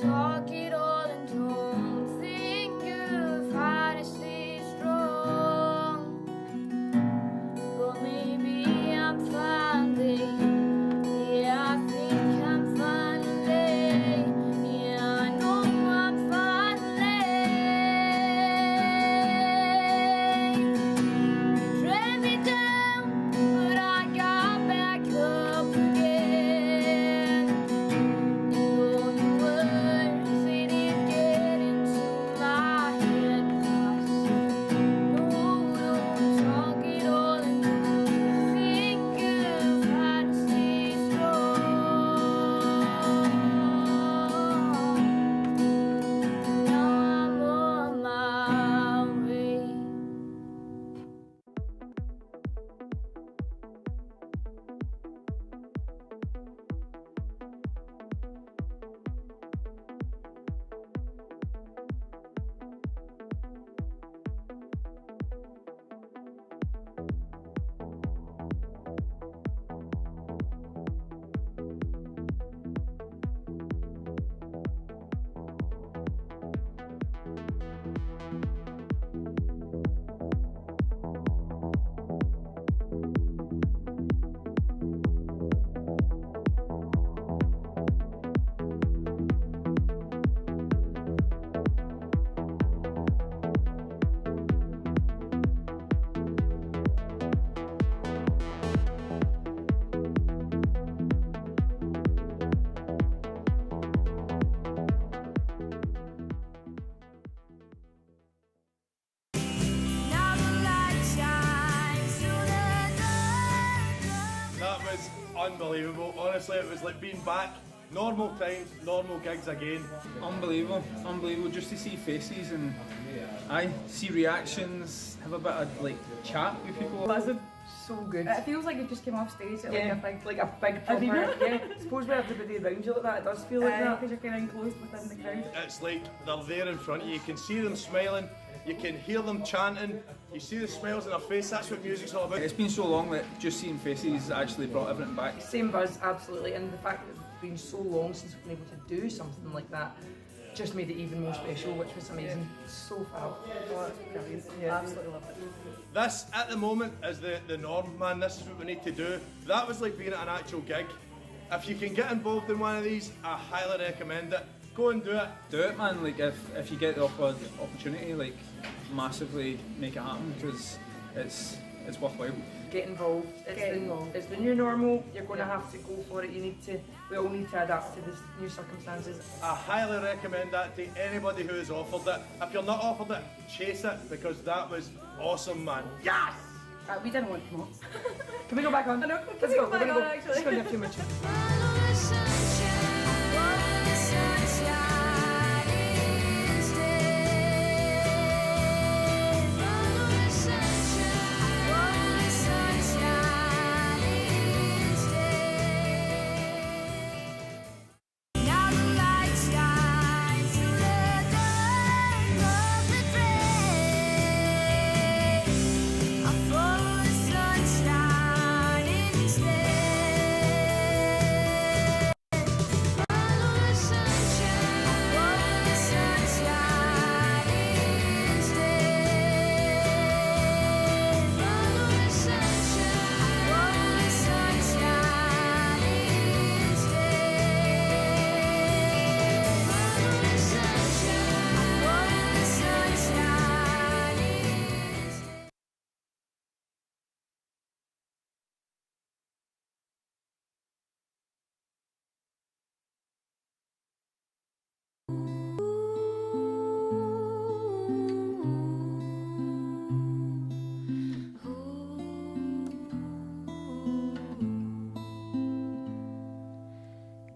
talk it all and don't think you've had to stay strong. But maybe I'm finally, yeah, I think I'm finally, yeah, I know I'm finally. You dragged me down, but I got back up again. And all your words, they didn't get into my head. I said, no, don't talk it all and don't think you've had to stay strong. Now I'm on my way. Now the light shines through the dark. That was unbelievable. Honestly, it was like being back. Normal times, normal gigs again. Unbelievable, unbelievable just to see faces and I see reactions, have a bit of like chat with people. Buzzing. So good. It feels like you just came off stage at Yeah, like a big proper, arena. yeah. I suppose with everybody around you like that, it does feel like that. Because you're kind of enclosed within the crowd. It's like they're there in front of you. You can see them smiling. You can hear them chanting. You see the smiles on their face. That's what music's all about. It's been so long that just seeing faces actually brought everything back. Same buzz, absolutely, and the fact that it's been so long since we've been able to do something like that just made it even more special, which was amazing. So fab. Oh, it's brilliant. Yeah. Absolutely love it. This, at the moment, is the norm, man. This is what we need to do. That was like being at an actual gig. If you can get involved in one of these, I highly recommend it. Go and do it. Do it, man, like if you get the opportunity, like massively make it happen because it's worthwhile. Get involved. It's the new normal. You're going to have to go for it. We all need to adapt to this new circumstances. I highly recommend that to anybody who is offered it. If you're not offered it, chase it because that was awesome, man. Yes! We didn't want to come on. Can we go back on? I know. Let's go. We're Back gonna on, go. actually. Just gonna do a few more tunes. Follow the sunshine, follow the sunshine instead. Follow the sunshine, follow the sunshine instead. Now the light shines through the dark of the day. I follow the sunshine instead. Follow the sunshine, follow the sunshine instead. Follow the sunshine, follow the sunshine instead. Follow the sunshine, follow the sunshine instead.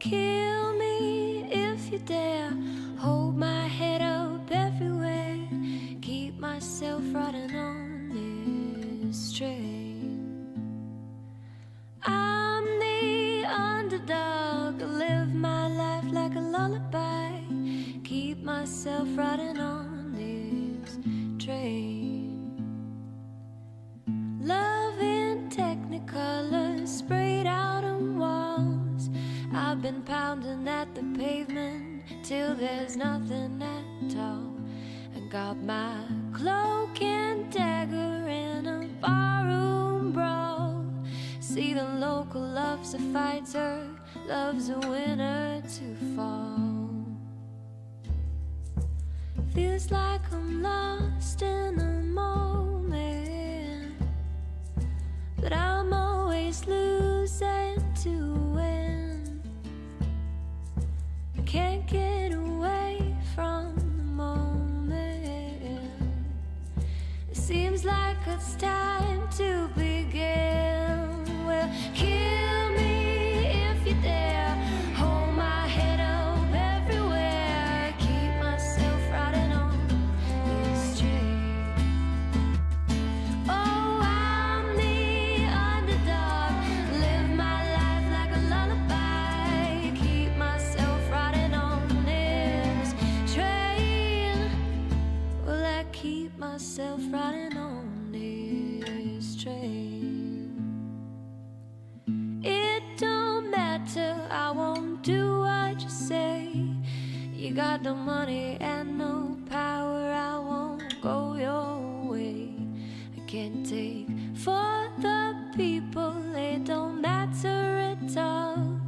Kill me if you dare. Hold my head up everywhere. Keep myself riding on this train. I'm the underdog. Live my life like a lullaby. Keep myself riding on this train. Love in technicolor sprayed out on walls. I've been pounding pounding at the pavement till there's nothing at all. I got my cloak and dagger in a barroom brawl. See, the local loves a fighter, loves a winner to fall. Feels like I'm lost in a moment, but I'm always losing to win. I can't get away from the moment. It seems like it's time to begin. Well, kill me if you dare. Hold my head up everywhere. Keep myself riding on this train. Oh, I'm the underdog. Live my life like a lullaby. Keep myself riding on this train. Well, I keep myself riding on this train. It don't matter, I won't do what you say. You got no money and no power, I won't go your way. I can't take for the people, they don't matter at all.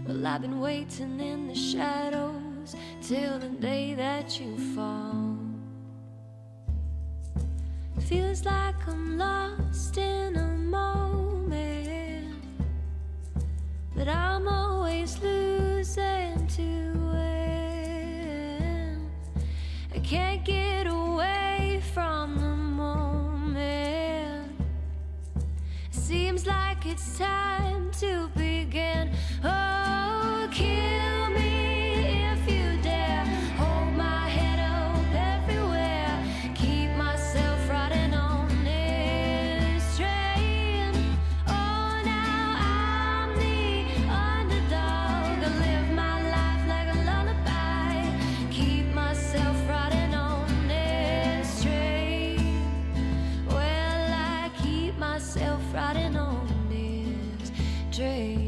Well, I've been waiting in the shadows till the day that you fall. Feels like I'm lost in a moment, but I'm always losing to win. I can't get away from the moment. Seems like it's time to begin. Oh, kill me if you dare. Hold my head up everywhere. Keep myself riding on this train. Oh, now I'm the underdog. I live my life like a lullaby. Keep myself riding on this train. Well, I keep myself riding on this train.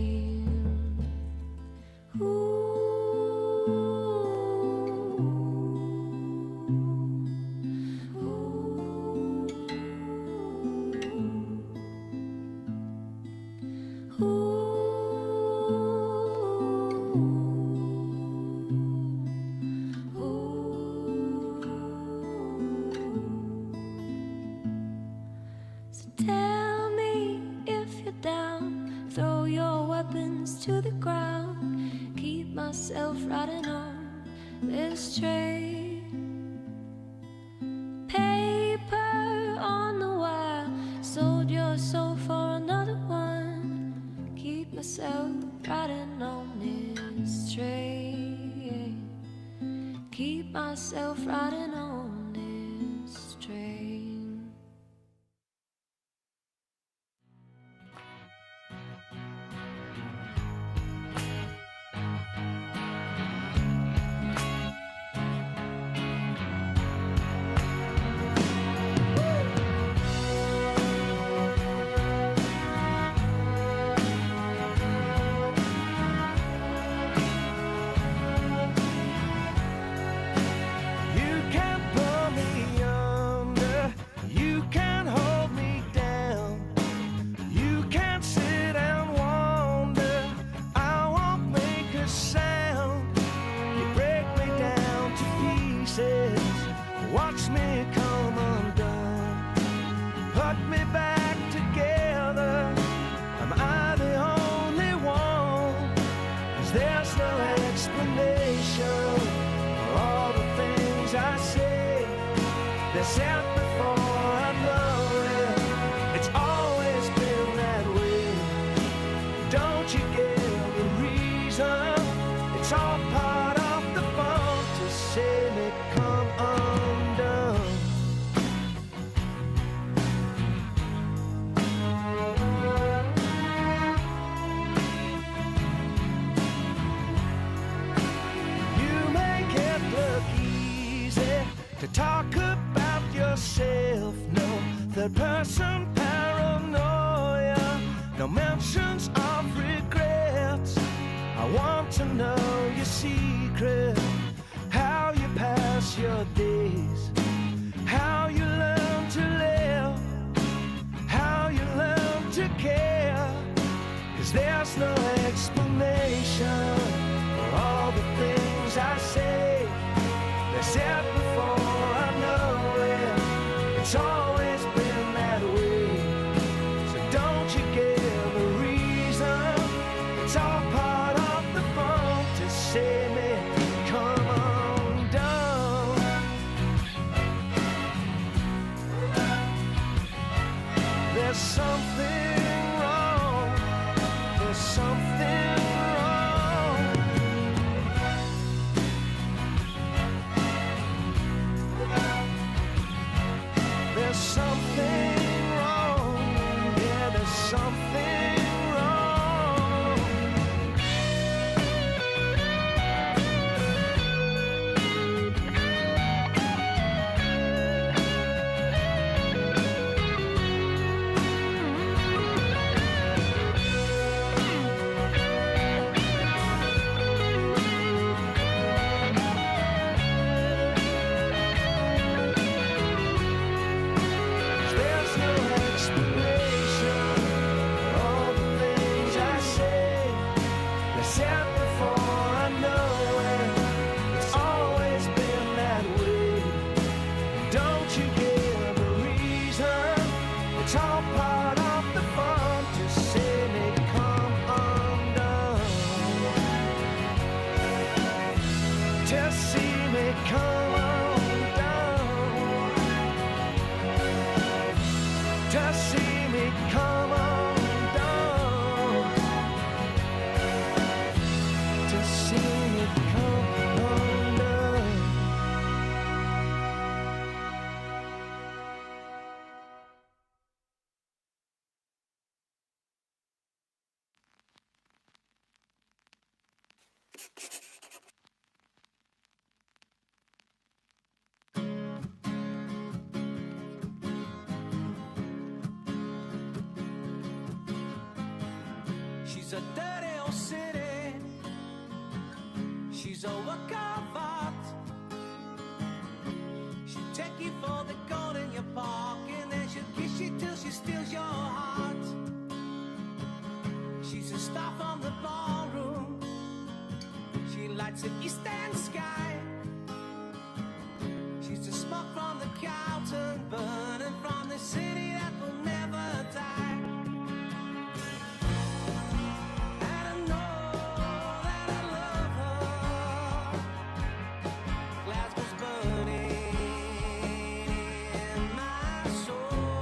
So tell me if you're down, throw your weapons to the ground. Keep myself riding on this train. Paper on the wire, sold your soul for another one. Keep myself riding on this train. Keep myself riding on this train. You can pull me under, you can hold me down, you can sit and wonder, I won't make a sound. You break me down to pieces, watch me come undone, put me back together. Am I the only one? 'Cause there's no explanation for all the things I say. They're said before I know it. It's always been that way. Don't you get the reason? It's all part of the fun to see me come undone. You make it look easy to talk about yourself. No third person paranoia, no mentions of regrets. I want to know come on down. Just see me come on down. Just see me come on down. She's a dirty old city. She's a work of art. She'll take you for the gold in your pocket, and then she'll kiss you till she steals your heart. She's a star from the ballroom. She lights the eastern sky. She's the smoke from the Carlton, burning from the city that will never die. And I know that I love her. Glasgow's burning in my soul.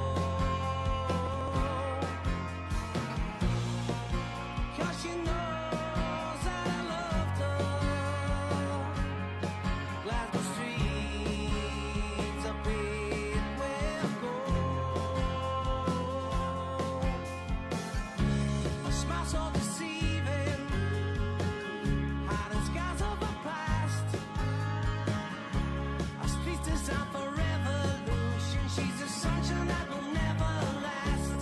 'Cause she knows that I loved her. Glasgow streets are paved with gold. A smile so deceiving, hiding scars of her past. Our streets designed for revolution. She's a sunshine that will never last.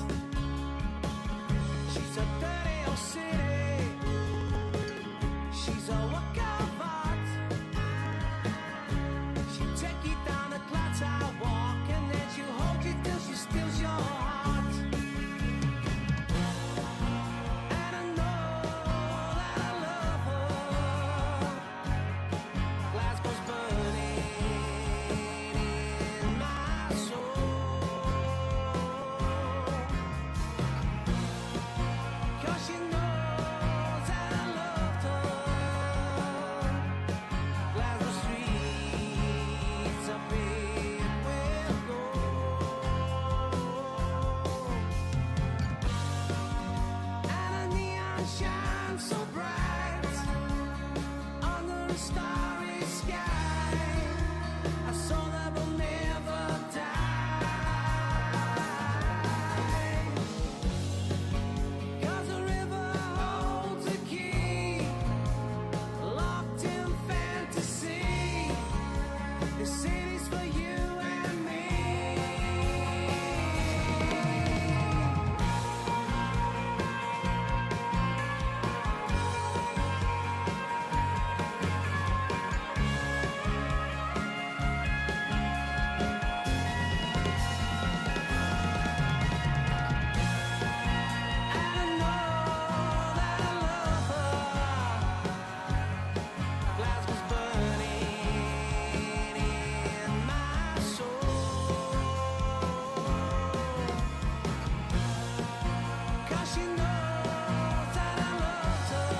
She's a dirty old city. She's a work of art. She'll take you down the clouds I walk, and then she'll hold you till she steals your heart. And I know that I love her. Glasgow's burning in my soul. 'Cause she knows that I loved her. Glasgow streets are paved with gold. And a neon shines so bright under a starry sky. A soul that will never die. 'Cause the river holds a key, locked in fantasy. The city's for you and me. And I know that I love her. Glasgow's burning in my soul. 'Cause she knows that I loved her.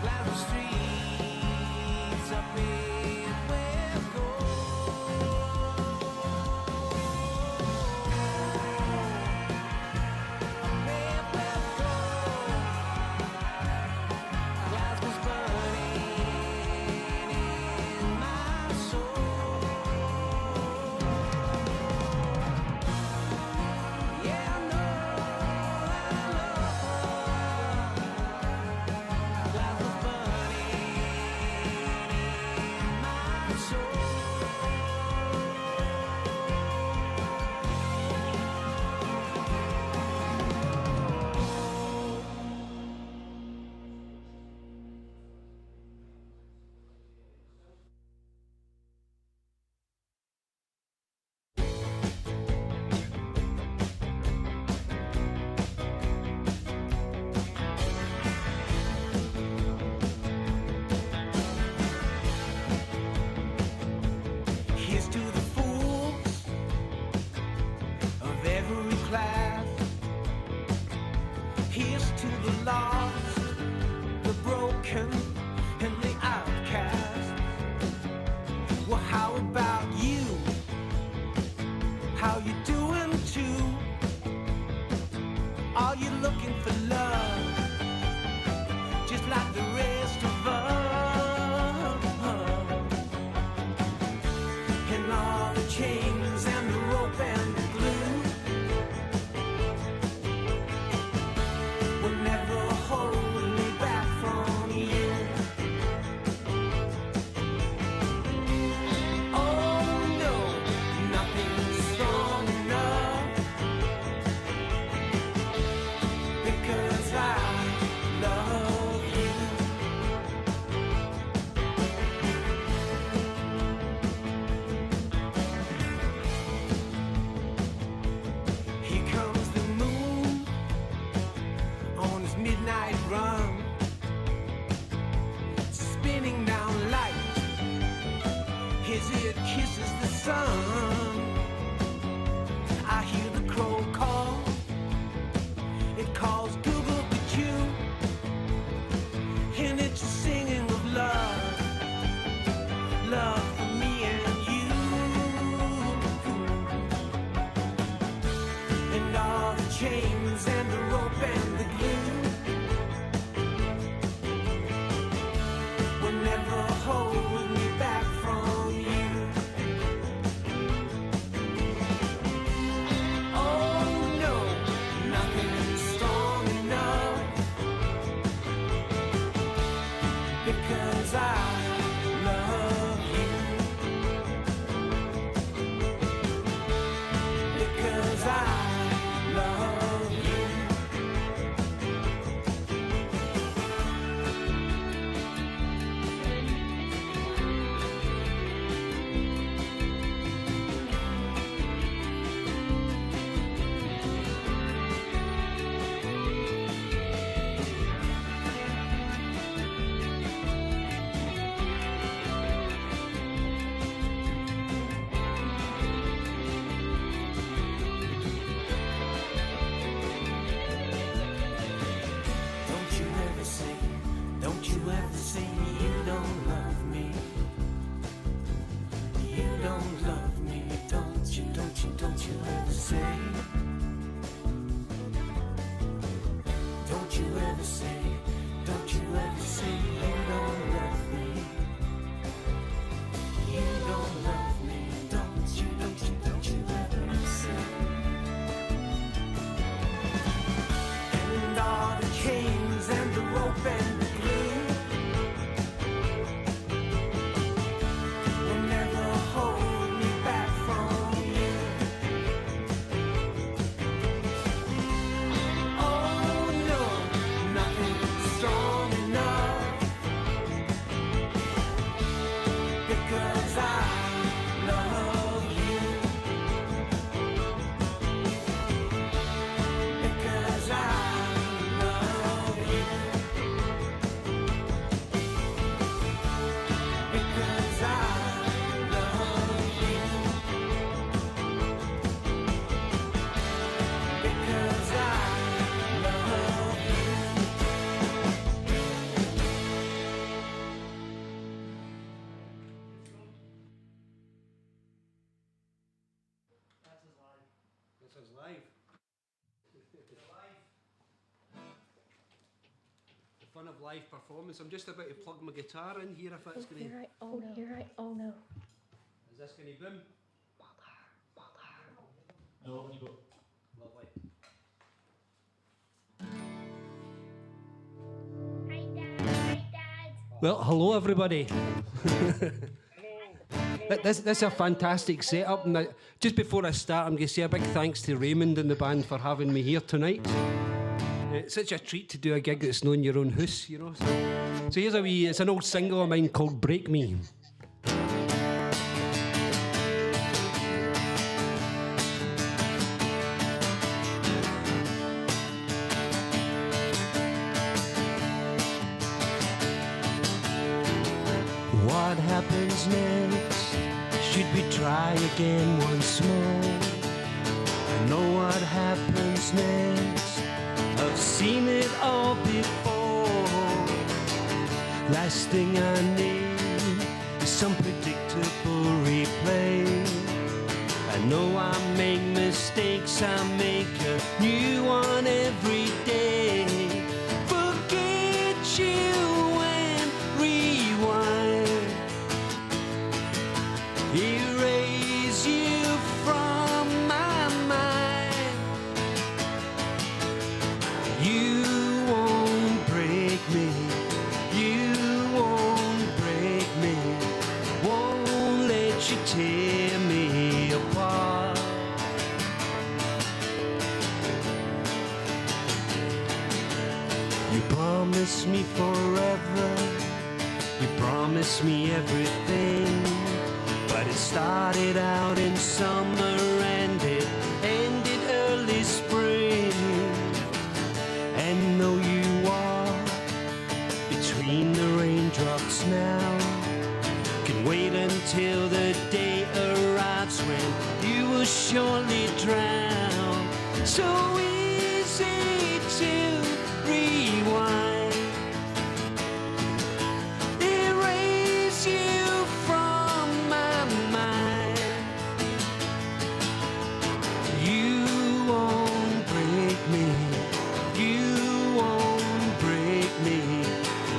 Glasgow streets are paved with gold. Paved with gold. Glasgow's burning in my soul. Yeah, I know that I love her. Glasgow's burning in my soul. Here's to the fools of every class. Here's to the lost, the broken, and the outcast. because I love you. Because I love you. Don't you ever say you don't love me. You don't love me, don't you ever say. Don't you ever say you don't love me. You don't love me, don't you ever say. And all the chains and the rope and the glue will never hold me back from you. Oh no, nothing strong enough, because I love you. Because I love you. Because I love you. Because I love you. This is live. The fun of live performance. I'm just about to plug my guitar in here if that's going to... Oh no. Is this going to boom? No, when you go. Lovely. Hi Dad. Well, hello everybody. This is a fantastic setup, and just before I start, I'm going to say a big thanks to Raymond and the band for having me here tonight. It's such a treat to do a gig that's not in your own house, you know. So here's it's an old single of mine called Break Me. What happens next? Should we try again once more? I know what happens next. I've seen it all before. Last thing I need is some predictable replay. I know I make mistakes, I make a new one every day. Forget you and rewind. Erase you from my mind. You won't break me. You won't break me. Won't let you tear me apart. You promised me forever. You promised me everything. But it started out in summer and it ended early spring. And though you are between the raindrops now, can wait until the day arrives when you will surely drown. So easy to rewind. Erase you from my mind. You won't break me. You won't break me.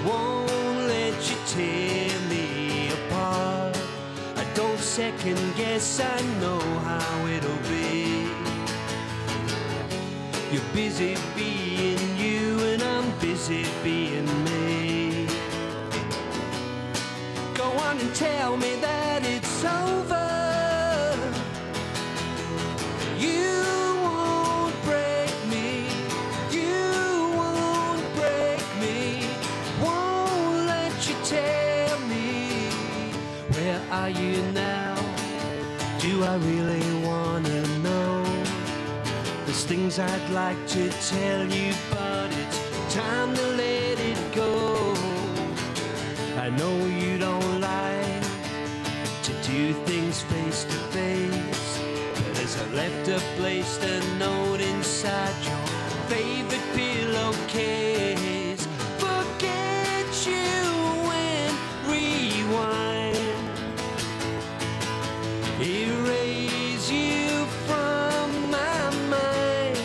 Won't let you tear me apart. I don't second guess, I know how it'll be. You're busy being you and I'm busy being me. and tell me that it's over. You won't break me, you won't break me, won't let you tear me. Where are you now? Do I really wanna know? There's things I'd like to tell you, but it's time to let it go. I know you don't like to do things face to face, but as I left a placed a note inside your favorite pillowcase, forget you and rewind. Erase you from my mind.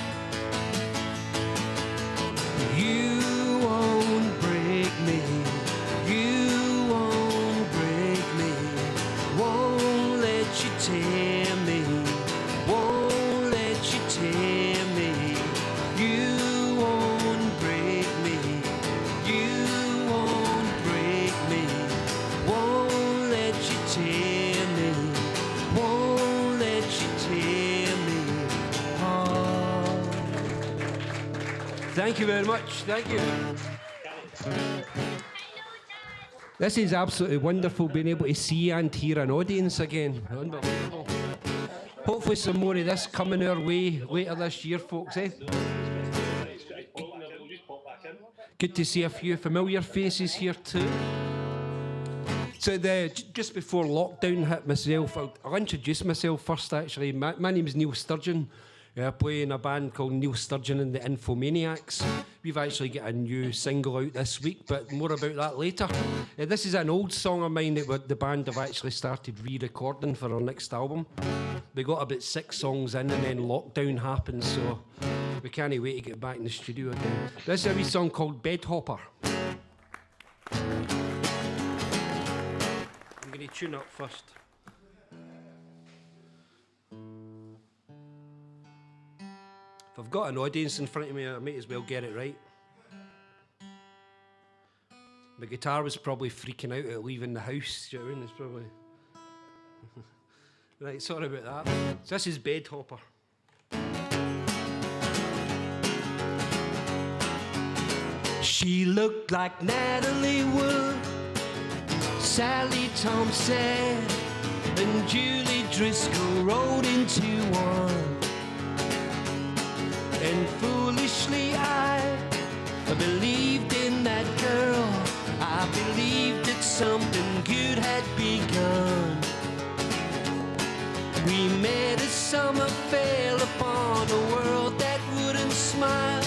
You won't break me, you won't break me, won't let you tear me, won't let you tear me. You won't break me, you won't break me, won't let you tear me, won't let you tear me. Oh. Thank you very much. Thank you. This is absolutely wonderful, being able to see and hear an audience again. Unbelievable. Hopefully some more of this coming our way later this year, folks, eh? Good to see a few familiar faces here too. So just before lockdown hit myself, I'll introduce myself first actually. My name is Neil Sturgeon. I play in a band called Neil Sturgeon and the Infomaniacs. We've actually got a new single out this week, but more about that later. This is an old song of mine that the band have actually started re-recording for our next album. We got about 6 songs in and then lockdown happened, so we can't wait to get back in the studio again. This is a wee song called Bed Hopper. I'm going to tune up first. If I've got an audience in front of me, I might as well get it right. My guitar was probably freaking out at leaving the house. Do you know what I mean? It's probably... Right, sorry about that. So this is Bed Hopper. She looked like Natalie Wood, Sally Thompson, and Julie Driscoll rolled into one. And foolishly I believed in that girl. I believed that something good had begun. We met as summer fell upon a world that wouldn't smile.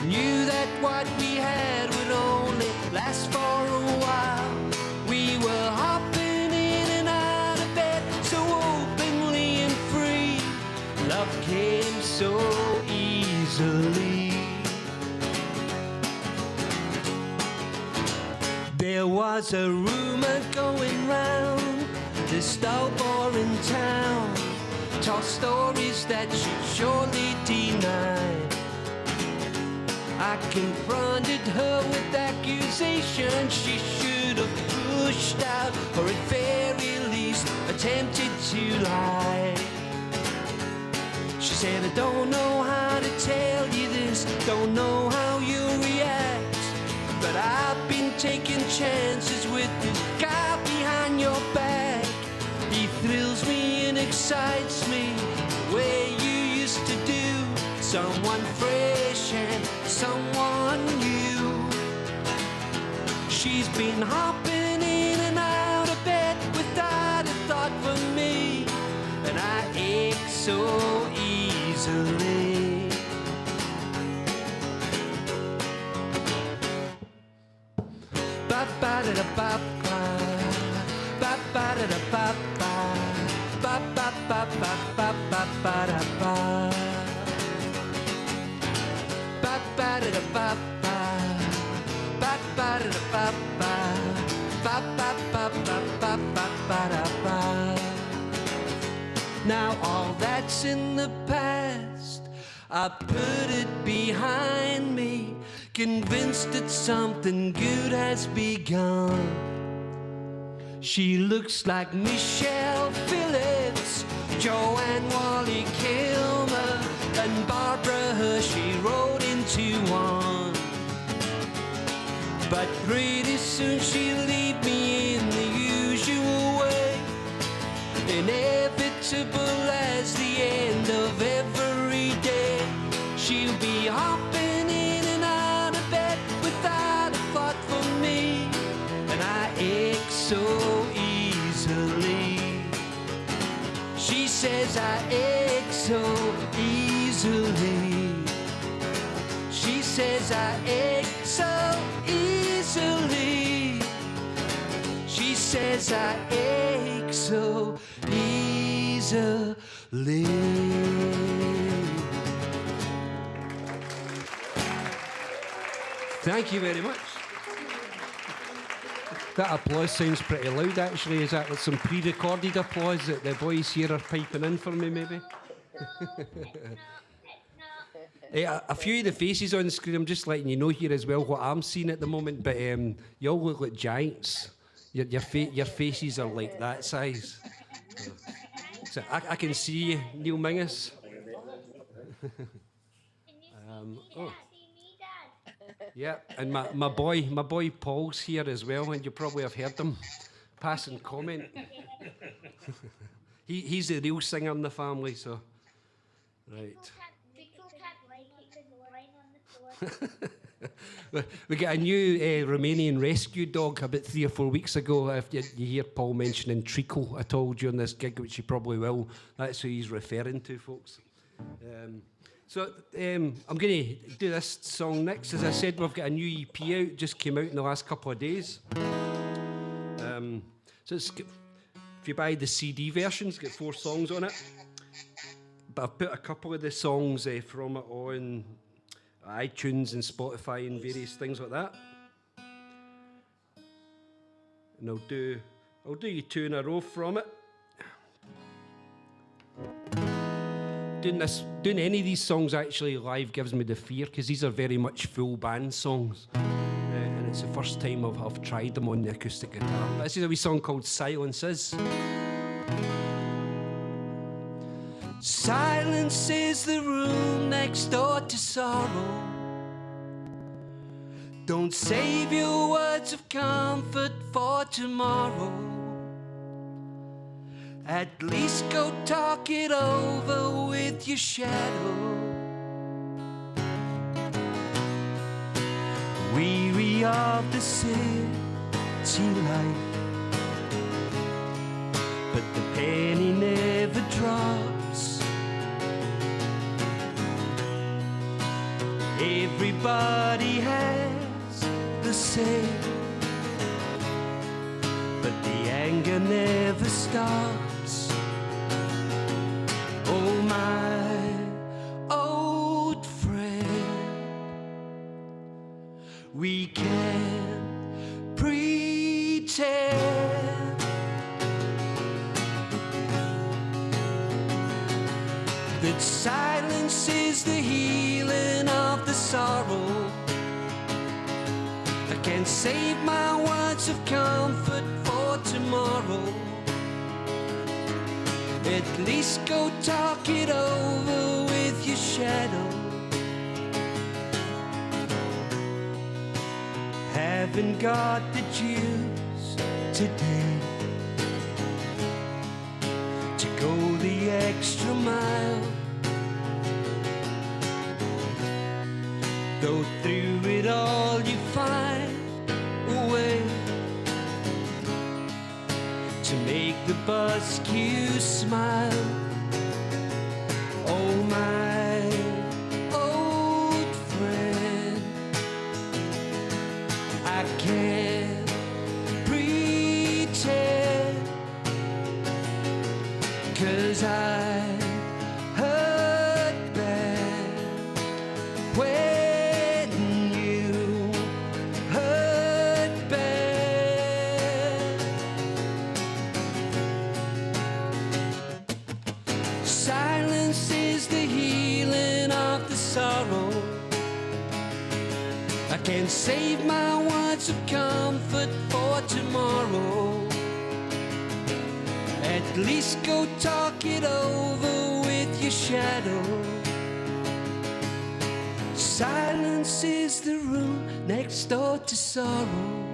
Knew that what we had would only last for a while. We were hopping in and out of bed so openly and free. Love came so easily. There was a rumor going round, the star in town told stories that she'd surely deny. I confronted her with accusations she should have pushed out, or at very least attempted to lie. She said, I don't know how to tell you this, don't know how you'll react, but I've been taking chances with this guy behind your back. He thrills me and excites me the way you used to do. Someone fresh and someone new. She's been hopping in and out of bed without a thought for me, and I ache so easily. Ba ba da da ba ba, ba ba da da ba ba, ba ba ba ba ba ba ba da ba. Ba ba da da ba ba, ba ba da da ba ba, ba ba ba ba ba ba ba da ba. Now all that's in the past, I put it behind me, convinced that something good has begun. She looks like Michelle Phillips, Joanne Wally Kilmer, and Barbara Hershey rolled into one. But pretty soon she'll leave me in the usual way, inevitable as the end of every day. She'll be hopping in and out of bed without a thought for me, and I ache so easily. She says I ache so easily. She says I ache so easily. She says I ache so easily. Thank you very much. That applause sounds pretty loud, actually. Is that like some pre-recorded applause that the boys here are piping in for me, maybe? A few of the faces on the screen, I'm just letting you know here as well what I'm seeing at the moment, but you all look like giants. Your faces are like that size. So I can see you, Neil Mingus. Oh. Yeah, and my boy Pogues here as well, and you probably have heard him passing comment. He's the real singer in the family, so right. We got a new Romanian rescue dog about 3 or 4 weeks ago. If you hear Paul mentioning treacle at all during this gig, which he probably will, that's who he's referring to, folks. So I'm going to do this song next. As I said, we've got a new EP out, just came out in the last couple of days. So it's, if you buy the CD version, it's got 4 songs on it. But I've put a couple of the songs from it on iTunes and Spotify and various things like that. And I'll do you 2 in a row from it. Doing any of these songs actually live gives me the fear, because these are very much full band songs, and it's the first time I've tried them on the acoustic guitar. This is a wee song called Silence Is. Silence is the room next door to sorrow. Don't save your words of comfort for tomorrow. At least go talk it over with your shadow. Weary of the city life, but the penny never drops. Everybody has the same, but the anger never stops. Oh, my old friend, we can't pretend that silence is the healing of the sorrow. I can't save my words of comfort for tomorrow. At least go talk it over with your shadow. Haven't got the juice today to go the extra mile. Though through it all you find a way to make the buskers smile. Oh, my old friend, I can't pretend, 'cause I hurt bad when you hurt bad. Silence is the healing of the sorrow. I can't save my words of comfort for tomorrow. least go talk it over with your shadow. Silence is the room next door to sorrow.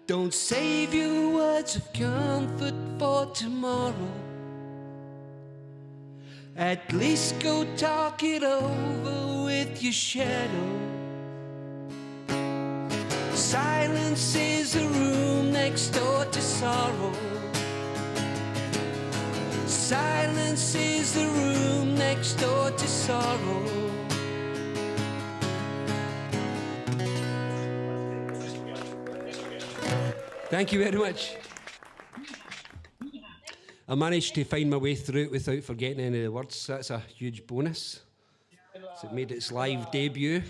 Don't save your words of comfort for tomorrow. At least go talk it over with your shadow. Silence is the room next door to sorrow. Silence is the room next door to sorrow. Thank you very much. I managed to find my way through it without forgetting any of the words. That's a huge bonus. So it made its live debut.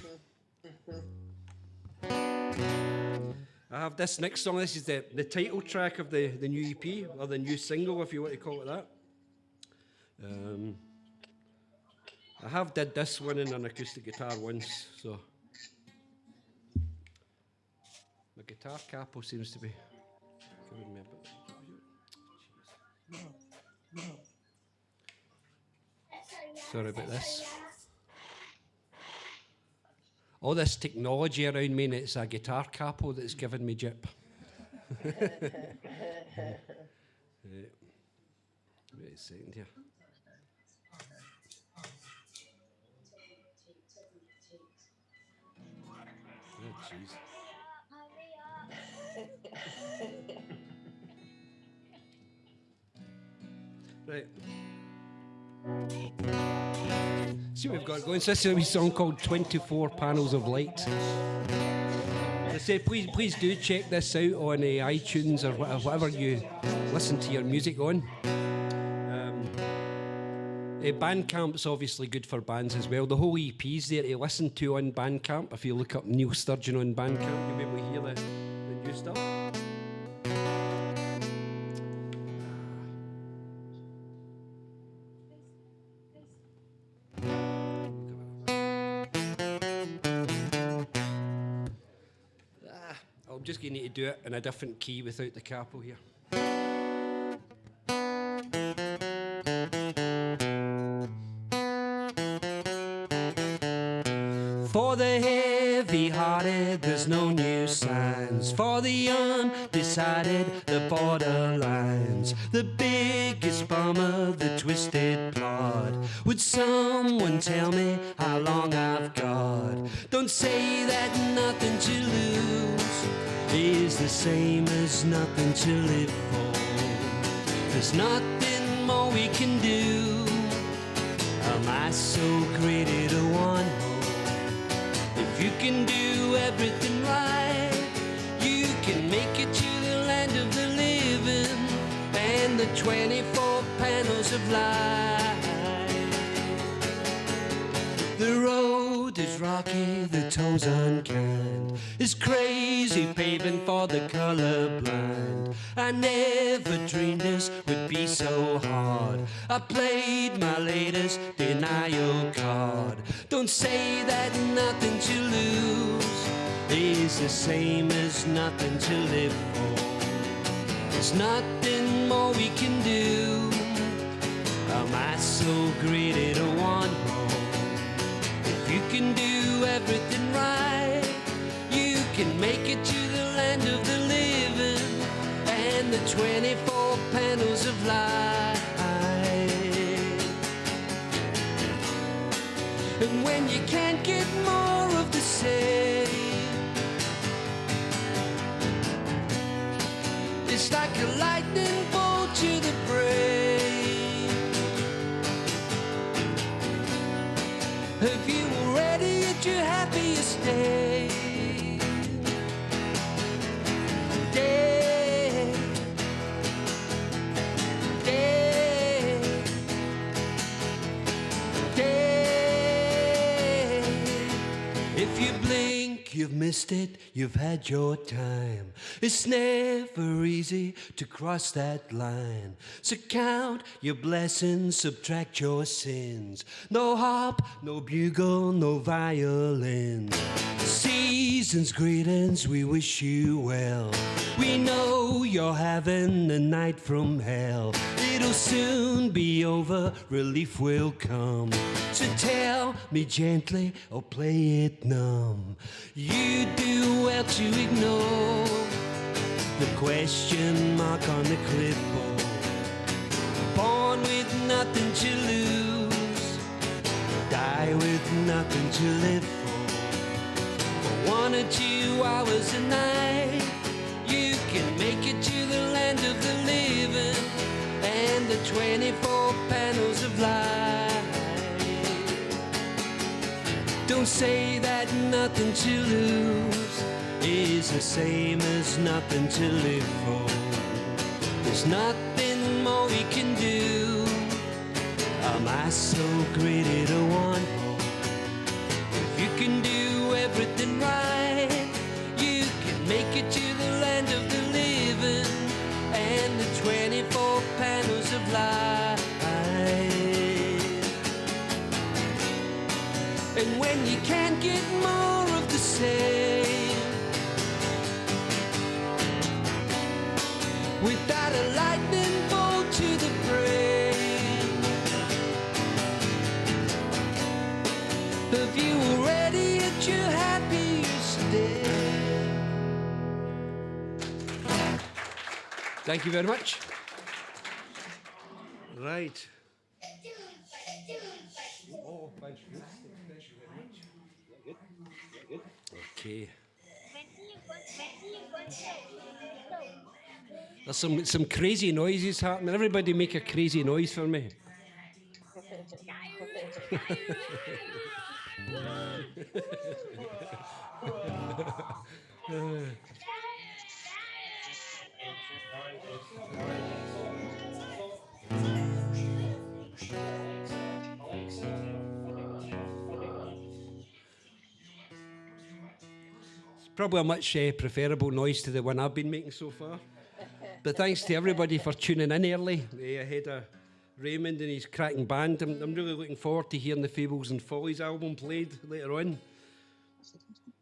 I have this next song. This is the title track of the new EP, or the new single, if you want to call it that. I have did this one in an acoustic guitar once, so my guitar capo seems to be giving me a bit. Sorry about this. All this technology around me, and it's a guitar capo that's giving me jip. Wait a second here. Oh, jeez. Right. See what we've got going. So this is a wee song called 24 Panels of Light. As I say, please do check this out on iTunes or whatever you listen to your music on. Bandcamp's obviously good for bands as well. The whole EP's there to listen to on Bandcamp. If you look up Neil Sturgeon on Bandcamp, you'll be able to hear the new stuff. I'm just going to need to do it in a different key without the capo here. For the heavy-hearted, there's no new signs. For the undecided, the borderlines. The biggest bummer, the twisted plot. Would someone tell me how long I've got? Don't say that nothing to lose is the same as nothing to live for. There's nothing more we can do. Am I so great at a one? If you can do everything right, you can make it to the land of the living and the 24 panels of light. The road is rocky, the tone's unkind. It's crazy paving for the colorblind. I never dreamed this would be so hard. I played my latest denial card. Don't say that nothing to lose is the same as nothing to live for. There's nothing more we can do. Am I so great at a one more? If you can do everything right, you can make it to the land of the living and the 24 panels of light. And when you can't get more of the same, it's like a lightning bolt to the brain. Have you already at your happiest day? If you blink, you've missed it, you've had your time. It's never easy to cross that line. So count your blessings, subtract your sins. No harp, no bugle, no violins. Season's greetings, we wish you well. We know know you're having a night from hell. It'll soon be over, relief will come. So tell me gently or play it numb. You do well to ignore the question mark on the clipboard. Born with nothing to lose, die with nothing to live for. For 1 or 2 hours a night, you can make it to the land of the living and the 24 panels of light. Don't say that nothing to lose is the same as nothing to live for. There's nothing more we can do. Am I so great at a one more? If you can do everything right, you can make it to the land of the living and the 24 panels of light. And when you can't get more of the same, without a lightning bolt to the brain, have you already at your happiest day? Thank you very much. Right. Oh, thank you. Okay. There's some crazy noises happening. Everybody make a crazy noise for me. Probably a much preferable noise to the one I've been making so far. But thanks to everybody for tuning in early. Ahead of Raymond and his cracking band. I'm really looking forward to hearing the Fables and Follies album played later on.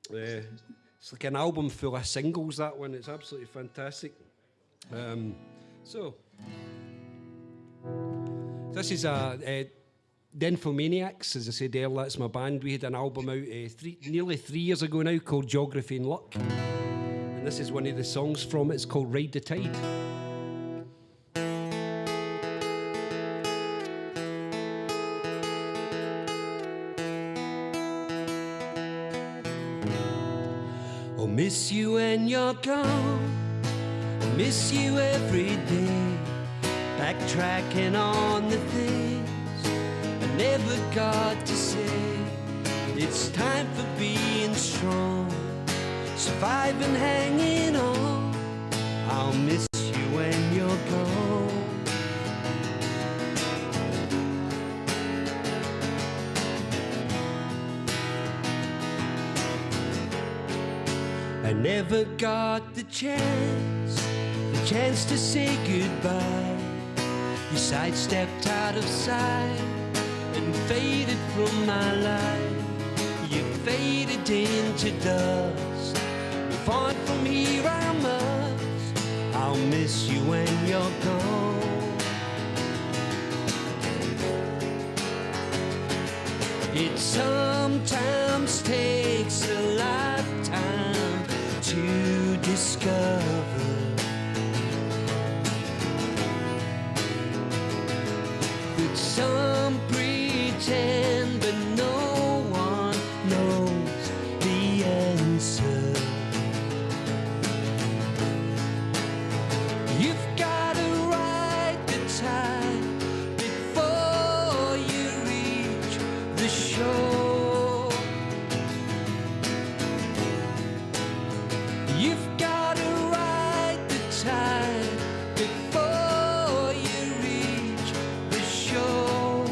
It's like an album full of singles, that one. It's absolutely fantastic. This is The Infomaniacs, as I said earlier, that's my band. We had an album out nearly 3 years ago now called Geography and Luck. And this is one of the songs from it. It's called Ride the Tide. Oh, miss you when you're gone, I miss you every day, backtracking on the things I never got to say. It's time for being strong, surviving, hanging on. I'll miss you when you're gone. I never got the chance to say goodbye. You sidestepped out of sight and faded from my life. You faded into dust. Move on from here, I must. I'll miss you when you're gone. It sometimes takes a lifetime to discover that some pretend, but no one knows the answer. You've got to ride the tide before you reach the shore. You've got to ride the tide before you reach the shore.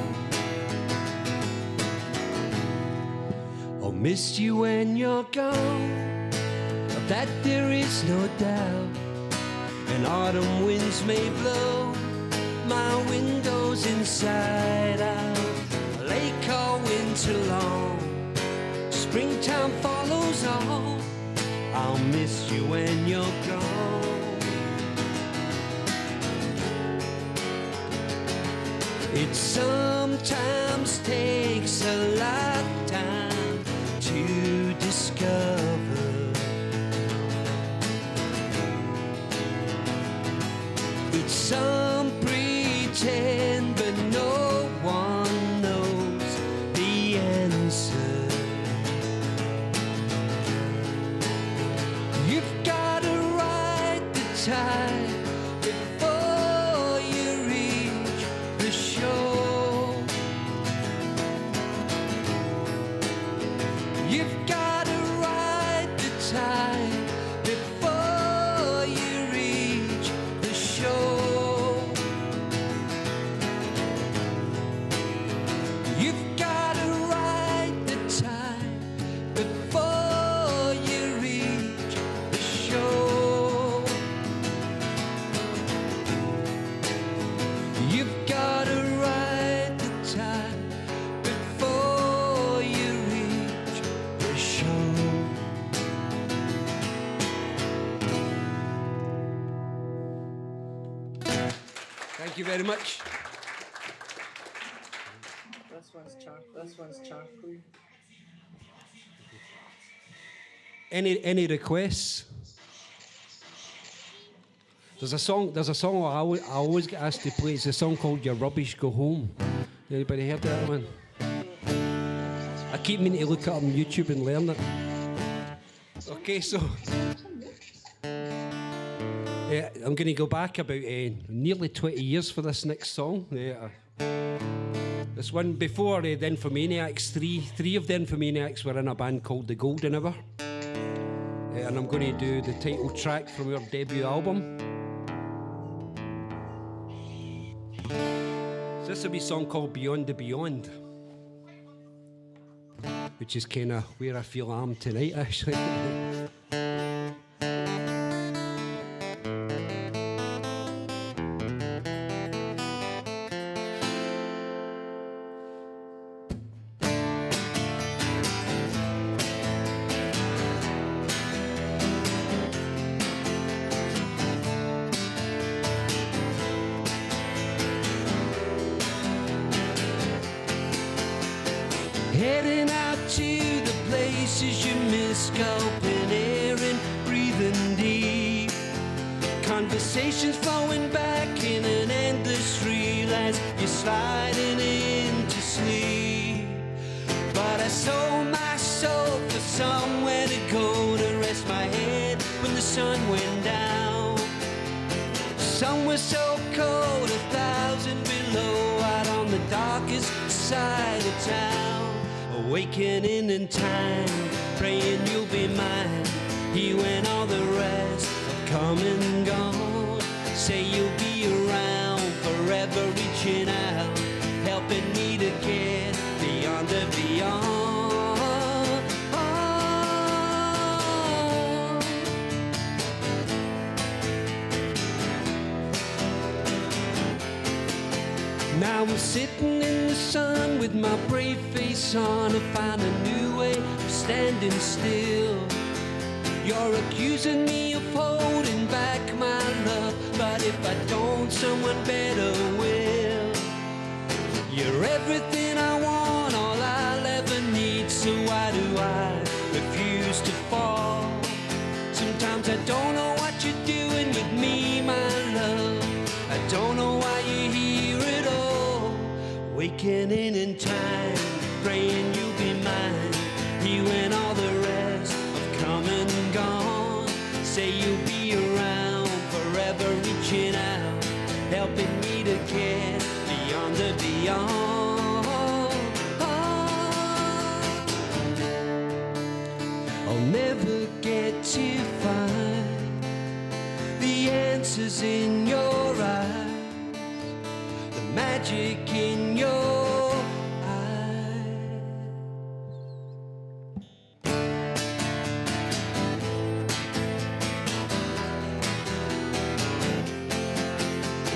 Oh, miss you when you're gone, of that there is no doubt. And autumn winds may blow my windows inside out. Lake all winter long, springtime follows on. I'll miss you when you're gone. It sometimes takes a lifetime to discover. It's some pretend, but no one knows the answer. You've got to ride the tide before you reach the shore. You've got to ride the tide before you reach the shore. You've got to ride the tide before you reach the shore. You've got to ride the tide before you reach the shore. Thank you very much. This one's charcoal. Any requests? There's a song I always get asked to play. It's a song called Your Rubbish Go Home. Anybody heard that one? I keep meaning to look it up on YouTube and learn it. Okay, so I'm going to go back about nearly 20 years for this next song. This one before the Infomaniacs, three of the Infomaniacs were in a band called The Golden Hour. And I'm going to do the title track from our debut album. So this will be a song called Beyond the Beyond, which is kind of where I feel I am tonight, actually. Heading out to the places you miss, open air and breathing deep. Conversations flowing back in an endless reel as you're sliding into sleep. But I sold my soul for somewhere to go to rest my head when the sun went down. Somewhere so cold, 1,000 below, out on the darkest side of town. Awakening in time, praying you'll be mine. You and all the rest have come and gone. Say you'll be around, forever reaching out, helping me to get beyond the beyond. Now I'm sitting in the sun with my brave face on. I find a new way of standing still. You're accusing me of holding back my love, but if I don't, someone better will. You're everything I want, all I'll ever need, so why do I refuse to fall? Sometimes I don't know what you're doing with me, my love. I don't know why you're here at all. Awakening in time, praying you'll be mine. You and all the rest have come and gone. Say you'll be around, forever reaching out, helping me to get beyond the beyond. I'll never get to find the answers in your eyes, the magic in your eyes.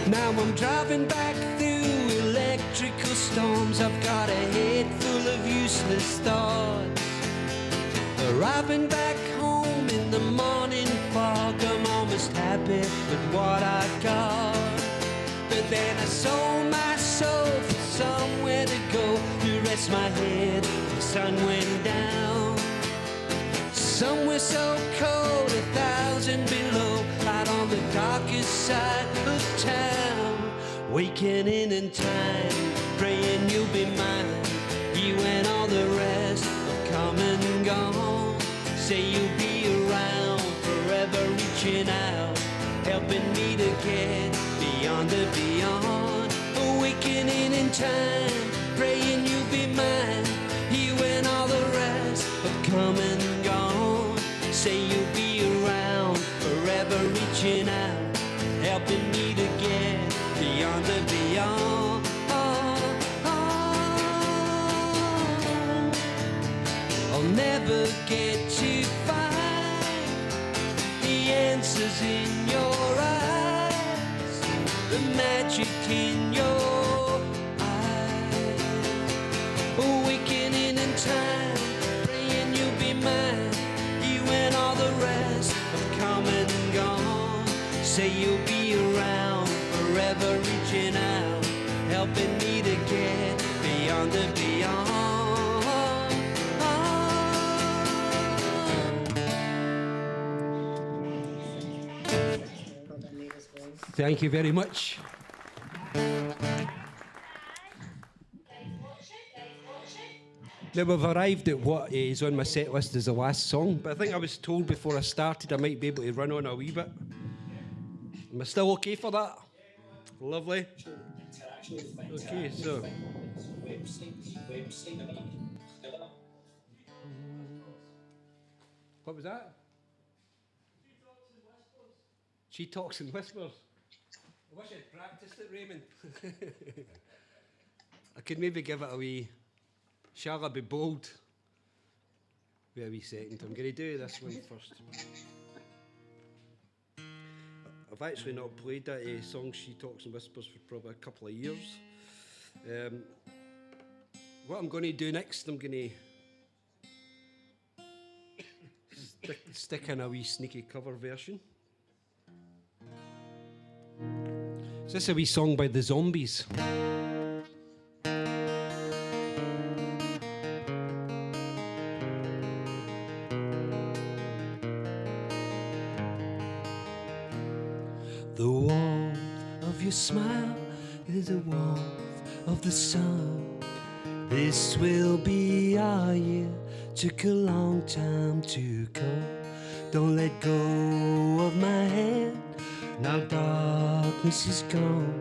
Now I'm driving back through electrical storms. I've got a head full of useless thoughts. Arriving back home in the morning fog, I'm almost happy with what I got. But then I sold my soul for somewhere to go to rest my head. The sun went down. Somewhere so cold, 1,000 below, out on the darkest side of town. Waking in time, praying you'll be mine. You and all the rest have come and gone. Say you'll be around, forever reaching out, helping me to get beyond the beyond. Awakening in time, praying you'll be mine. You and all the rest have come and gone. Say you'll be around, forever reaching out, helping me to get beyond the beyond. I'll never get to find the answers in your eyes, the magic in your eyes. Awakening in time, praying you'll be mine. You and all the rest have come and gone. Say you'll be around, forever reaching out, helping me to get beyond the beyond. Thank you very much. Now we've arrived at what is on my set list as the last song, but I think I was told before I started I might be able to run on a wee bit. Am I still okay for that? Lovely. Okay, so. What was that? She talks and whispers. I wish I'd practiced it, Raymond. I could maybe give it a wee. Shall I be bold? Wait a wee second. I'm going to do this one first. I've actually not played that song She Talks and Whispers for probably a couple of years. What I'm going to do next, I'm going to stick in a wee sneaky cover version. Is this a wee song by the Zombies? The warmth of your smile is the warmth of the sun. This will be our year. Took a long time to come. Don't let go of my hand. Now darkness is gone.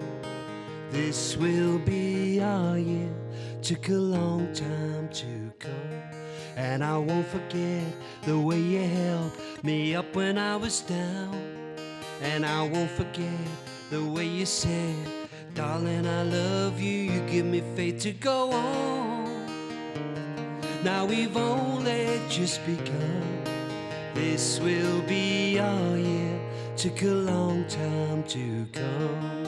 This will be our year. Took a long time to come. And I won't forget the way you held me up when I was down. And I won't forget the way you said, darling, I love you. You give me faith to go on. Now we've only just begun. This will be our year. Took a long time to come.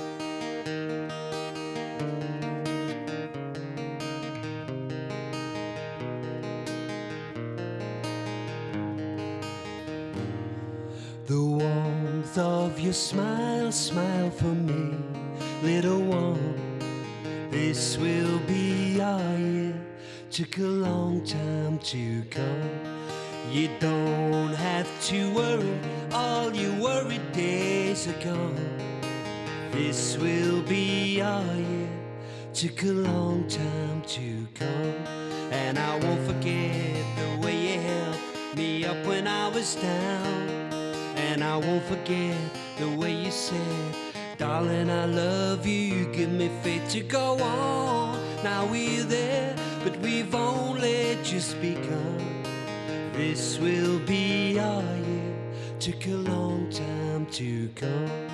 The warmth of your smile, smile for me, little one. This will be our year. Took a long time to come. You don't have to worry, all your worried days are gone. This will be our year. Took a long time to come. And I won't forget the way you held me up when I was down. And I won't forget the way you said, darling, I love you. You give me faith to go on. Now we're there, but we've only just begun. This will be our year. Took a long time to come.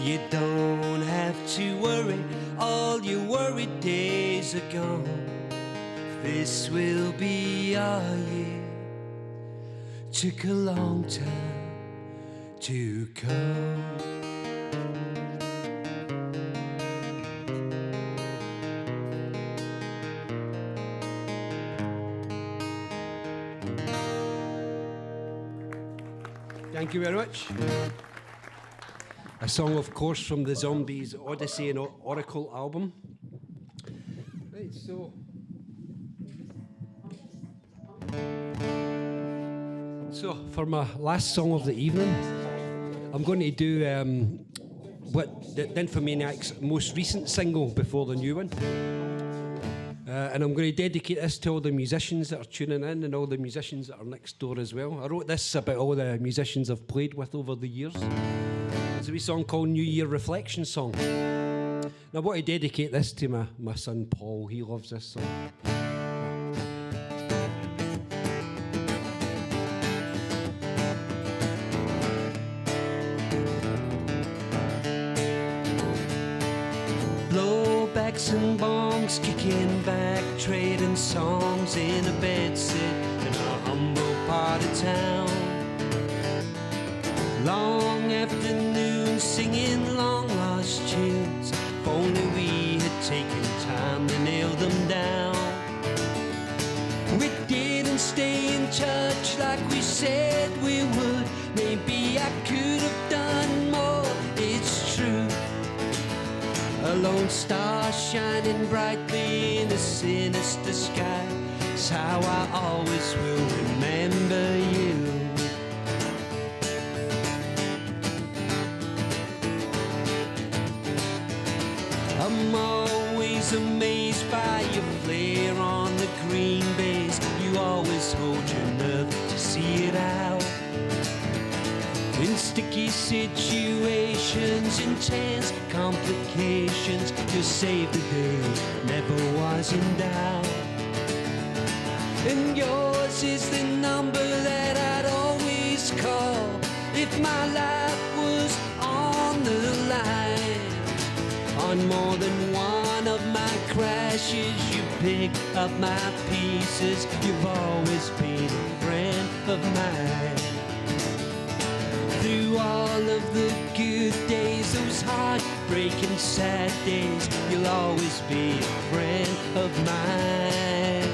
You don't have to worry, all your worried days are gone. This will be our year. Took a long time to come. Thank you very much. A song, of course, from the Zombies Odyssey and Oracle album. So, for my last song of the evening, I'm going to do the Nymphomaniac's most recent single before the new one. And I'm going to dedicate this to all the musicians that are tuning in and all the musicians that are next door as well. I wrote this about all the musicians I've played with over the years. It's a wee song called New Year Reflection Song. And I want to dedicate this to my son Paul. He loves this song. Blowbacks and bongs, kicking back, trading songs in a bedsit in a humble part of town. Long afternoons singing long lost tunes. If only we had taken time to nail them down. We didn't stay in touch like we said we would. Maybe I could have done more, it's true. A lone star shining brightly in a sinister sky. It's how I always will remember you. I'm always amazed by your flair on the green base. You always hold your nerve to see it out. In sticky situations, intense complications, you save the day, never was in doubt. And yours is the number that I'd always call if my life was on the line. On more than one of my crashes, you pick up my pieces. You've always been a friend of mine. Through all of the good days, those heartbreaking sad days, you'll always be a friend of mine.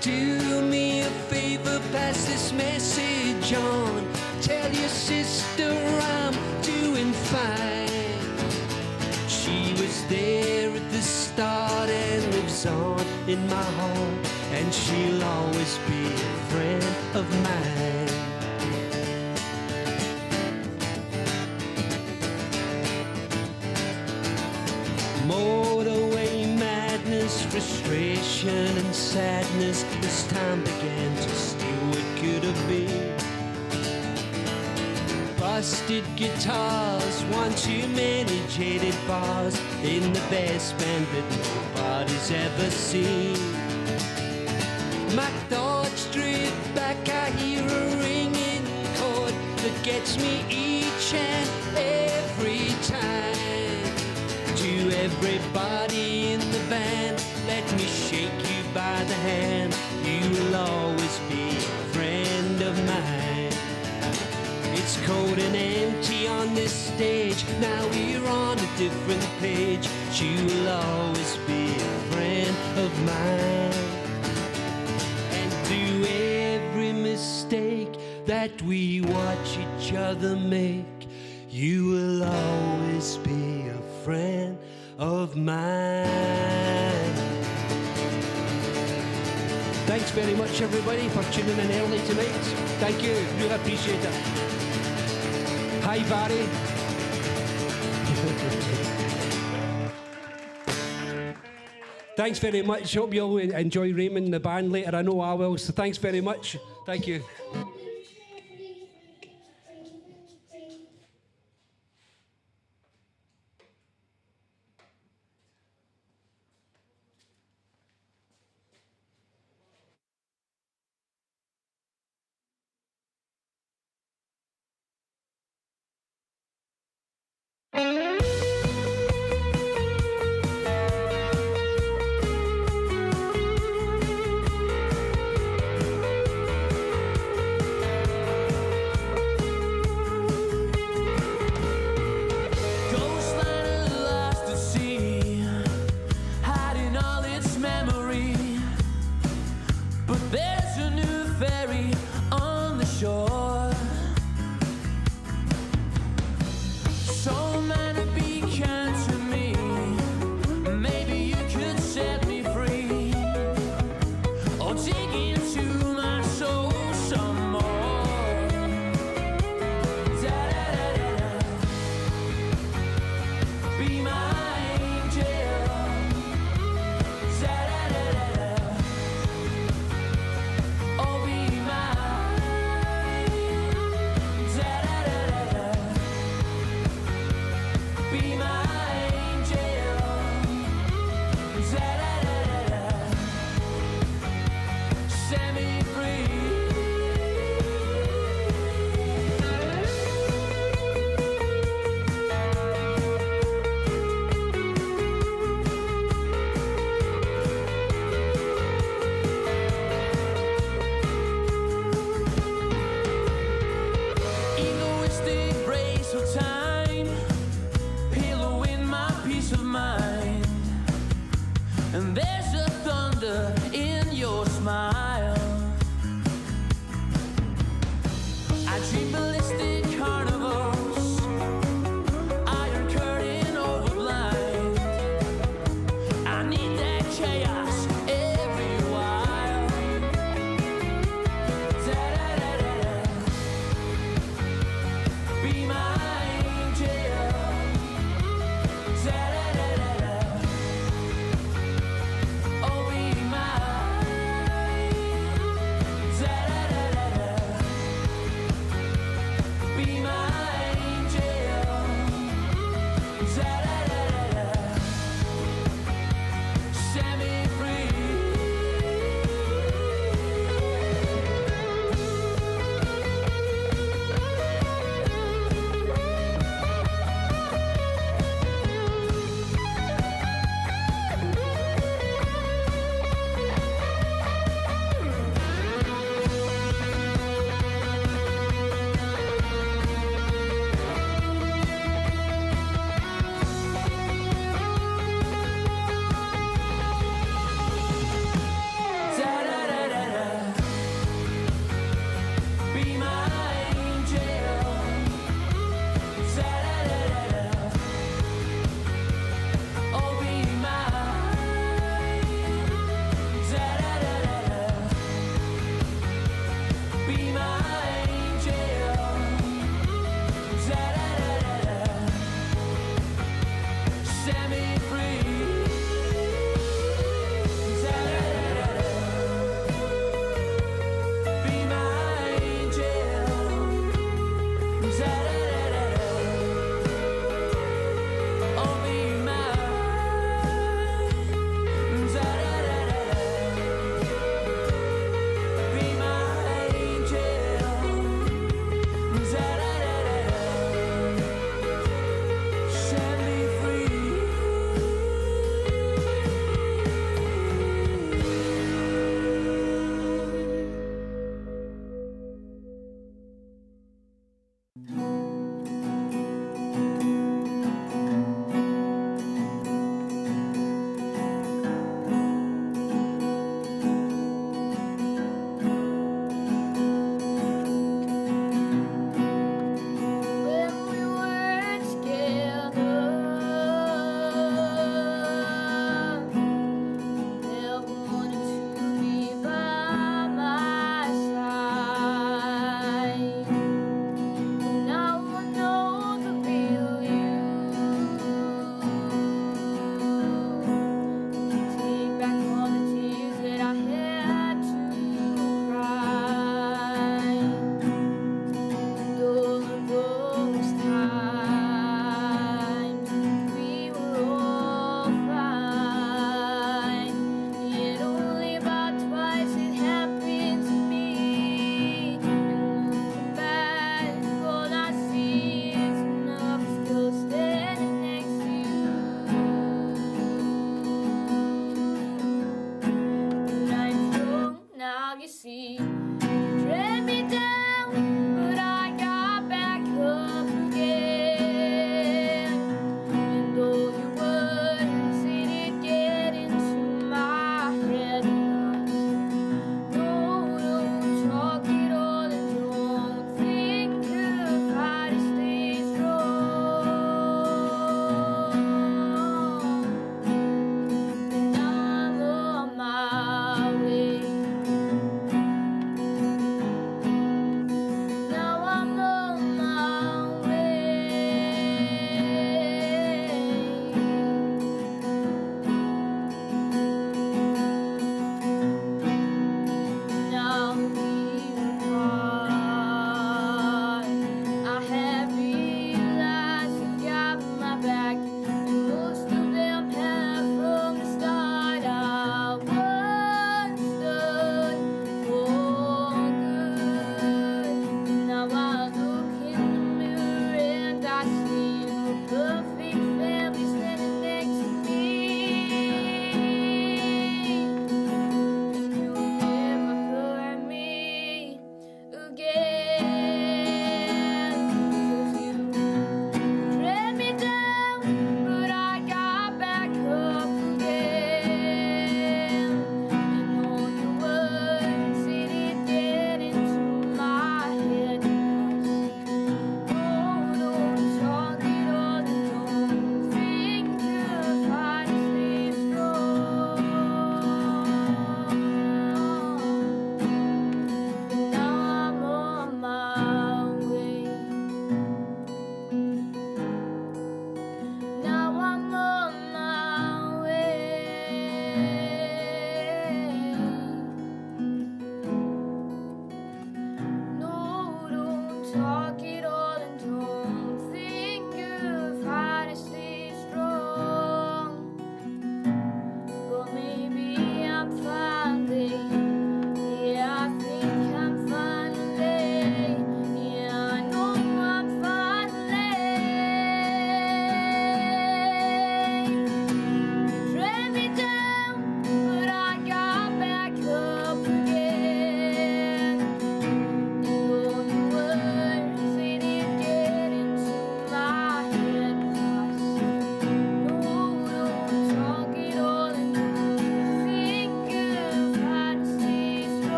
Do me a favor, pass this message on. Tell your sister I'm doing fine. She was there at the start and lives on in my heart, and she'll always be a friend of mine. Motorway madness, frustration and sadness, as time began to steal what could have been. Busted guitars, one too many jaded bars in the best band that nobody's ever seen. My thoughts drift back, I hear a ringing chord that gets me each and every time. To everybody in the band, let me shake you by the hand. You will always be a friend of mine. It's cold and empty on this stage. Now we're on a different page. You will always be a friend of mine. And through every mistake that we watch each other make, you will always be a friend of mine. Thanks very much, everybody, for tuning in early tonight. Thank you, really appreciate it. Hi, Barry. Thanks very much. Hope you all enjoy Raymond and the band later. I know I will, so thanks very much. Thank you. But there's a new ferry mind. And there's a thunder in your smile. I dream ballistic carnivals, iron curtain over blind. I need that chaos every while. Da-da-da-da-da. Be my angel. Da-da-da-da-da. Oh, be my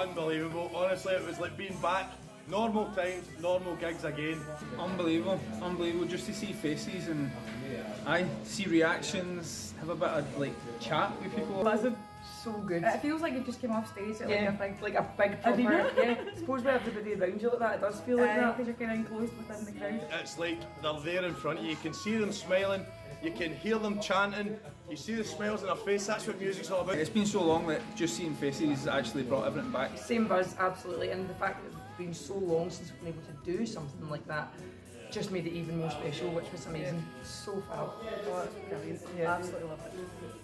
unbelievable. Honestly, it was like being back. Normal times, normal gigs again. Unbelievable, unbelievable. Just to see faces and I see reactions, have a bit of like chat with people. That's so good. It feels like you just came off stage at Yeah, like a big proper. arena. Yeah, suppose with everybody around you like that, it does feel like that. Because you're kind of enclosed within the crowd. It's like they're there in front of you. You can see them smiling. You can hear them chanting. You see the smiles on their face. That's what music's all about. It's been so long that just seeing faces actually brought everything back. Same buzz, absolutely, and the fact that it's been so long since we've been able to do something like that just made it even more special, which was amazing. So fab. Oh, it's brilliant. Yeah. Absolutely love it.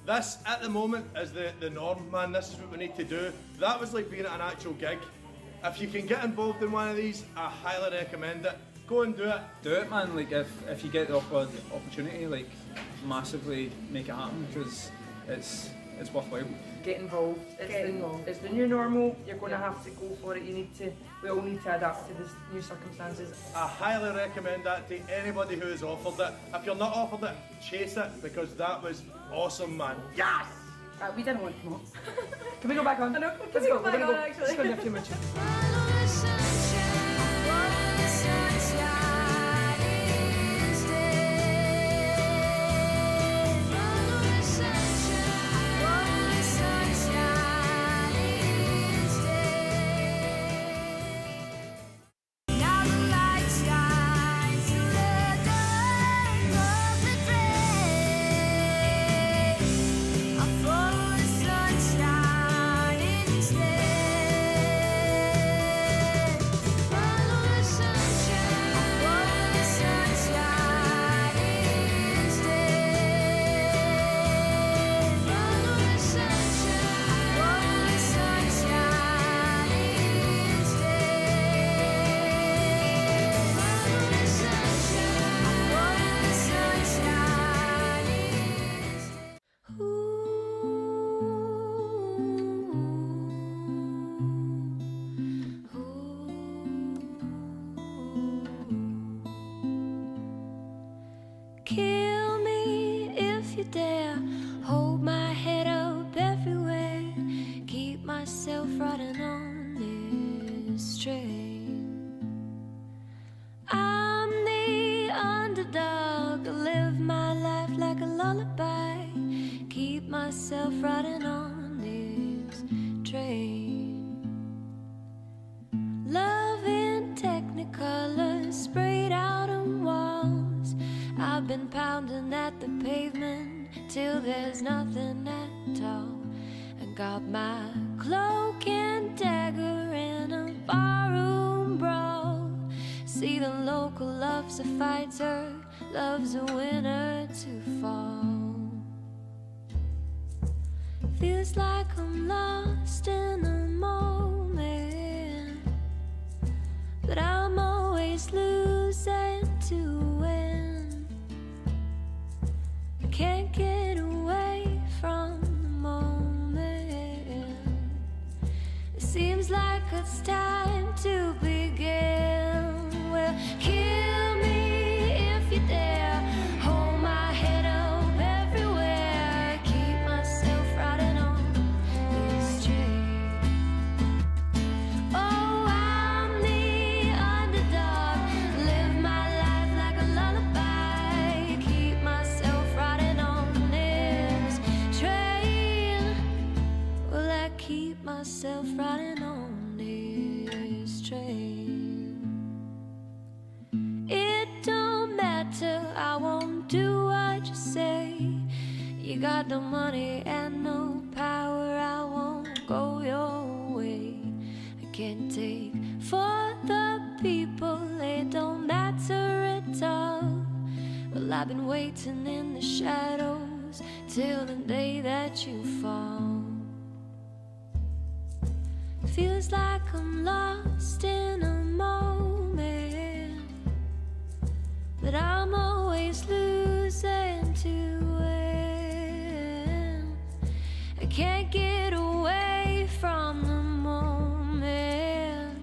This, at the moment, is the norm, man. This is what we need to do. That was like being at an actual gig. If you can get involved in one of these, I highly recommend it. Go and do it. Do it, man. Like if you get the opportunity, like massively make it happen because it's worthwhile. Get involved. Get involved. It's the new normal. You're going to have to go for it. We all need to adapt to this new circumstances. I highly recommend that to anybody who is offered it. If you're not offered it, chase it because that was awesome, man. Yes! We didn't want to come off. Can we go back on? I know. Let's go. Back We're on, gonna go. actually. Just gonna do a few more tunes. Follow the sunshine, follow the sunshine instead. Follow the sunshine, follow the sunshine instead. Now the light shines through the dark of the train. I follow the sunshine instead. Follow the sunshine, follow the sunshine instead. Follow the sunshine, follow the sunshine instead. Follow the sunshine, follow the sunshine instead. Kill me if you dare. Hold my head up everywhere. Keep myself riding on this train. I'm the underdog. Live my life like a lullaby. Keep myself riding on this train. Love in technicolor sprayed out on walls. I've been pounding at the pavement till there's nothing at all. I got my cloak and dagger in a barroom brawl. See, the local loves a fighter, loves a winner to fall. Feels like I'm lost in a moment, but I'm always losing to win. I can't get away from the moment. It seems like it's time to begin. Well, kill me if you dare. Hold my head up everywhere. Keep myself riding on this train. Oh, I'm the underdog. Live my life like a lullaby. Keep myself riding on this train. Well, I keep myself riding on this train. It don't matter, I won't do what you say. You got no money and no power, I won't go your way. I can't take for the people, they don't matter at all. Well, I've been waiting in the shadows till the day that you fall. Feels like I'm lost in a moment, but I'm always losing to win. I can't get away from the moment.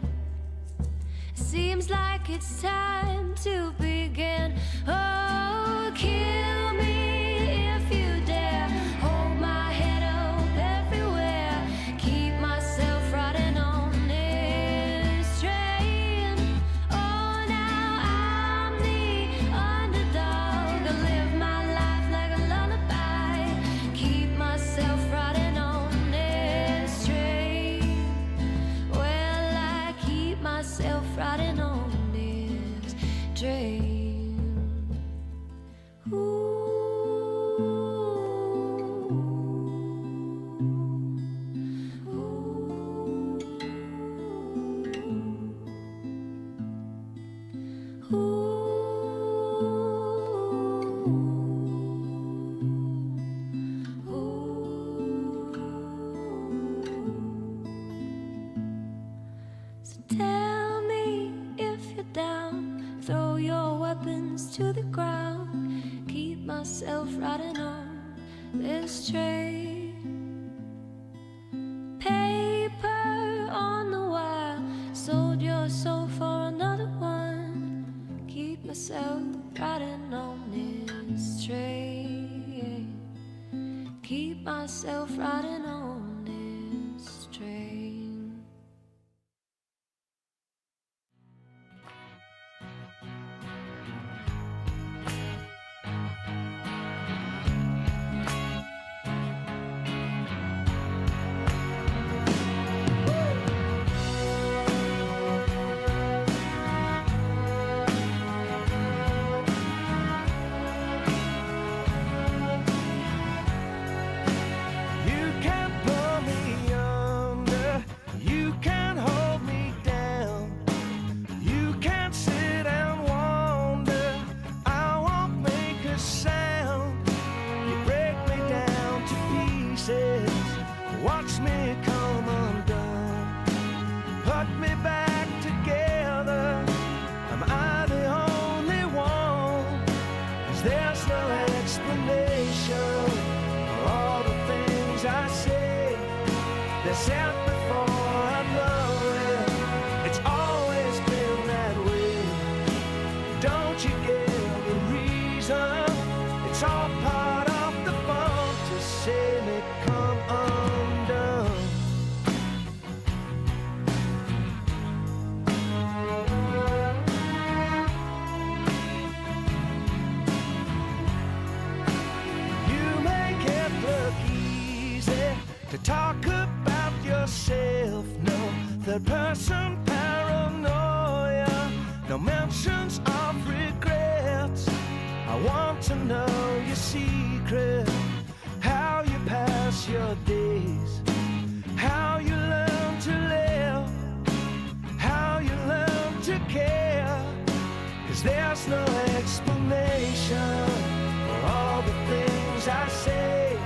Seems like it's time to begin. Oh, kill me if you dare. Hold my head up everywhere. Keep myself riding on myself riding on this train. You can pull me under, you can hold me down, you can sit and wonder, I won't make a sound. You break me down to pieces, watch me come undone, put me back together. Am I the only one? 'Cause there's no explanation for all the things I say. They said before I know it. It's always been that way. Don't you get the reason? It's all part of the fun to say me come undone. You make it look easy to talk about yourself. No third person paranoia, no mentions of regrets. I want to know your secret, how you pass your days, how you learn to live, how you learn to care. 'Cause there's no explanation for all the things I say.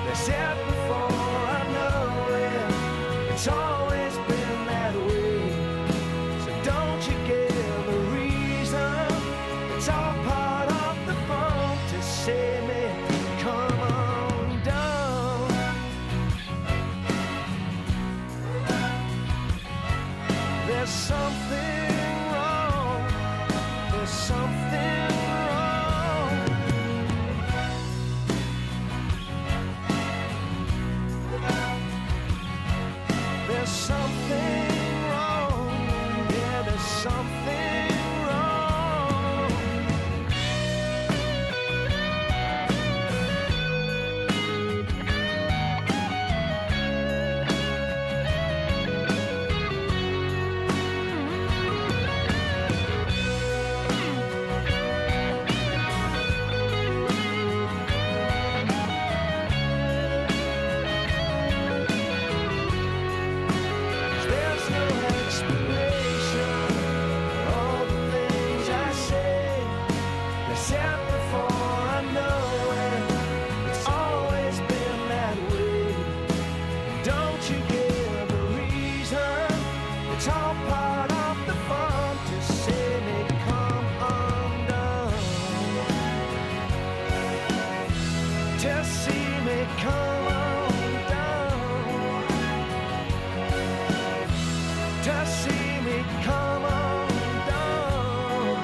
They said before I know it. It's always been that way. So don't you get the reason? It's all part of the fun to say me come undone. There's something wrong. There's something wrong. There's something wrong. Yeah, there's something wrong. There's no explanation for all the things I say. They said before I know it. It's always been that way. Don't you get the reason? It's all part of the fun to say me come undone. To see me come undone. To see me come undone.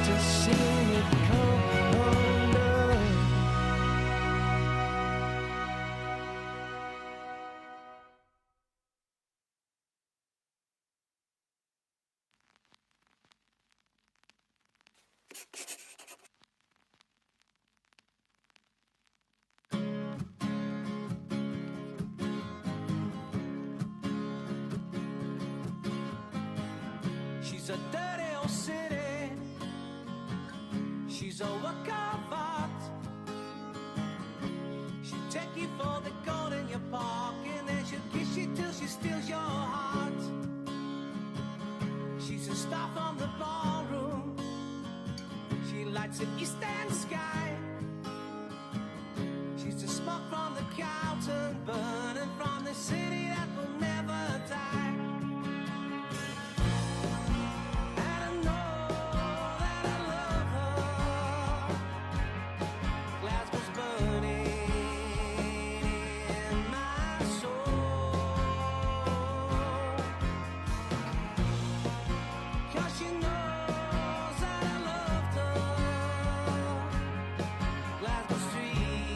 To see me come undone. She's a dirty old city. She's a work of art. She'll take you for the gold in your pocket, then she'll kiss you till she steals your heart. She's a star from the ballroom. She lights the eastern sky. She's the smoke from the Carlton, burning from the city that will never die. And I know that I love her. Glasgow's burning in my soul. 'Cause she knows that I loved her. Glasgow Street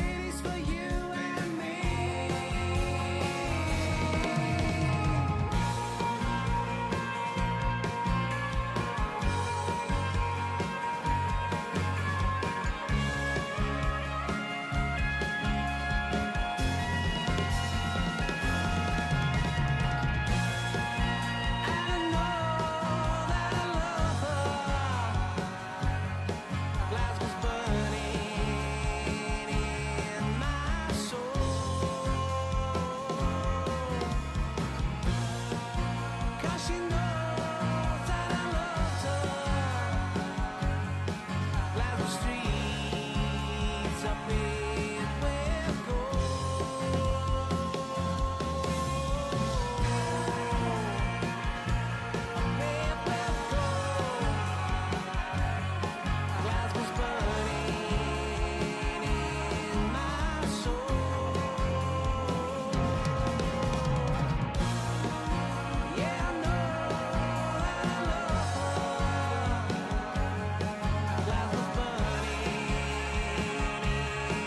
city's for you and me. I know that I love her. Glasgow's burning in my soul. 'Cause she knows that I loved her. Glasgow streets are paved with gold. Paved with gold. Glasgow's burning in my soul. Yeah, I know that I love her. Glasgow's burning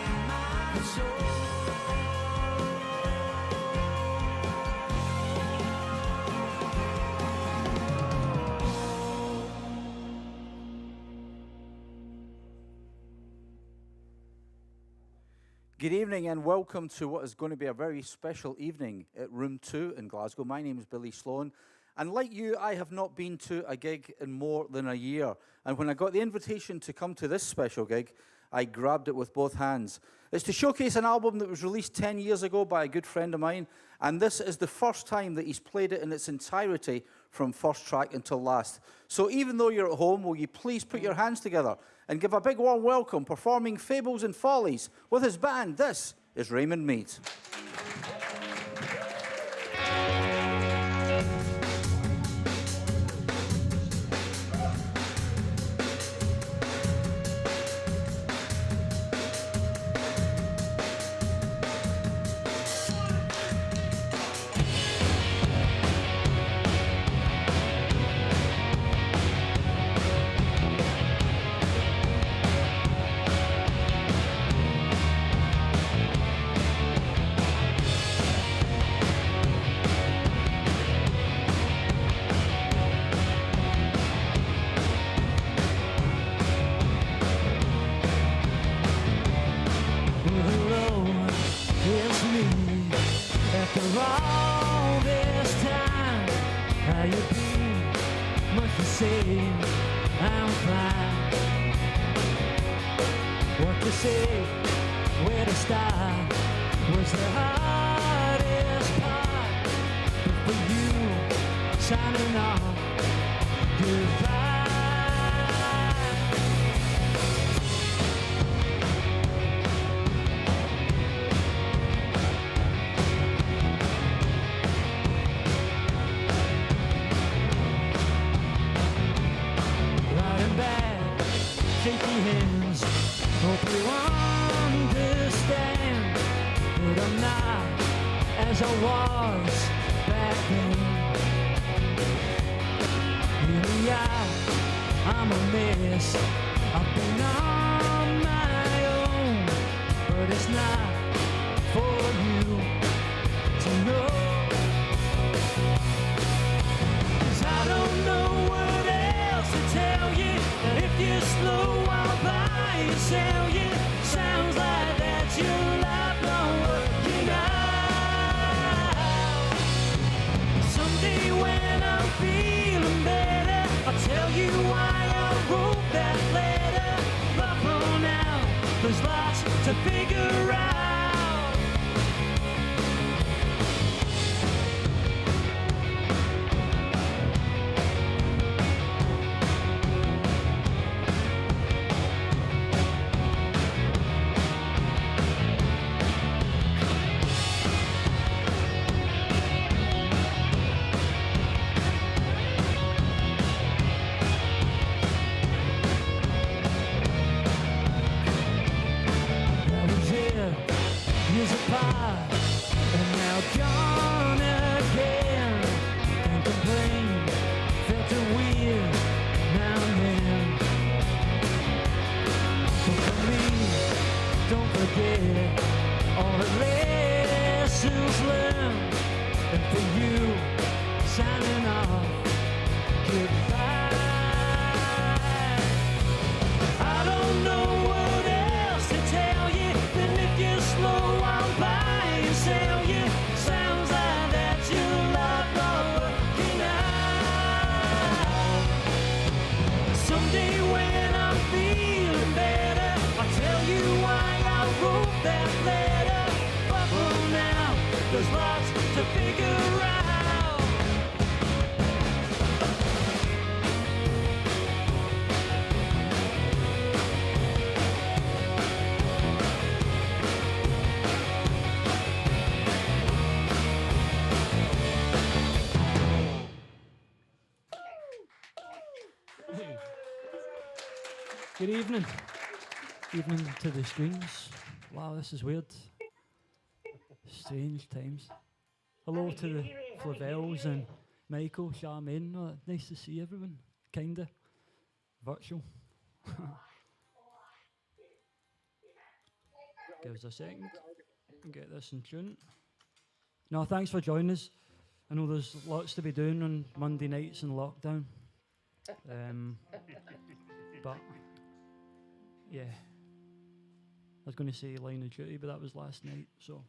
in my soul. Good evening and welcome to what is going to be a very special evening at Room 2 in Glasgow. My name is Billy Sloan, and like you, I have not been to a gig in more than a year. And when I got the invitation to come to this special gig, I grabbed it with both hands. It's to showcase an album that was released 10 years ago by a good friend of mine, and this is the first time that he's played it in its entirety from first track until last. So even though you're at home, will you please put your hands together and give a big warm welcome, performing Fables and Follies with his band. This is Raymond Meade. Hello, it's me. After all this time, how you been? Much to say, I'm fine. What to say, where to start, was the hardest part. But for you, signing off, goodbye. Riding back, shaking hands, hope you understand that I'm not as I was back then. Hear me out, I'm a mess, I've been on my own, but it's not for you to know. 'Cause I don't know what else to tell you. If you're slow, I'll buy you, sell you. Sounds like that's your life not working out. Someday when I'm feeling better, I'll tell you why I wrote that letter. But for now, there's lots to figure out. I was here years apart, and now gone again. Can't complain, felt it weird now and then. But for me, don't forget, but lessons learned. And for you, signing off, goodbye. I don't know what else to tell you than if you slow on by and sell you. Sounds like that your life not working out. Someday when I'm feeling better, I'll tell you why I wrote that letter. But for now, there's lots to figure out. Good evening. Evening to the screens. Wow, this is weird. Strange times. Hello to the Flavels and Michael, Charmaine. Oh, nice to see everyone. Kinda. Virtual. Give us a second. Get this in tune. No, thanks for joining us. I know there's lots to be doing on Monday nights in lockdown. But yeah, I was going to say Line of Duty, but that was last night, so.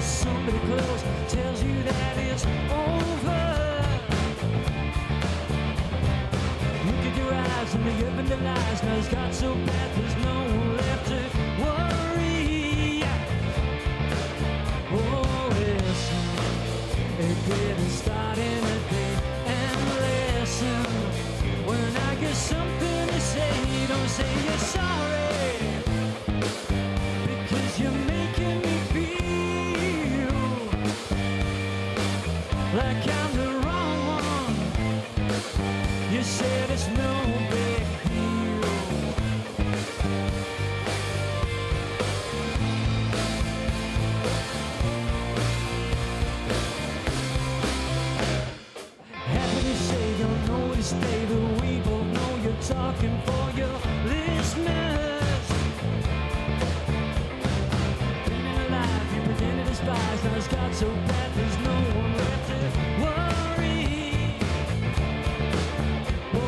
Somebody close tells you that it's over. Look at your eyes and they open their lies. Now it's got so bad there's no one left to worry. Oh, listen, it didn't start in a day. And listen, when I get something to say, don't say you're sorry, because you're making me feel like I'm the wrong one. You said it's no big deal. Happy to say you'll know to stay, but we both know you're talking for your listeners. Bringing alive, you pretend to despise. Now it's got so bad there's no one left to worry. Oh,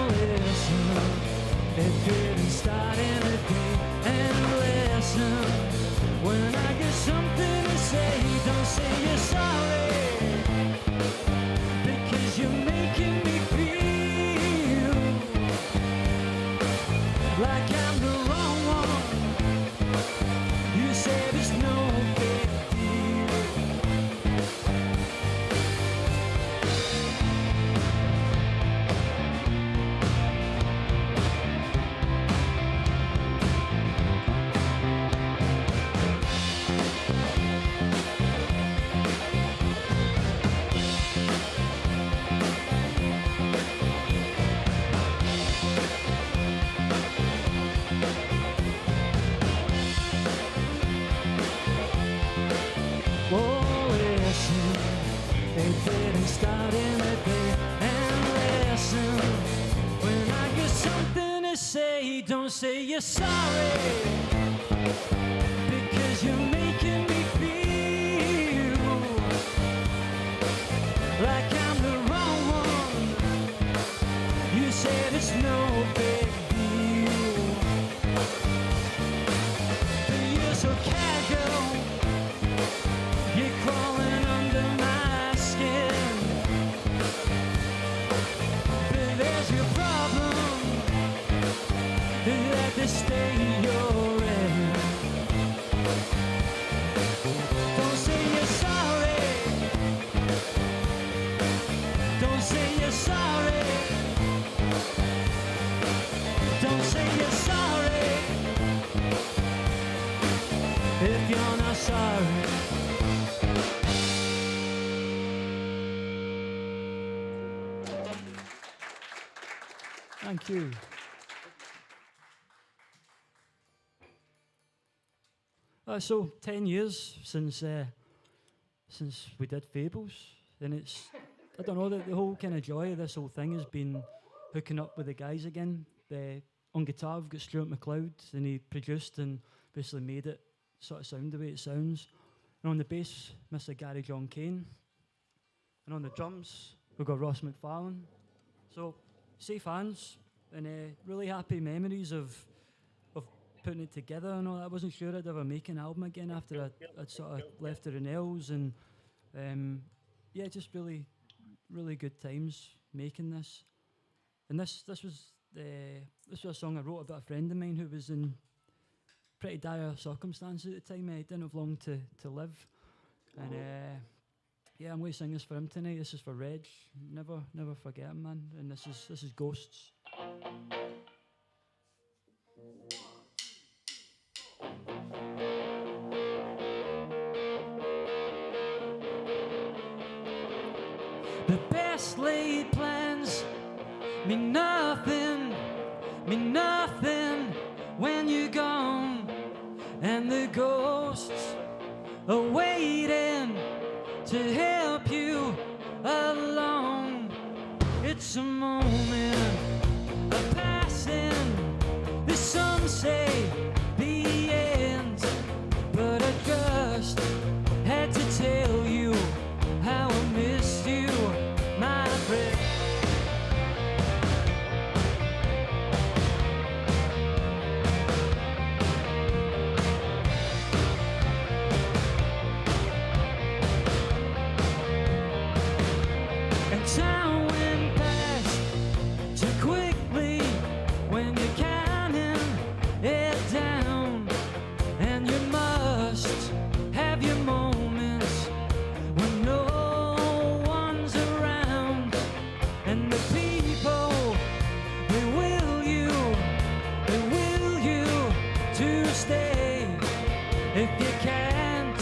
listen, it didn't start in a day. And listen, when I get something to say, don't say you're sorry, because you're making me feel like I'm the wrong one. You said it's no big deal. Oh, listen, it didn't start in a day. And listen, when I get something to say, don't say you're sorry, because you're making me feel like I'm the wrong one. You said it's no big deal, but you're so casual. You're crawling under my skin, but there's your problem, that the state you're in. Don't say you're sorry, don't say you're you're sorry. Don't say you're sorry if you're not sorry. Thank you. So 10 years since we did Fables, and it's, I don't know, the whole kind of joy of this whole thing has been hooking up with the guys again. On guitar we've got Stuart McLeod, and he produced and basically made it sort of sound the way it sounds. And on the bass, Mr. Gary John Kane. And on the drums, we've got Ross McFarlane. So, safe hands, and really happy memories of putting it together. And all. I wasn't sure I'd ever make an album again after I'd sort of left the Renells, and yeah, just really, really good times making this. And this was a song I wrote about a friend of mine who was in pretty dire circumstances at the time. He didn't have long to live, and yeah, I'm going to sing this for him tonight. This is for Reg. Never forget him, man. And this is Ghosts. The best laid plans mean nothing when you're gone, and the ghosts are waiting to help you along. It's a moment of passing, the some say the end, but I just had to tell you how I missed you, my friend. And time went past too quickly when you're counting it down, and you must have your moments when no one's around, and the people, they will you to stay. If you can't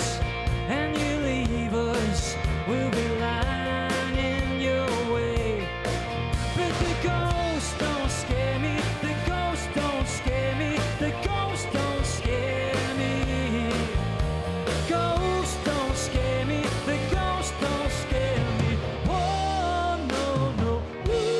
and you leave us, we'll be lining your way. But the ghosts don't scare me, the ghosts don't scare me, the ghosts don't scare me. Ghosts don't scare me, the ghosts don't scare me. Oh no, no. Ooh.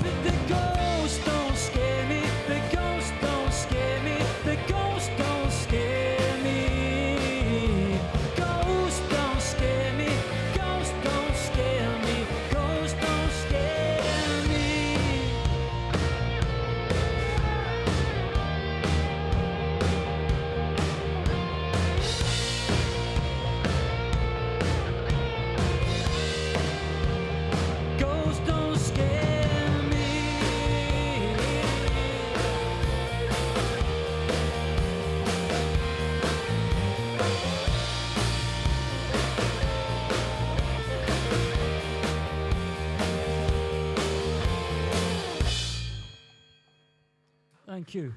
But the ghosts don't scare me, the ghosts don't scare me, the ghosts don't scare me. Ghosts don't scare me, ghosts don't scare me, ghosts don't scare me. Ghosts don't scare me. Thank you.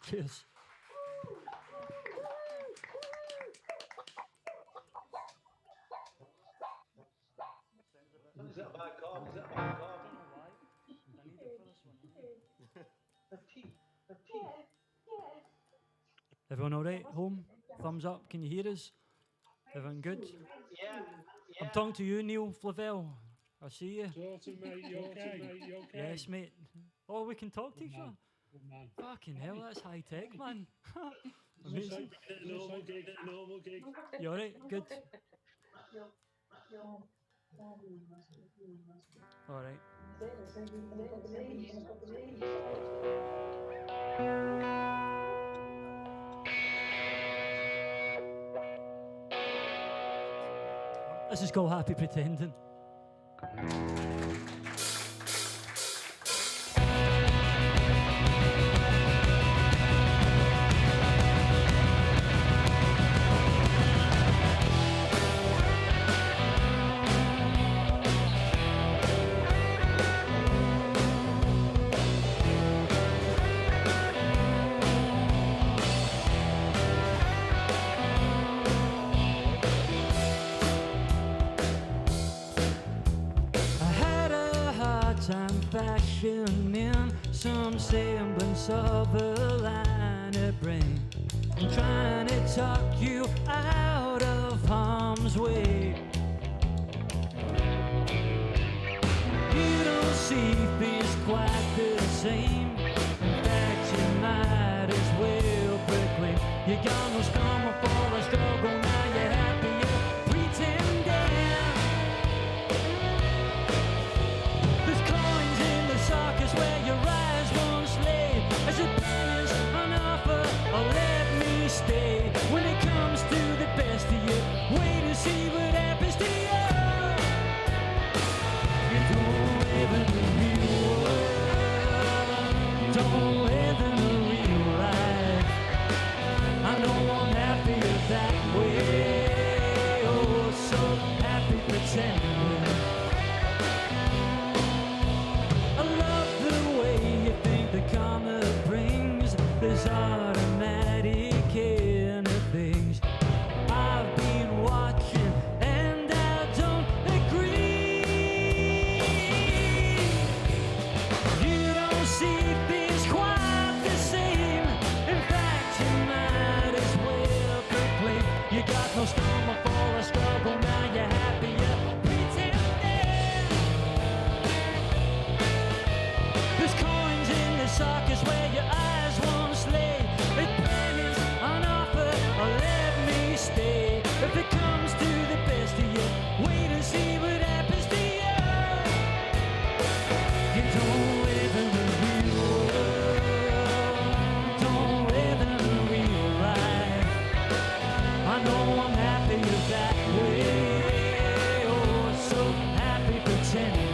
Cheers. Everyone all right? Home? Thumbs up. Can you hear us? Everyone good? Yeah. I'm talking to you, Neil Flavel. I see you. Sorted, mate. You okay? Yes, mate. Oh, we can talk to each other. Fucking hell, that's high tech, man. Amazing. Normal gig. You alright? Good. Alright. This is called Happy Pretending. Time fashioning some semblance of a line of brain. I'm trying to tuck you out of harm's way. You don't see things quite the same. In fact, you might as well proclaim you got no stomach for a struggle. Now you're happier pretending. Sockets where your eyes once lay. As a penance on offer, or let me stay. When it comes to the best of you, wait and see what happens to you. You don't live in the real world. Don't live in the real life. I know I'm happier that way. Oh, so happy pretending. Karma brings this automatic kind of things. I've been watching and I don't agree. You don't see things quite the same. In fact, you might as well proclaim you got no stomach for a struggle. Now you're happier pretending. There's coins in the sockets where your eyes once lay. It pennies on offer, or let me stay. If it comes to the best of you, wait and see what happens to you. You don't live in the real world. Don't live in the real life. I know I'm happier that way. Oh, so happy pretending.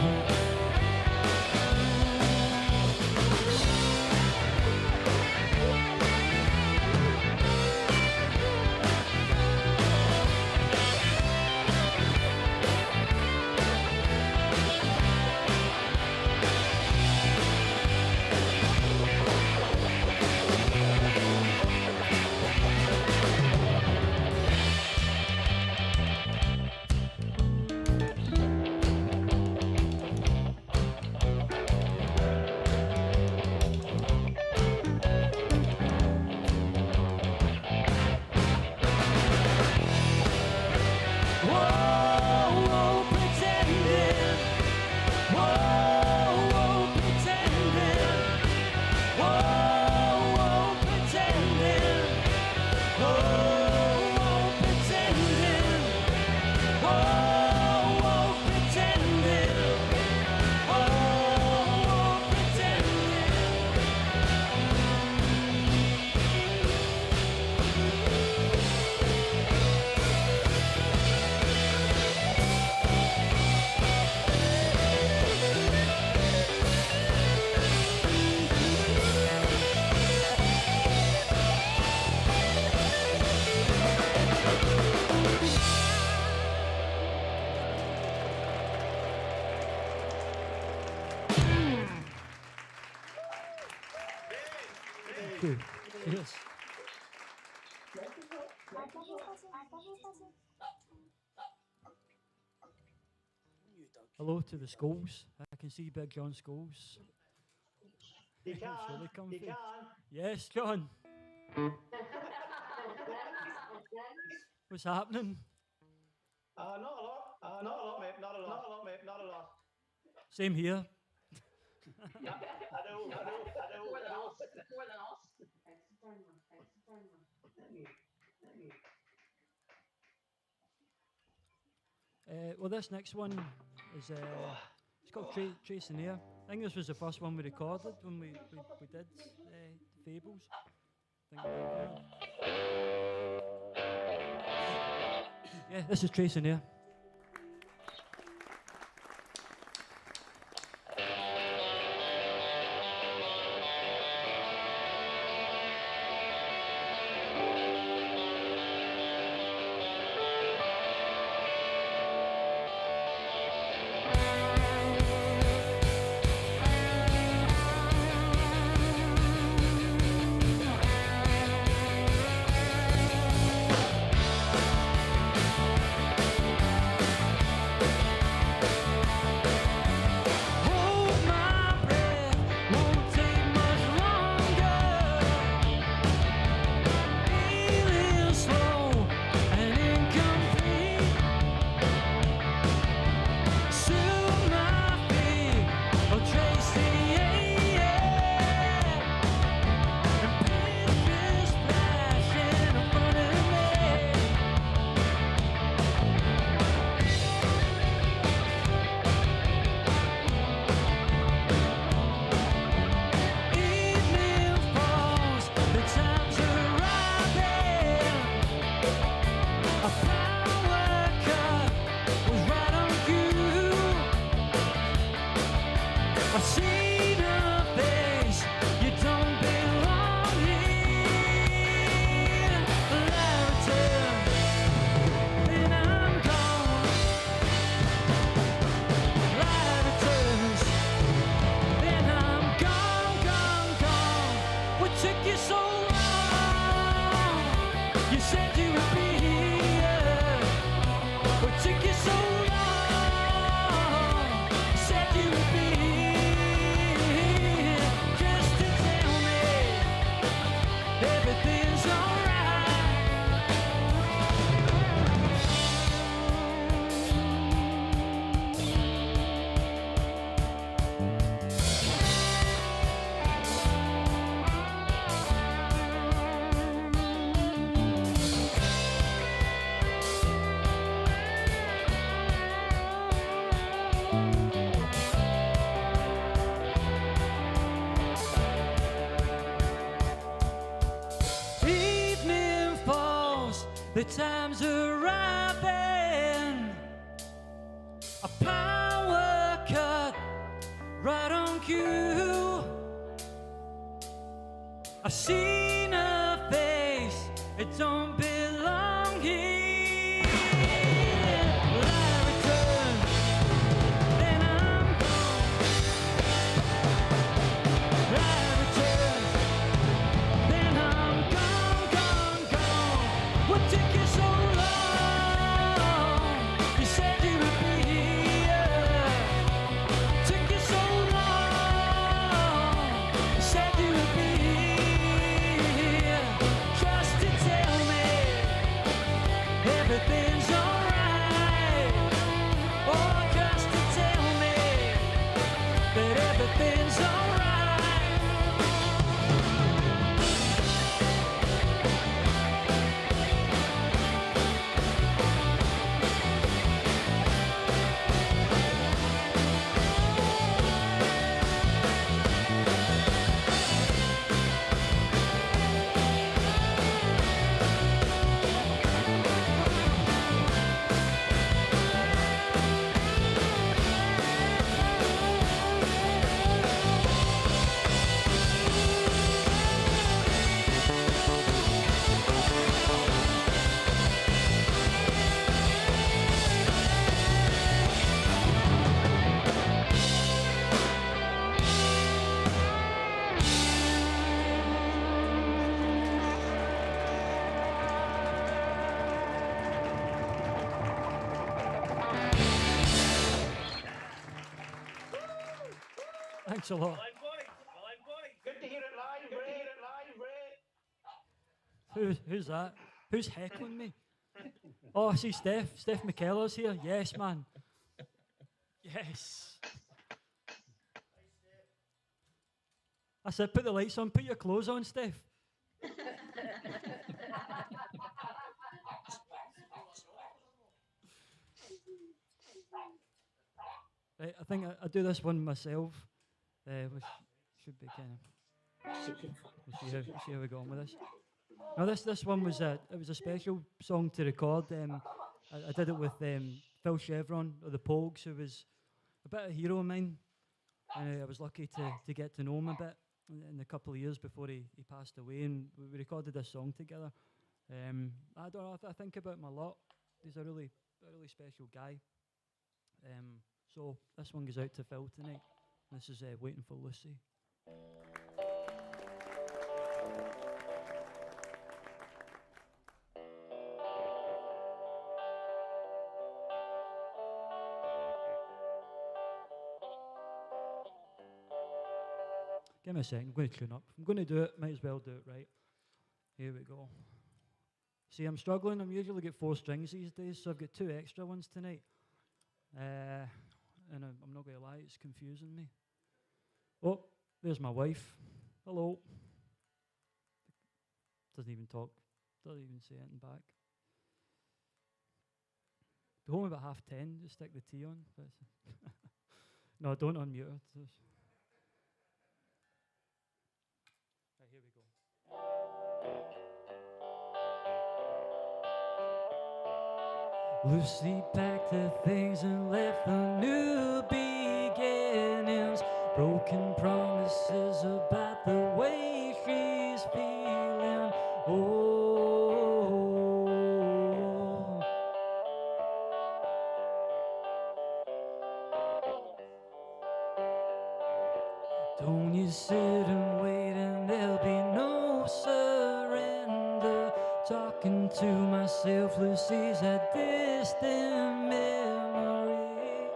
Yes. Hello to the Skulls. I can see Big John Skulls. You can. It's really comfy. You can. Yes, John. What's happening? Not a lot. Not a lot, mate. Not a lot. Not a lot, mate. Not a lot. Same here. Yeah, I know. More than us. Well, this next one is it's called Tracing Air. I think this was the first one we recorded when we did Fables. Yeah, this is Tracing Air. You said you would be here. What took you so long? You said you would be here just to tell me everything's alright. Evening falls, the time's arriving. A power cut right on cue. I've seen her face, it don't belong here. Will I return? Then I'm gone. I return. Then I'm gone, gone, gone. What took you so long? You said you would be here. Took you so long. You said you would be here just to tell me everything's alright. Oh, just to tell me that everything's alright. Thanks a lot. Good to hear it live, Ray. Who's that? Who's heckling me? Oh, I see Steph. Steph McKellar's here. Yes, man. Yes. I said, put the lights on. Put your clothes on, Steph. Right, I think I do this one myself. Which should be kind of. We'll see how we go on with this. No, this one was it was a special song to record. I did it with Phil Chevron of the Pogues, who was a bit of a hero of mine, and I was lucky to get to know him a bit in the couple of years before he passed away, and we recorded this song together. I don't know, I think about him a lot. He's a really special guy. So this one goes out to Phil tonight. This is Waiting for Lucy. Give me a second, I'm going to tune up. I'm going to do it, might as well do it right. Here we go. See, I'm struggling. I'm usually get 4 strings these days, so I've got 2 extra ones tonight. And I'm not going to lie, it's confusing me. Oh, there's my wife. Hello. Doesn't even talk. Doesn't even say anything back. Be home about 10:30. Just stick the tea on. No, don't unmute her. Right, here we go. Lucy packed her things and left for new beginnings. Broken promises about the way she's feeling. Oh, don't you sit and wait and there'll be no surrender. Talk Talking to myself, Lucy's a distant memory,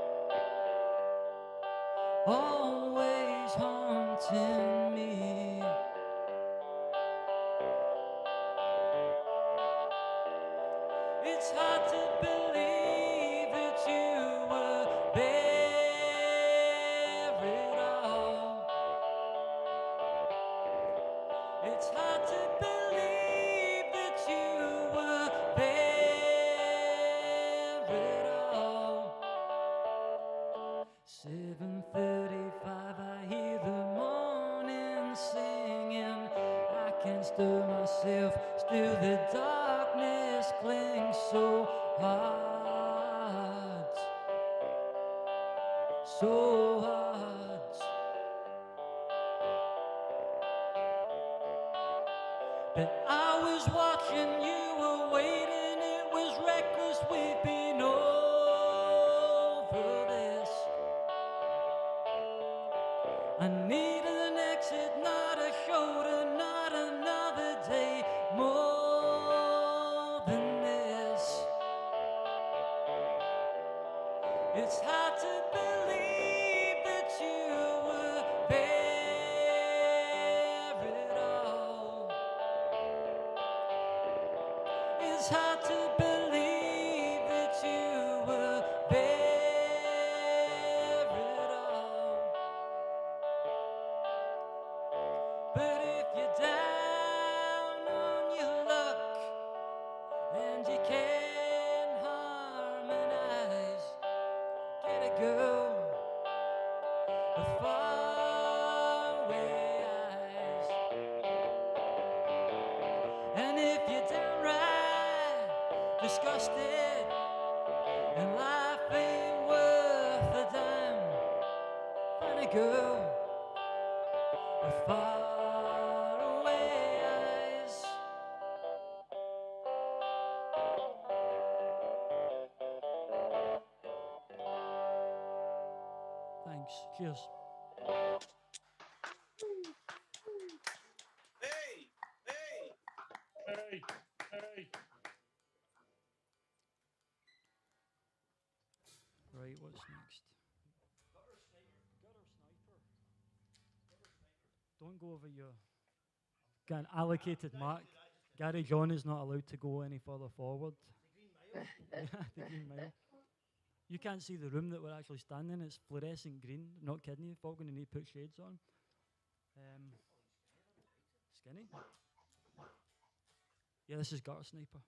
always haunting me. It's hard to believe that you were there at all. It's hard to believe that you were there at all. 7:35, I hear the morning singing. I can't stir myself, still the darkness clings so hard, so hard. But I was watching, you were waiting, it was reckless, we've been over this. I needed an exit, not a shoulder, not another day, more than this. It's hard to believe that you were there at all. It's hard to believe that you were there at all. But if you're down on your luck and you can't harmonize, get a girl with faraway eyes. And if you're downright disgusted and life ain't worth a dime, find a girl with faraway eyes. Thanks. Cheers. Right, what's next? Gutter sniper. Don't go over your got an allocated mark. Gary John is not allowed to go any further forward. Yeah, the Green Mile. You can't see the room that we're actually standing in. It's fluorescent green. Not kidding you. Folk going to need to put shades on. Skinny. Yeah, this is Gutter Sniper.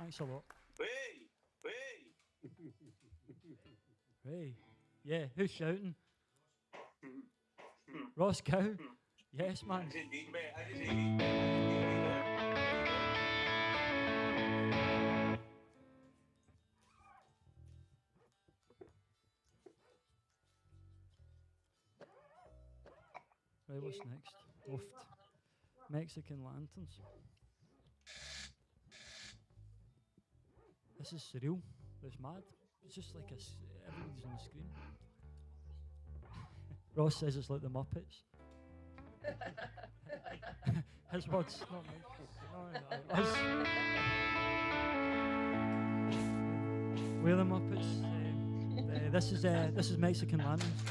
Thanks a lot. Hey! Hey. Yeah, who's shouting? Ross Cow? Yes, man. Right, what's next? Oft. Mexican lanterns. This is surreal. It's mad. It's just like everybody's on the screen. Ross says it's like the Muppets. His words, not mine. No, us. We're the Muppets. This is Mexican lanterns.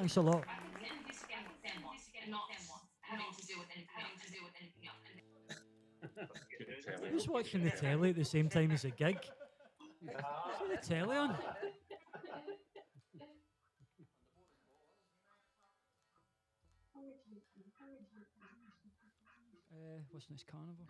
Thanks a lot. Who's watching the telly at the same time as a gig? Is the telly on? What's next? Carnival?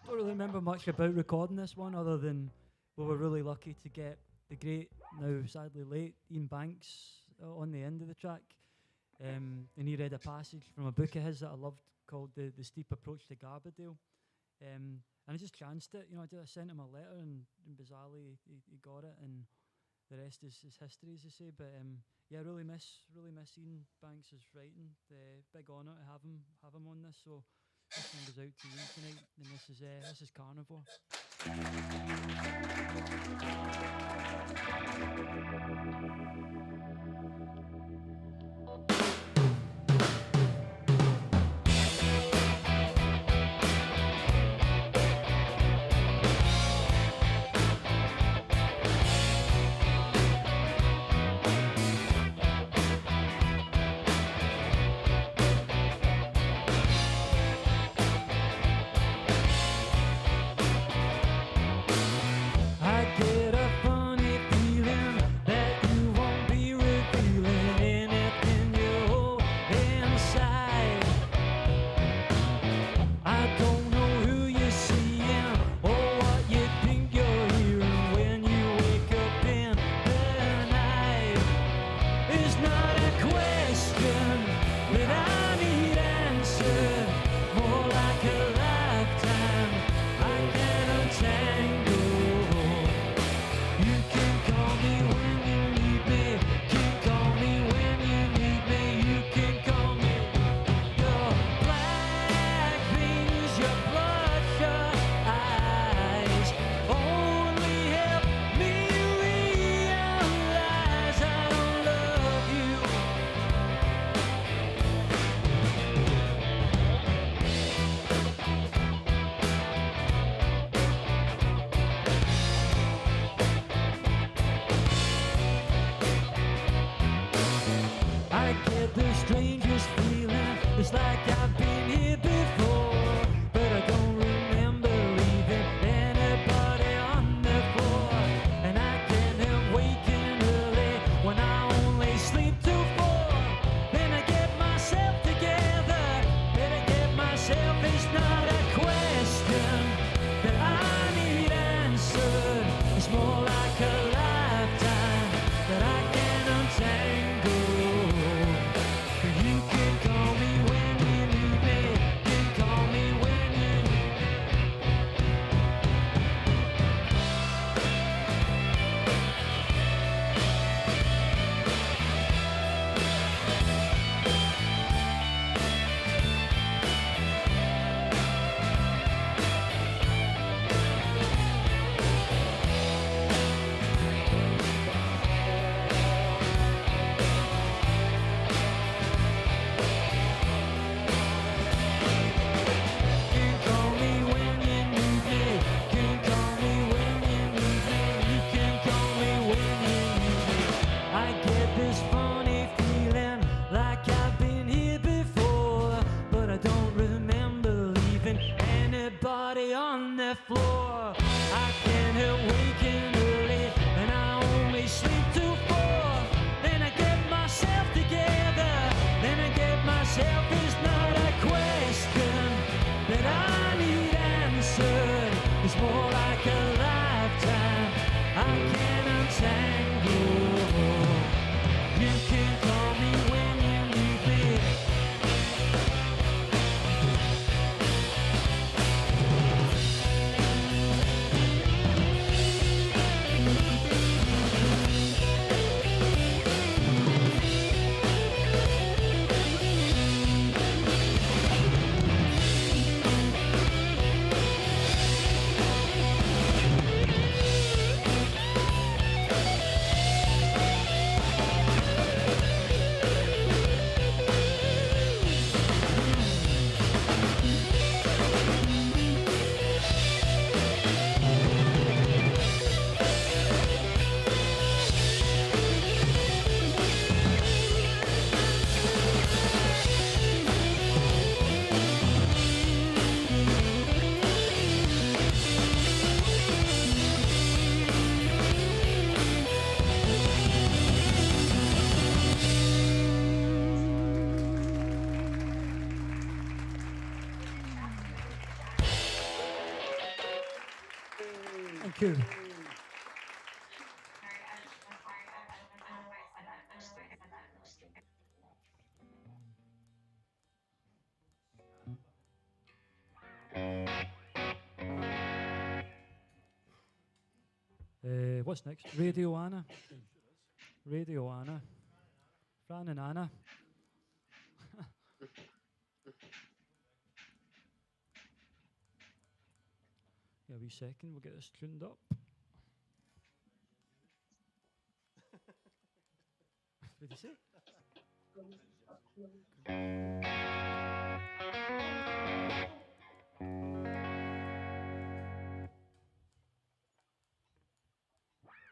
Don't really remember much about recording this one other than we were really lucky to get the great, now sadly late, Iain Banks on the end of the track. And he read a passage from a book of his that I loved called The Steep Approach to Garbadale. And I just chanced it, I sent him a letter and bizarrely he got it, and the rest is history, as they say. But yeah, I really miss Iain Banks' writing. Big honour to have him on this. So this one goes out to Iain tonight, and this is Carnivore. Thank you. What's next? Radio Anna. Radio Anna. Fran and Anna. Yeah, a wee second, we'll get this tuned up. What did you say?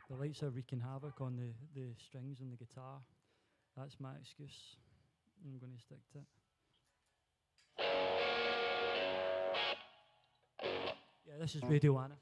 The lights are wreaking havoc on the strings and the guitar. That's my excuse. I'm going to stick to it. Yeah, this is Radio Anna.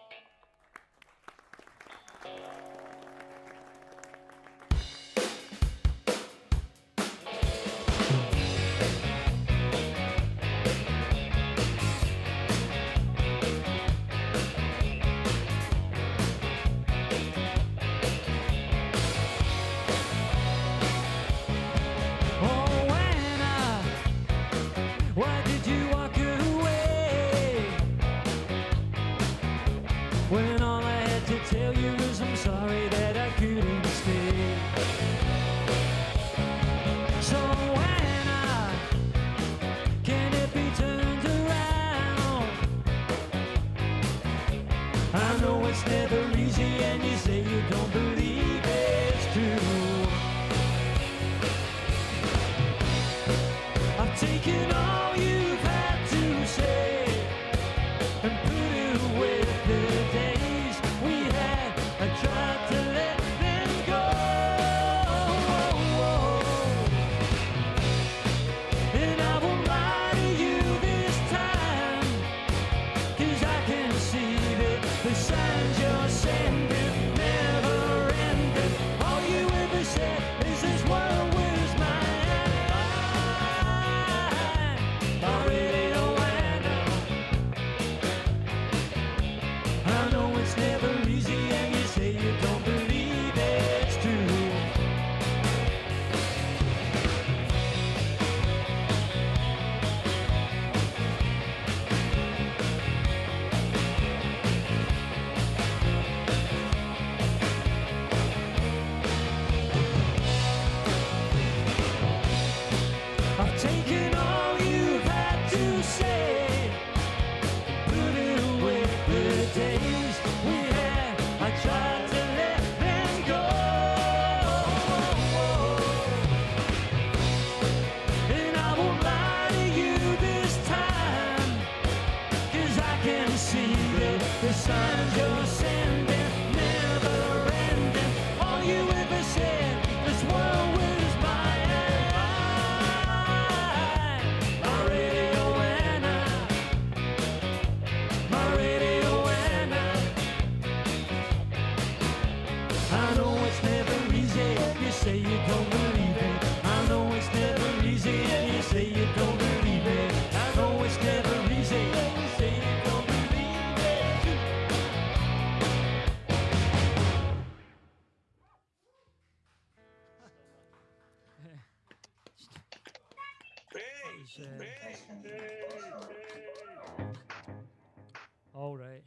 All right.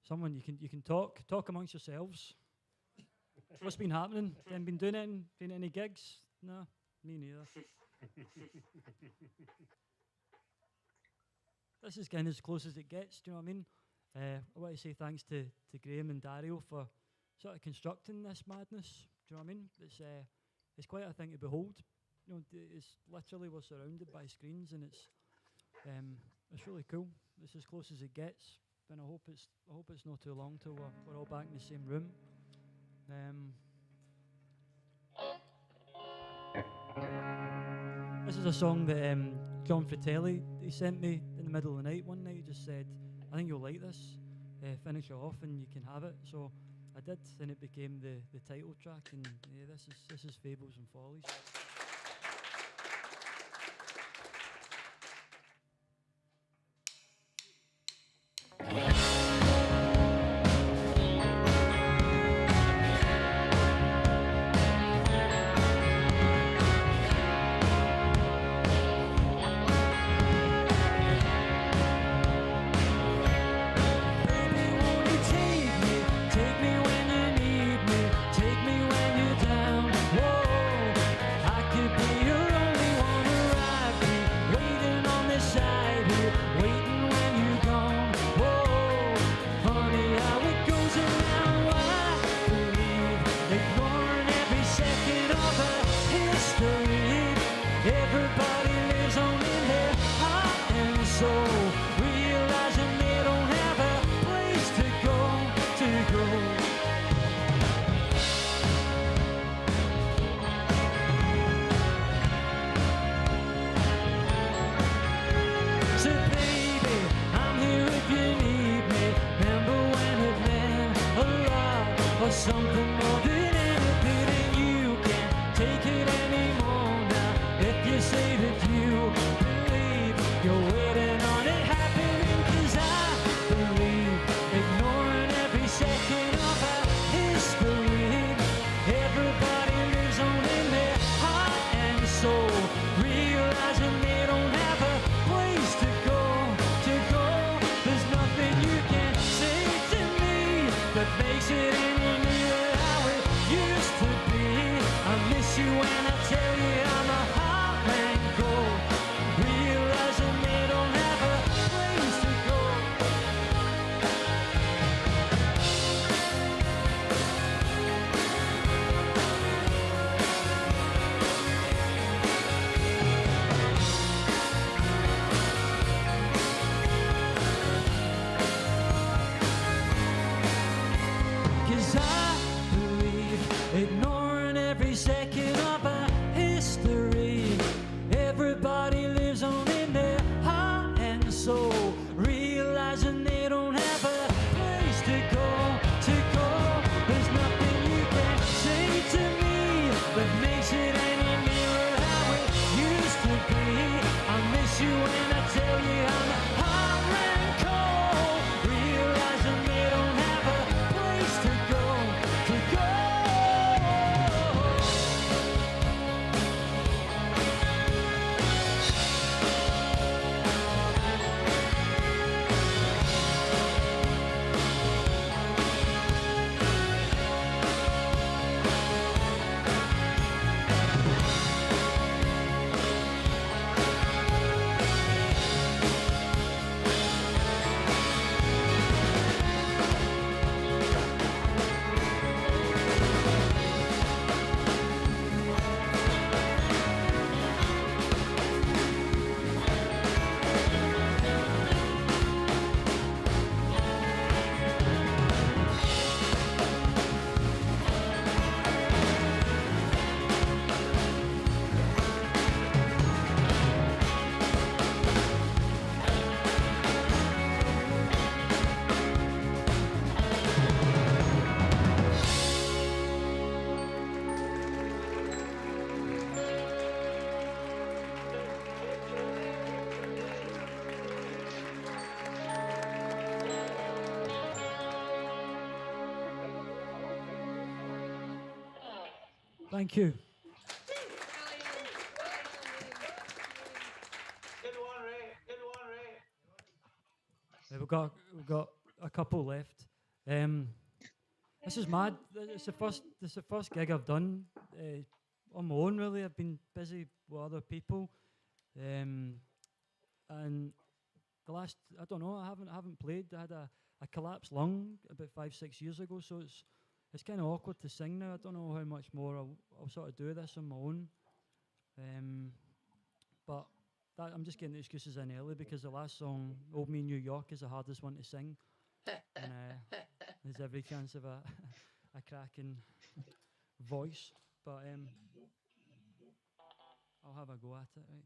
Someone you can talk amongst yourselves. What's been happening? Been doing any gigs? No, me neither. This is kind of as close as it gets. Do you know what I mean? I want to say thanks to Graham and Dario for sort of constructing this madness. Do you know what I mean? It's quite a thing to behold. You know, it's literally we're surrounded by screens, and it's really cool. It's as close as it gets, and I hope it's not too long till we're all back in the same room. This is a song that Jon Fratelli he sent me in the middle of the night one night. He just said, "I think you'll like this. Finish it off, and you can have it." So I did, and it became the title track. And yeah, this is Fables and Follies. something more than anything, and you can't take it anymore now. If you say that you believe you're waiting on it happening, 'cause I believe ignoring every second of our history. Everybody lives on in their heart and soul, realizing they don't have a place to go, to go. There's nothing you can say to me that makes it any nearer how it used to be. I miss you when I tell you how my heart went cold, realizing they don't have a place to go. 'Cause I believe ignoring every second of our history. Everybody lives on in their heart and soul, realizing they don't have a place to go, to go. There's nothing you can say to me that makes it any nearer how it used to be. I miss you when I tell you how my heart ran cold, realizing they don't have a place to go, to go. Thank you. Good one, Ray. Good one, Ray. We've got a couple left. This is mad. It's the first gig I've done on my own. Really, I've been busy with other people, and the last I don't know. I haven't played. I had a collapsed lung about 5-6 years ago, so it's kind of awkward to sing now. I don't know how much more I'll sort of do this on my own. But I'm just getting the excuses in early because the last song, Old Me New York, is the hardest one to sing. And there's every chance of a cracking voice. But I'll have a go at it, right?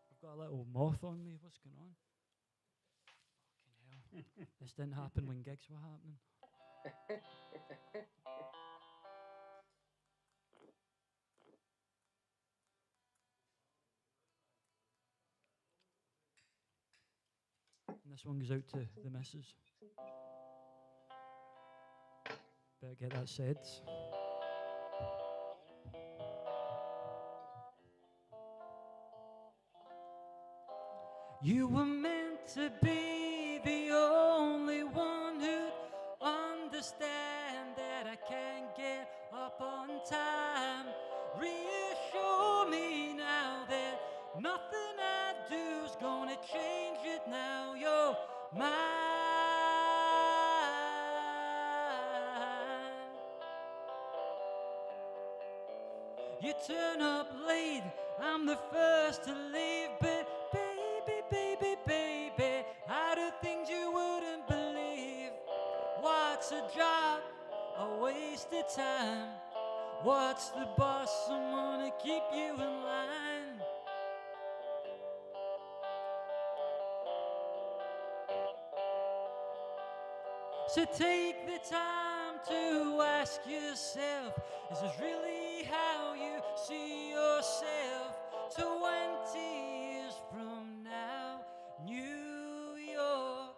I've got a little moth on me. What's going on? Fucking hell. This didn't happen when gigs were happening. And this one goes out to the missus. Better get that said. You were meant to be the only one who'd understand that I can't get up on time. Reassure me now that nothing I do's gonna change it now. You're mine. You turn up late, I'm the first to leave, but baby, I do things you wouldn't believe. What's a job? A waste of time. What's the boss? Someone to keep you in line. So take the time to ask yourself, is this really how you see yourself 20 years from now, New York?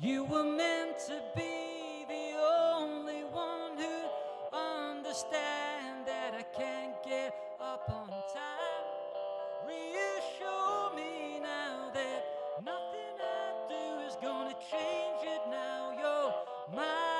You were meant to be the only one who'd understand that I can't get up on time. Reassure me now that nothing I do is gonna change it now. You're mine.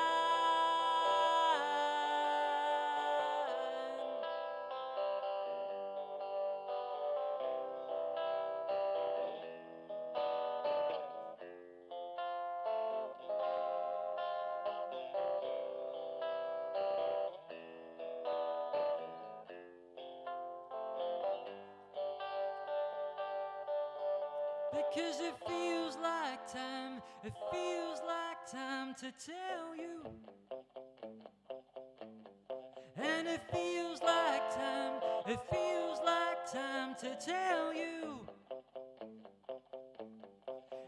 Because it feels like time, it feels like time to tell you. And it feels like time, it feels like time to tell you.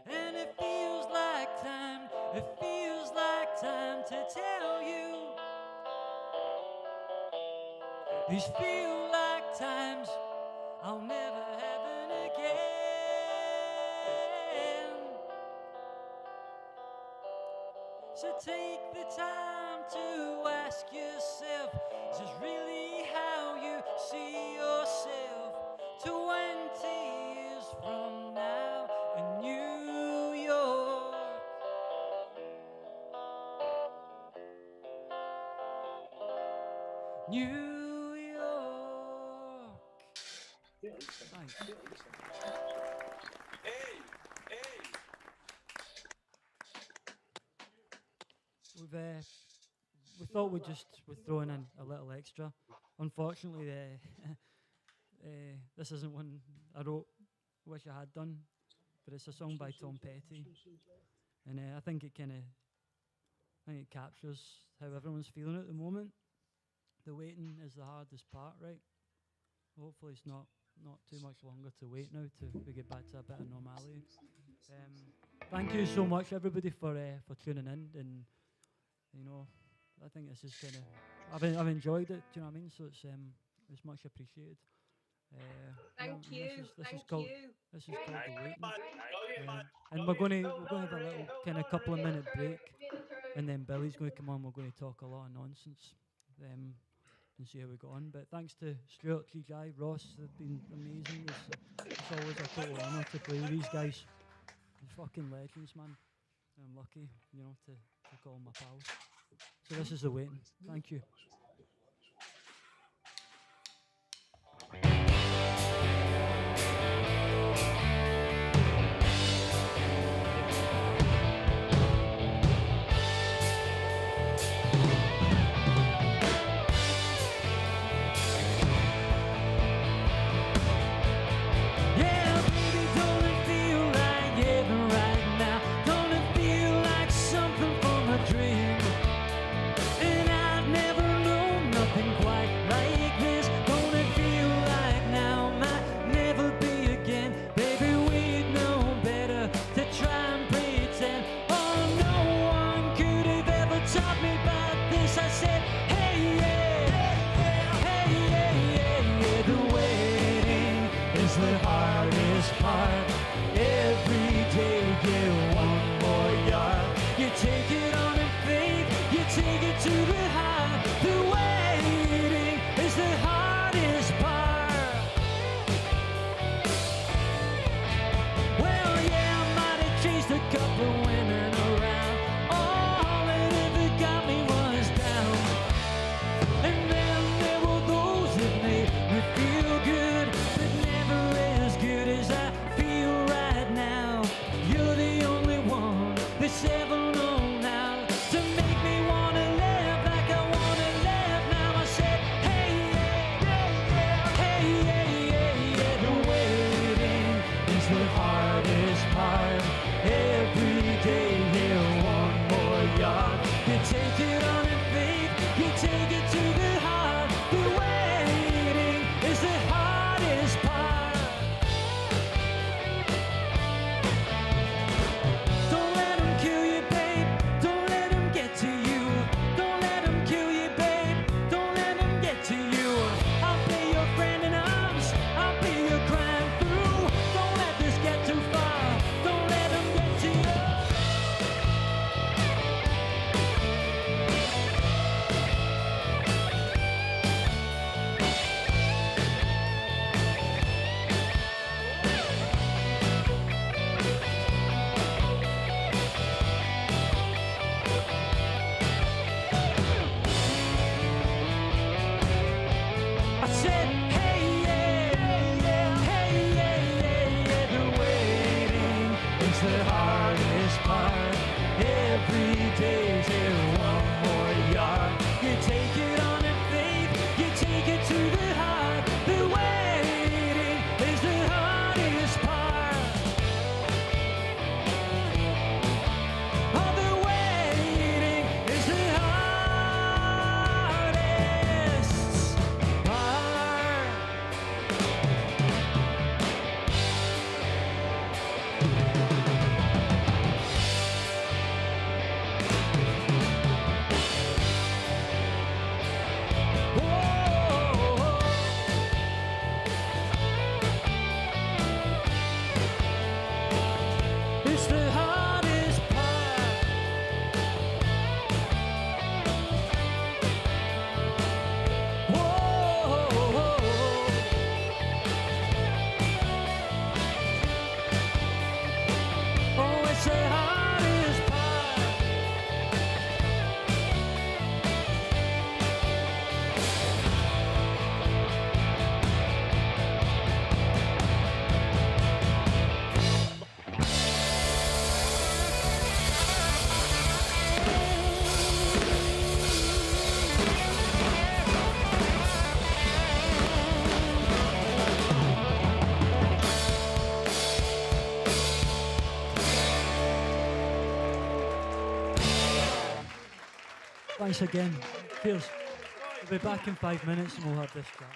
And it feels like time, it feels like time to tell you. These feel like times I'll never have again. So take the time to ask yourself, is this really how you see yourself 20 years from now in New York? New York. Thanks. We thought we'd throw in a little extra. Unfortunately, this isn't one I wrote. Wish I had done, but it's a song by Tom Petty, and I think it captures how everyone's feeling at the moment. The waiting is the hardest part, right? Hopefully, it's not too much longer to wait now to get back to a bit of normality. Thank you so much, everybody, for tuning in, and you know, I think this is kind of I've enjoyed it. Do you know what I mean? So it's much appreciated. Thank you. This is called The Waiting. And we're going to have a little kind of couple of minute break, and then Billy's going to come on. We're going to talk a lot of nonsense. And see how we go on. But thanks to Stuart, G.J., Ross, they've been amazing. It's always a total honour to play with these guys. They're fucking legends, man. And I'm lucky, you know, to call them my pals. So this is The Waiting. Thank you. the hardest part. Every day's here one more yard. You take it on in faith, you take it to the heart. The waiting is the hardest part. Oh, the waiting is the hardest part. It's the hardest part. Oh, it's the hardest part. Thanks again. Cheers. We'll be back in 5 minutes and we'll have this chat.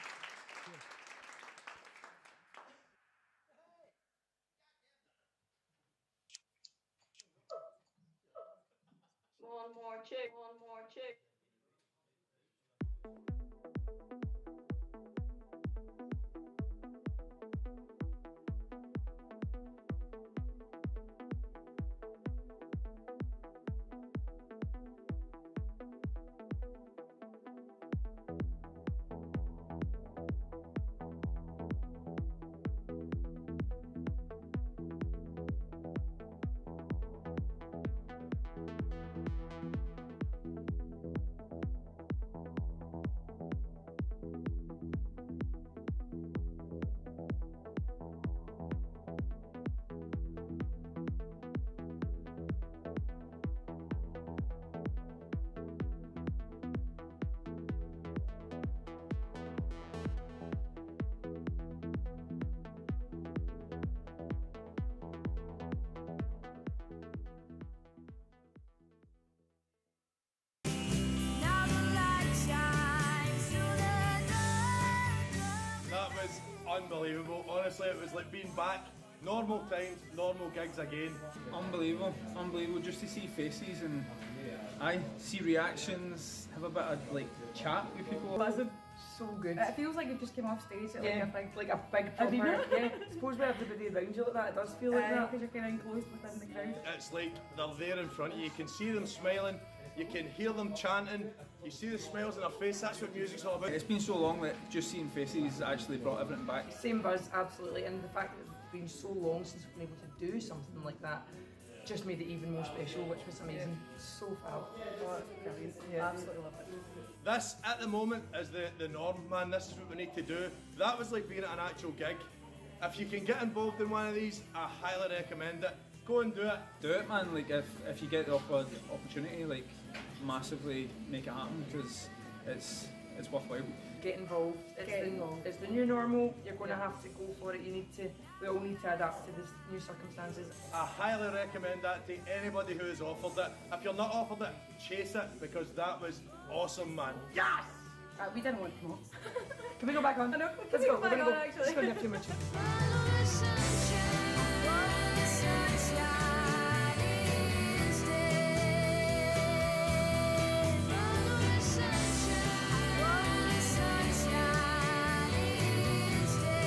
One more chick, one more chick. Now the light shines through the dark. That was unbelievable. Honestly, it was like being back. Normal times, normal gigs again. Unbelievable, unbelievable. Just to see faces and I see reactions, have a bit of like chat with people. Buzzing. So good. It feels like you've just came off stage at Yeah, like a big proper, arena. yeah. Suppose with everybody around you like that, it does feel like that. Because you're kind of enclosed within the crowd. It's like they're there in front of you. You can see them smiling. You can hear them chanting. You see the smiles on their face. That's what music's all about. It's been so long that just seeing faces actually brought everything back. Same buzz, absolutely. And the fact that it's been so long since we've been able to do something like that just made it even more special, which was amazing. So fab. Oh, it's brilliant. Yeah. Absolutely love it. This, at the moment, is the norm, man. This is what we need to do. That was like being at an actual gig. If you can get involved in one of these, I highly recommend it. Go and do it. Do it, man. Like if you get the opportunity, like massively make it happen because it's worthwhile. Get involved. Get involved. It's the new normal. You're going to have to go for it. We all need to adapt to the new circumstances. I highly recommend that to anybody who is offered it. If you're not offered it, chase it because that was awesome, man. Yes! We didn't want to come off. Can we go back on? I know. Let's go. We're Back going to on, go. actually. It's going to be a few minutes. Follow the sunshine, follow the sunshine instead. Follow the sunshine, follow the sunshine instead.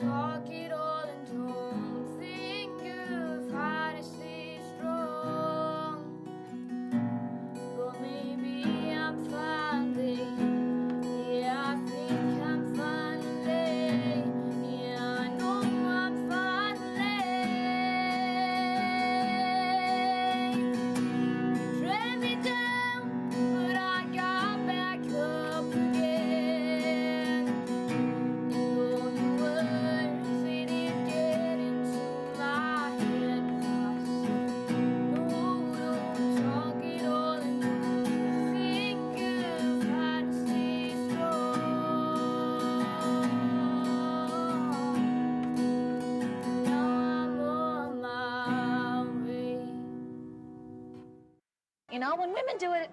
talk it all and don't think of how to stay strong. But maybe I'm finally, yeah, I think I'm finally, yeah, I know I'm finally. Drag me down, but I got back up again. And all your words, they didn't get into my head. I said, no, don't talk it all and think of how to stay strong. Now I'm on my way. You know, when women do it,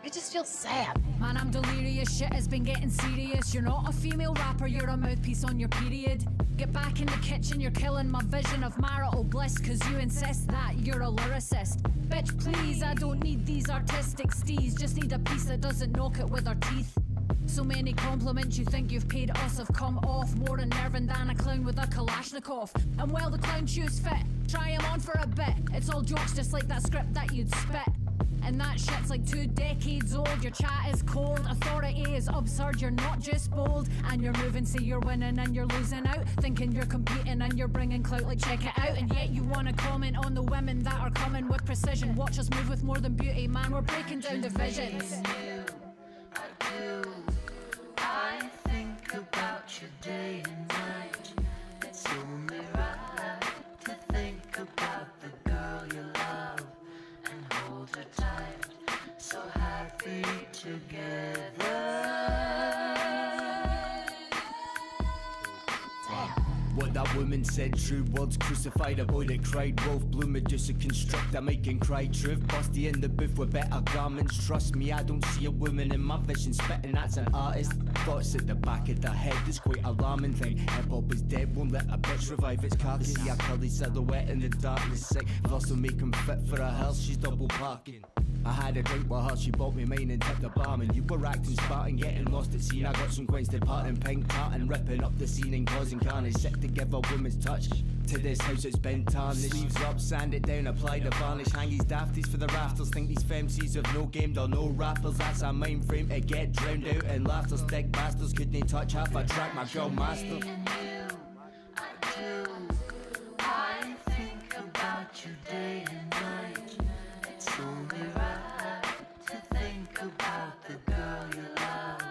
it just feels sad. Man, I'm delirious, shit has been getting serious. You're not a female rapper, you're a mouthpiece on your period. Get back in the kitchen, you're killing my vision of marital bliss, cause you insist that you're a lyricist. Bitch, please, I don't need these artistic steez, just need a piece that doesn't knock it with her teeth. So many compliments you think you've paid us have come off more unnerving than a clown with a Kalashnikov. And while the clown shoes fit, try him on for a bit. It's all jokes just like that script that you'd spit. And that shit's like 2 decades old. Your chat is cold, authority is absurd. You're not just bold, and you're moving, say you're winning and you're losing out, thinking you're competing and you're bringing clout like check it out. And yet you wanna comment on the women that are coming with precision. Watch us move with more than beauty, man, we're breaking down divisions. I think about you day and night. It's only right to think about the girl you love and hold her tight. So happy together. What that woman said, true words, crucified a boy that cried wolf. Blue Medusa construct a make and cry truth. Busty in the booth with better garments. Trust me, I don't see a woman in my vision spitting, that's an artist. Thoughts at the back of the head, it's quite alarming thing. Hip-hop is dead, won't let a bitch revive its carcass. See a curly silhouette in the darkness, sick. Thus will make him fit for a hearse, she's double parking. I had a drink with her, she bought me mine and tipped the barman. You were acting Spartan, getting lost at sea. I got some coins to part in pink tartan, ripping up the scene and causing carnage. Sick to give a woman's touch to this house it's been tarnished. Sleeves up, sand it down, apply the varnish. Hang these dafties for the rafters. Think these femcs have no game, they're no rappers. That's a mind frame to get drowned out in laughter. Stick bastards couldn't touch half a track, my girl master. I think about you day and night. It's only right to think about the girl you love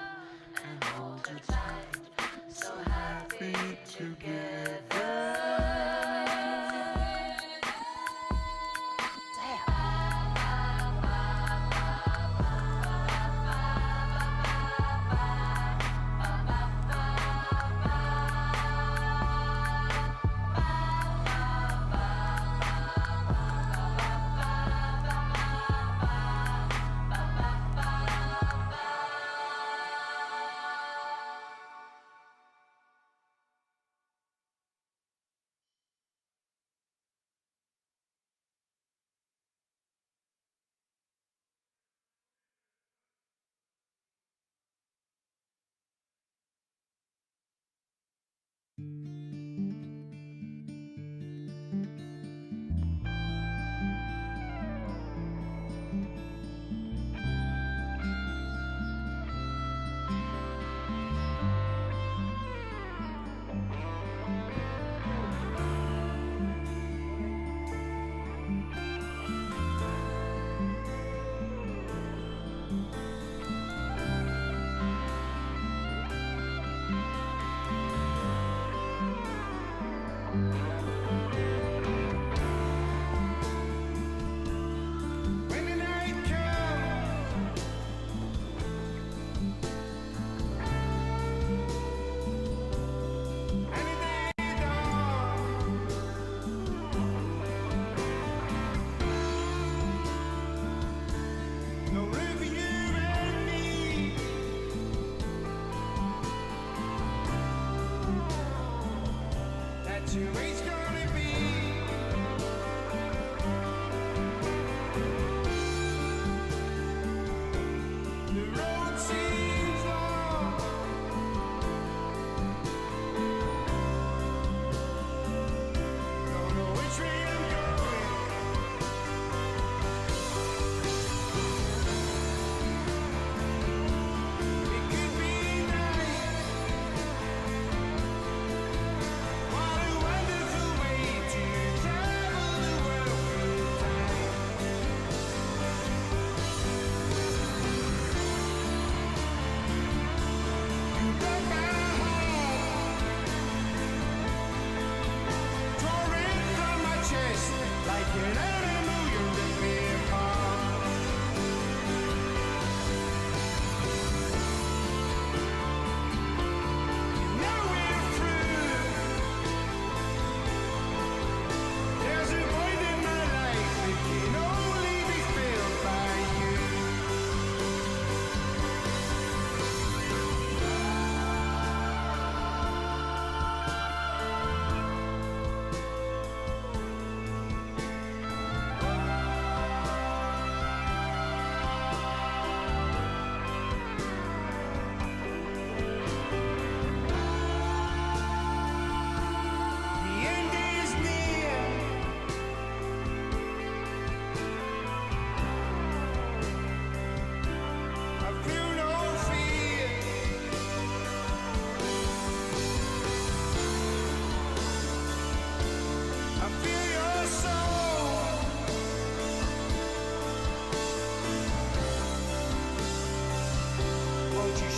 and hold her tight. So happy together.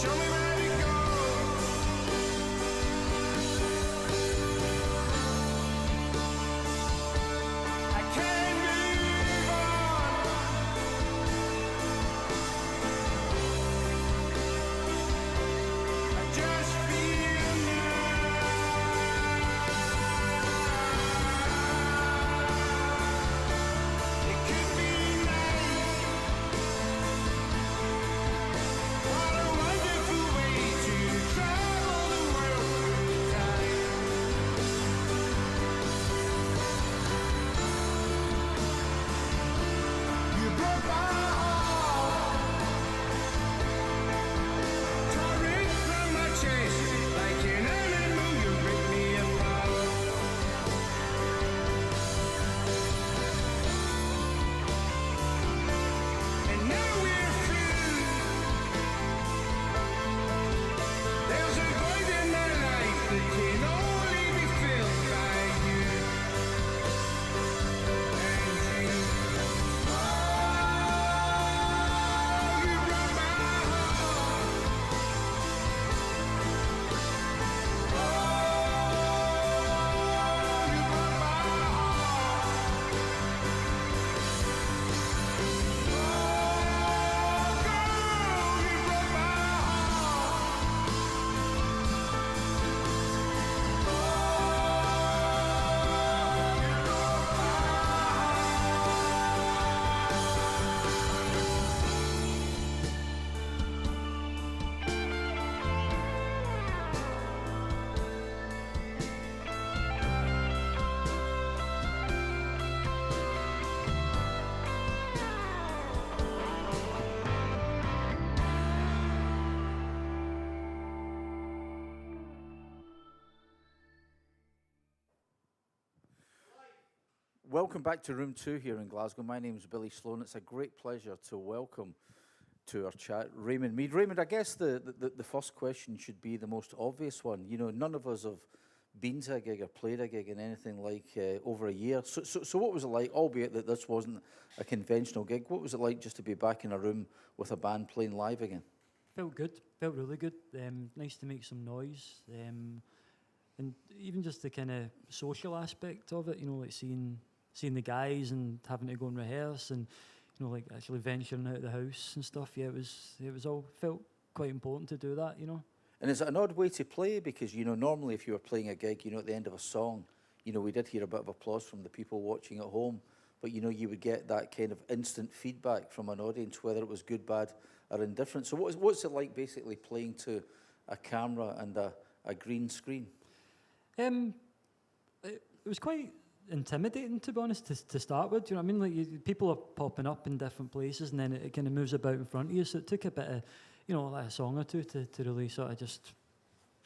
show me where to go. I can't move on. I just feel it could be nice. What a wonderful way to travel the world through time. You broke my heart, tore it from my chest like an animal. You ripped me apart. And now we're through. There's a void in my life that can only be filled by you and you. Oh, you broke my heart. Oh, you broke my Welcome back to Room 2 here in Glasgow. My name is Billy Sloan. It's a great pleasure to welcome to our chat Raymond Meade. Raymond, I guess the first question should be the most obvious one. You know, none of us have been to a gig or played a gig in anything like over a year. So what was it like, albeit that this wasn't a conventional gig, what was it like just to be back in a room with a band playing live again? Felt good, felt really good. Nice to make some noise. And even just the kind of social aspect of it, you know, like seeing the guys and having to go and rehearse and, you know, like actually venturing out of the house and stuff. Yeah, it was all felt quite important to do that, you know. And is it an odd way to play? Because, you know, normally if you were playing a gig, you know, at the end of a song, you know, we did hear a bit of applause from the people watching at home, but, you know, you would get that kind of instant feedback from an audience, whether it was good, bad, or indifferent. So what's it like basically playing to a camera and a green screen? It was quite intimidating, to be honest, to start with. Do you know what I mean? Like, people are popping up in different places, and then it kind of moves about in front of you. So it took a bit of, you know, like a song or two to really sort of just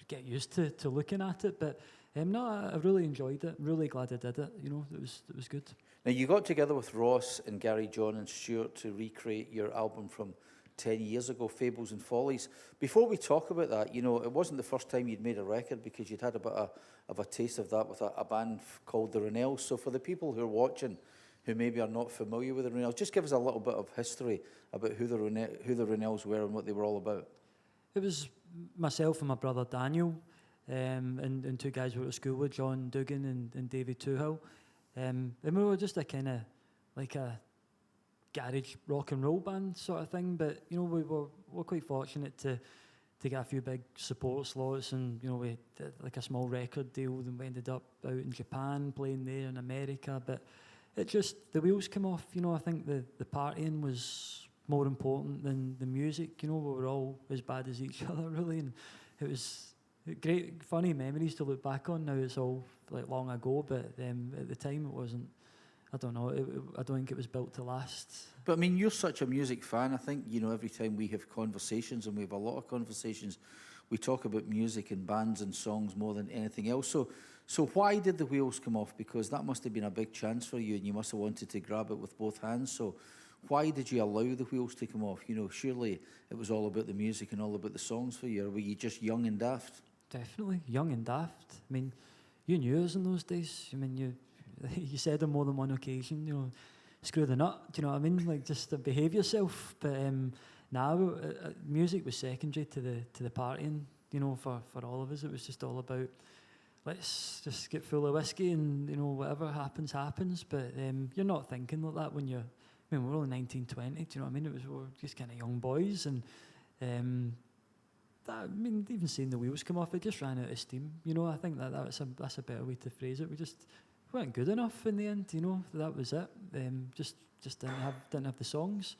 get used to looking at it. But no, I really enjoyed it. Really glad I did it. You know, it was good. Now, you got together with Ross and Gerry, Jon and Stuart to recreate your album from 10 years ago, Fables and Follies. Before we talk about that, you know, it wasn't the first time you'd made a record, because you'd had a bit of a taste of that with a band called the Ronells. So for the people who are watching who maybe are not familiar with the Ronells, just give us a little bit of history about who the Ronells were and what they were all about. It was myself and my brother Daniel, and two guys we were at school with, John Dugan and David Toohill. And we were just a kind of like a garage rock and roll band sort of thing, but, you know, we were quite fortunate to get a few big support slots, and, you know, we did like a small record deal, and we ended up out in Japan playing there, in America. But it just, the wheels came off. You know, I think the partying was more important than the music. You know, we were all as bad as each other, really, and it was great, funny memories to look back on. Now it's all like long ago, but at the time it wasn't. I don't know. I don't think it was built to last. But I mean, you're such a music fan. I think, you know, every time we have conversations, and we have a lot of conversations, we talk about music and bands and songs more than anything else. So why did the wheels come off? Because that must have been a big chance for you, and you must have wanted to grab it with both hands. So why did you allow the wheels to come off? You know, surely it was all about the music and all about the songs for you, or were you just young and daft? Definitely young and daft. I mean, you knew us in those days. I mean, you said on more than one occasion, you know, screw the nut. Do you know what I mean? Like, just behave yourself. But now music was secondary to the partying, you know, for all of us. It was just all about, let's just get full of whiskey and, you know, whatever happens, happens. But you're not thinking like that when you're, I mean, we're only 19, 20, do you know what I mean? We were just kind of young boys, and I mean, even seeing the wheels come off, it just ran out of steam. You know, I think that's a better way to phrase it. We just weren't good enough in the end, you know, that was it. Just didn't have the songs.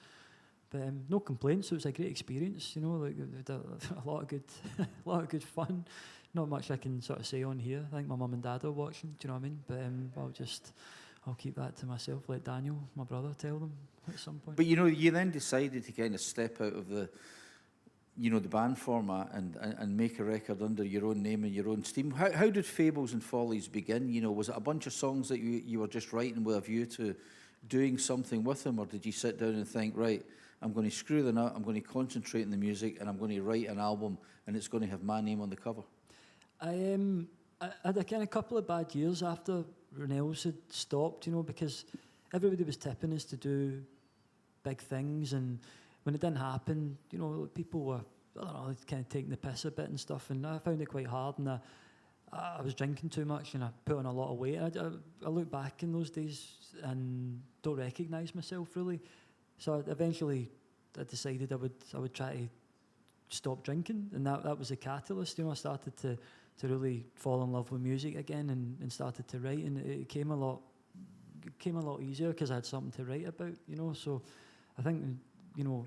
But no complaints. It was a great experience, you know. Like a lot of good fun. Not much I can sort of say on here. I think my mum and dad are watching. Do you know what I mean? But I'll keep that to myself. Let Daniel, my brother, tell them at some point. But you know, you then decided to kind of step out of the, you know, the band format and make a record under your own name and your own steam. How did Fables and Follies begin? You know, was it a bunch of songs that you were just writing with a view to doing something with them, or did you sit down and think, right, I'm going to screw the nut, I'm going to concentrate on the music, and I'm going to write an album, and it's going to have my name on the cover? I had a kind of couple of bad years after Ronel's had stopped, you know, because everybody was tipping us to do big things, and when it didn't happen, you know, people were, I don't know, kind of taking the piss a bit and stuff, and I found it quite hard, and I was drinking too much, and I put on a lot of weight. I look back in those days and don't recognise myself really. So eventually I decided I would try to stop drinking, and that was a catalyst. You know, I started to really fall in love with music again, and started to write, and it came a lot easier because I had something to write about. You know, so I think, you know,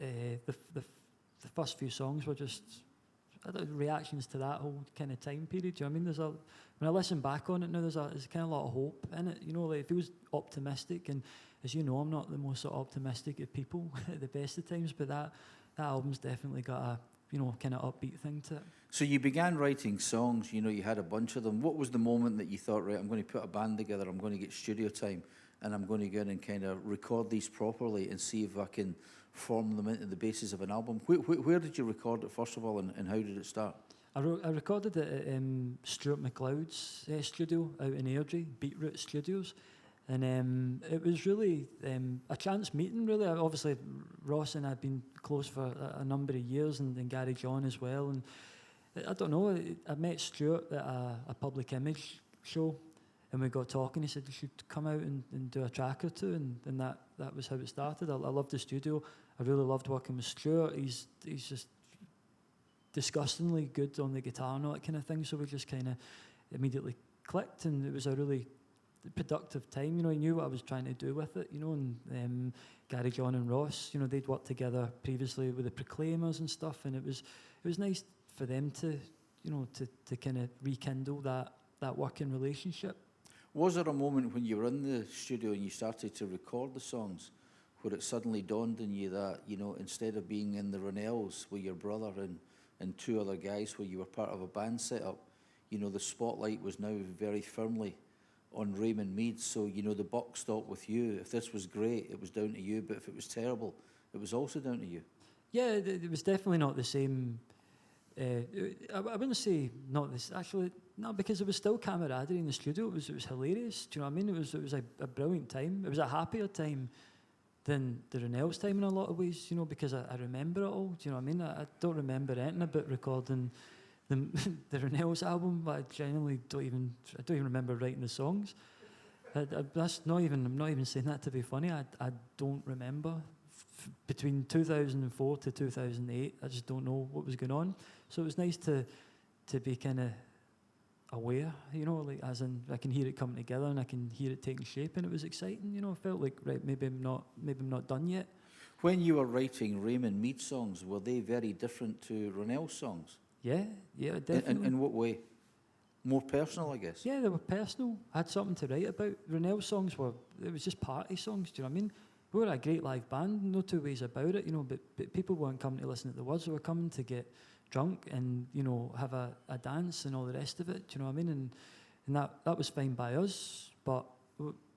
the first few songs were just reactions to that whole kind of time period. Do you know what I mean? When I listen back on it now, there's kind of a lot of hope in it. You know, like it feels optimistic, and as you know, I'm not the most sort of optimistic of people at the best of times, but that album's definitely got a, you know, kind of upbeat thing to it. So you began writing songs, you know, you had a bunch of them. What was the moment that you thought, right, I'm going to put a band together, I'm going to get studio time, and I'm going to go in and kind of record these properly and see if I can form them into the basis of an album? Where did you record it, first of all, and how did it start? I recorded it at Stuart McLeod's studio out in Airdrie, Beetroot Studios. And it was really a chance meeting, really. Obviously, Ross and I had been close for a number of years, and Gary John as well. And I don't know, I met Stuart at a Public Image show, and we got talking. He said, you should come out and do a track or two, and that was how it started. I loved the studio. I really loved working with Stuart. He's just disgustingly good on the guitar and all that kind of thing, so we just kind of immediately clicked, and it was a really productive time. You know, he knew what I was trying to do with it, you know, and Gary John and Ross, you know, they'd worked together previously with the Proclaimers and stuff, and it was nice for them to, you know, to kind of rekindle that working relationship. Was there a moment when you were in the studio and you started to record the songs where it suddenly dawned on you that, you know, instead of being in the Ronells with your brother and two other guys where you were part of a band setup, you know, the spotlight was now very firmly on Raymond Meade, so, you know, the buck stopped with you. If this was great, it was down to you, but if it was terrible, it was also down to you. Yeah, it was definitely not the same. I wouldn't say not this, actually, no, because it was still camaraderie in the studio. It was hilarious, do you know what I mean? It was a brilliant time. It was a happier time than the Ronells' time in a lot of ways, you know, because I remember it all, do you know what I mean? I don't remember anything about recording the Ronells album, but I genuinely don't even remember writing the songs. That's not even, I'm not even saying that to be funny. I don't remember. Between 2004 to 2008, I just don't know what was going on. So it was nice to be kind of aware, you know, like as in I can hear it coming together and I can hear it taking shape, and it was exciting, you know. I felt like, right, maybe I'm not done yet. When you were writing Raymond Meade songs, were they very different to Ronell's songs? Yeah, definitely. In what way? More personal, I guess? Yeah, they were personal. I had something to write about. Ronell's songs it was just party songs, do you know what I mean? We were a great live band, no two ways about it, you know, but people weren't coming to listen to the words, they were coming to get drunk and, you know, have a dance and all the rest of it, do you know what I mean? And that was fine by us, but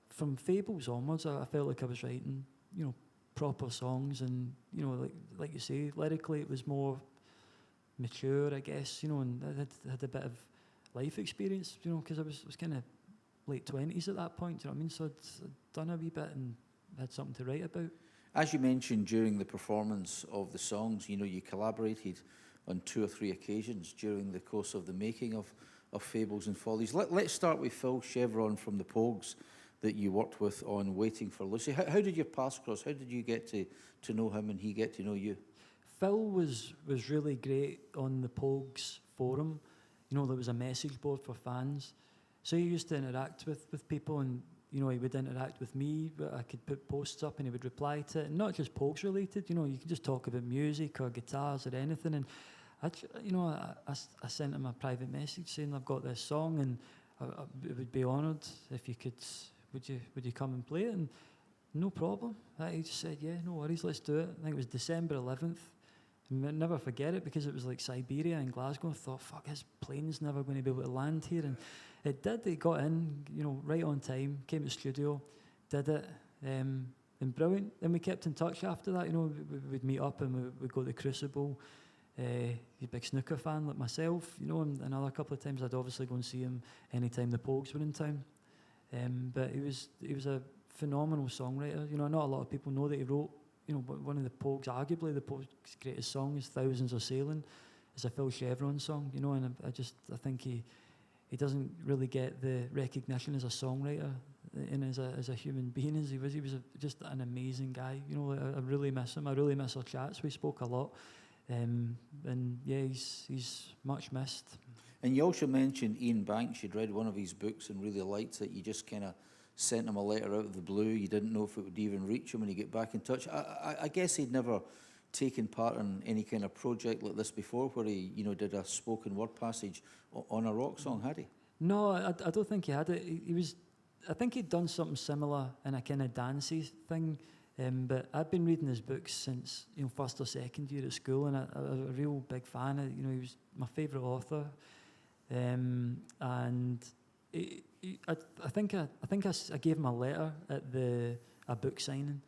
from Fables onwards, I felt like I was writing, you know, proper songs, and, you know, like you say, lyrically it was more mature, I guess, you know, and I had a bit of life experience, you know, because I was kind of late 20s at that point, do you know what I mean? So I'd done a wee bit and had something to write about. As you mentioned during the performance of the songs, you know, you collaborated on 2 or 3 occasions during the course of the making of Fables and Follies. Let's start with Phil Chevron from the Pogues that you worked with on Waiting for Lucy. How did your paths cross? How did you get to know him and he get to know you? Phil was really great on the Pogues forum. You know, there was a message board for fans. So he used to interact with people, and you know, he would interact with me. But I could put posts up and he would reply to it. And not just Pogues related, you know, you could just talk about music or guitars or anything. And I sent him a private message saying I've got this song and I would be honoured if you could, would you come and play it? And no problem. He just said, yeah, no worries, let's do it. I think it was December 11th. I'll never forget it because it was like Siberia and Glasgow. I thought, fuck, his plane's never going to be able to land here. And it did. It got in, you know, right on time, came to the studio, did it, and brilliant. And we kept in touch after that. You know, we'd meet up and we'd go to the Crucible. He's a big snooker fan like myself, you know, and another couple of times I'd obviously go and see him anytime the Pogues were in town. But he was a phenomenal songwriter. You know, not a lot of people know that he wrote, you know, one of the Pogues, arguably the Pogues' greatest song is Thousands Are Sailing. It's a Phil Chevron song, you know, and I think he doesn't really get the recognition as a songwriter and as a human being as he was. He was just an amazing guy. You know, I really miss him. I really miss our chats. We spoke a lot. And yeah, he's much missed. And you also mentioned Iain Banks. You'd read one of his books and really liked it. You just kind of sent him a letter out of the blue. You didn't know if it would even reach him when he get back in touch. I guess he'd never taken part in any kind of project like this before, where he, you know, did a spoken word passage on a rock song, had he? No, I don't think he had it. He was, I think he'd done something similar in a kind of dancey thing. But I'd been reading his books since, you know, first or second year at school, and I was a real big fan. You know, he was my favourite author, and I think I gave him a letter at a book signing,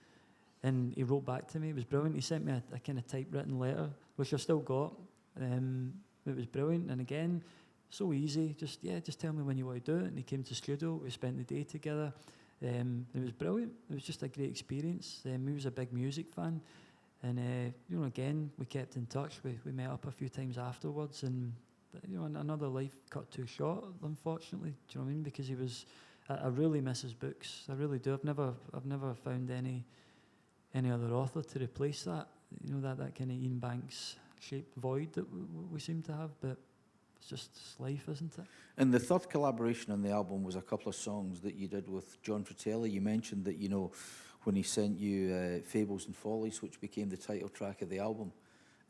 and he wrote back to me. It was brilliant. He sent me a kind of typewritten letter, which I've still got. It was brilliant, and again, so easy. Just tell me when you want to do it. And he came to the studio. We spent the day together. It was brilliant. It was just a great experience. He was a big music fan, and you know, again, we kept in touch. We met up a few times afterwards, and you know, another life cut too short, unfortunately. Do you know what I mean? Because he was, I really miss his books. I really do. I've never found any other author to replace that. You know, that kind of Iain Banks shaped void that we seem to have, but. It's just life, isn't it? And the third collaboration on the album was a couple of songs that you did with Jon Fratelli. You mentioned that, you know, when he sent you Fables and Follies, which became the title track of the album,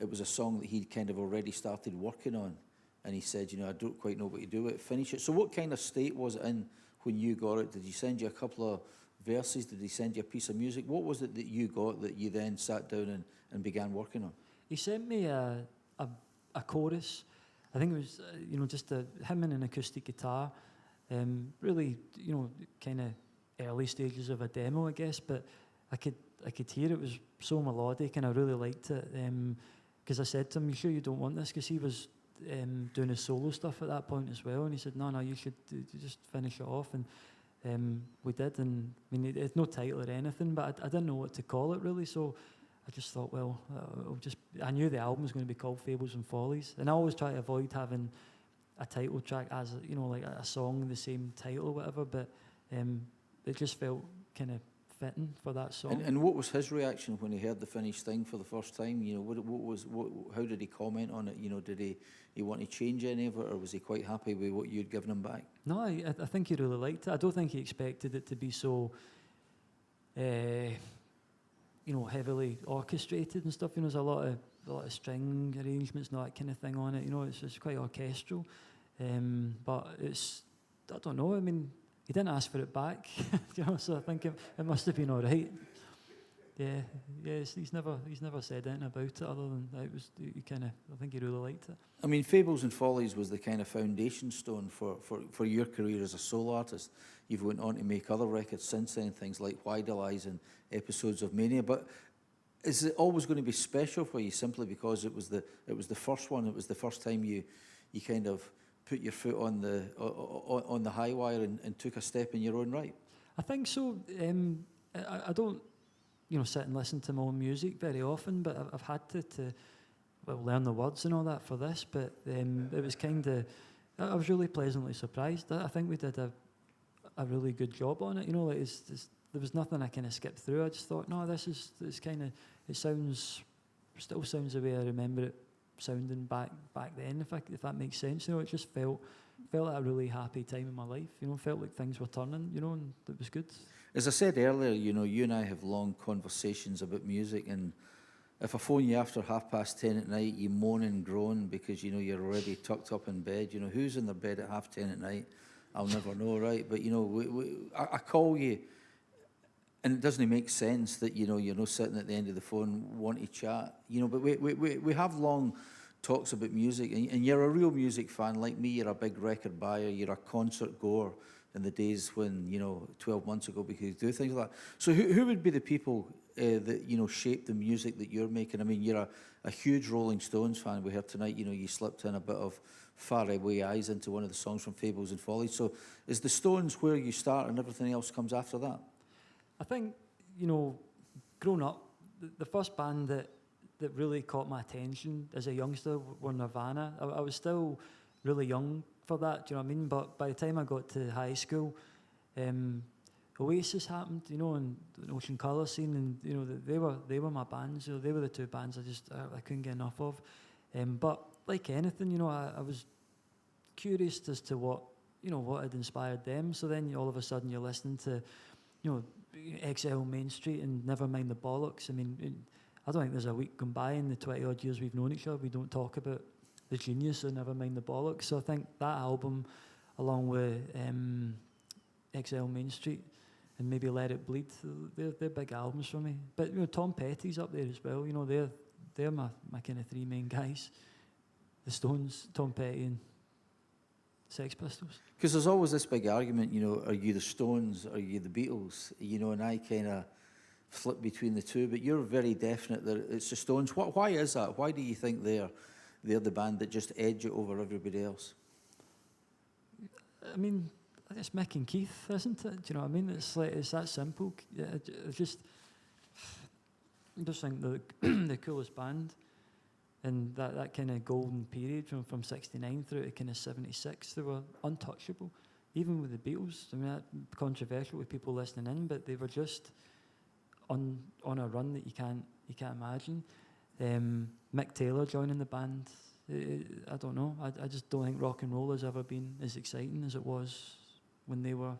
it was a song that he'd kind of already started working on. And he said, you know, I don't quite know what to do with it, finish it. So what kind of state was it in when you got it? Did he send you a couple of verses? Did he send you a piece of music? What was it that you got that you then sat down and began working on? He sent me a chorus. I think it was, you know, just him and an acoustic guitar. Really, you know, kind of early stages of a demo, I guess. But I could hear it was so melodic, and I really liked it. Because I said to him, "You sure you don't want this?" Because he was doing his solo stuff at that point as well, and he said, "No, you should just finish it off." And we did. And I mean, it's no title or anything, but I didn't know what to call it really. So I just thought, well, I knew the album was going to be called Fables and Follies, and I always try to avoid having a title track as, you know, like a song the same title or whatever, but it just felt kind of fitting for that song. And what was his reaction when he heard the finished thing for the first time? You know, how did he comment on it? You know, did he want to change any of it, or was he quite happy with what you'd given him back? No, I think he really liked it. I don't think he expected it to be so you know, heavily orchestrated and stuff. You know, there's a lot of string arrangements and all that kind of thing on it. You know, it's quite orchestral. But I don't know. I mean, he didn't ask for it back. You know, so I think it must have been all right. Yeah, he's never said anything about it other than it was. I think he really liked it. I mean, Fables and Follies was the kind of foundation stone for your career as a solo artist. You've went on to make other records since then, things like Why Do Lies and Episodes of Mania. But is it always going to be special for you simply because it was the first one? It was the first time you kind of put your foot on the high wire and took a step in your own right. I think so. I sit and listen to my own music very often, but I've had to learn the words and all that for this. But it was kind of, I was really pleasantly surprised. I think we did a really good job on it. There was nothing I kind of skipped through. I just thought, no, this kind of, still sounds the way I remember it sounding back then, if that makes sense. It just felt like a really happy time in my life. Felt like things were turning. And it was good. As I said earlier, you and I have long conversations about music, and if I phone you after 10:30 at night, you moan and groan because you're already tucked up in bed. Who's in their bed at 10:30 at night? I'll never know, right? But I call you, and it doesn't make sense that you're not sitting at the end of the phone wanting to chat. But we have long talks about music, and you're a real music fan like me. You're a big record buyer. You're a concert goer. In the days when 12 months ago we could do things like that. So who would be the people that shape the music that you're making? I mean, you're a huge Rolling Stones fan. We heard tonight, you slipped in a bit of Far Away Eyes into one of the songs from Fables and Follies. So is the Stones where you start and everything else comes after that? I think, growing up, the first band that really caught my attention as a youngster were Nirvana. I was still really young for that, do you know what I mean? But by the time I got to high school, Oasis happened, and the Ocean Colour scene, and they were my bands. They were the two bands I couldn't get enough of. But like anything, I was curious as to what had inspired them. So then all of a sudden you're listening to, XL Main Street and Never Mind the Bollocks. I mean, I don't think there's a week gone by in the 20 odd years we've known each other we don't talk about the genius of Never Mind the Bollocks. So I think that album, along with XL Main Street and maybe Let It Bleed, they're big albums for me. But Tom Petty's up there as well. They're my kind of three main guys: the Stones, Tom Petty, and Sex Pistols. Because there's always this big argument. Are you the Stones? Are you the Beatles? And I kind of flip between the two. But you're very definite that it's the Stones. Why is that? Why do you think they're the band that just edge it over everybody else? I mean, it's Mick and Keith, isn't it? Do you know what I mean? It's that simple. I just think the coolest band in that kind of golden period from 69 through to kind of 76, they were untouchable. Even with the Beatles, I mean, that's controversial with people listening in, but they were just on a run that you can't imagine. Mick Taylor joining the band, I don't know. I just don't think rock and roll has ever been as exciting as it was when they were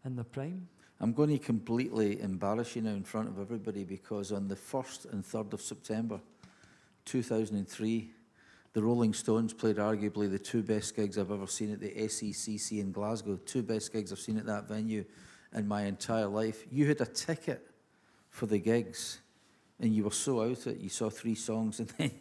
in their prime. I'm going to completely embarrass you now in front of everybody, because on the 1st and 3rd of September 2003, the Rolling Stones played arguably the two best gigs I've ever seen at the SECC in Glasgow. Two best gigs I've seen at that venue in my entire life. You had a ticket for the gigs, and you were so out it, you saw 3 songs, and then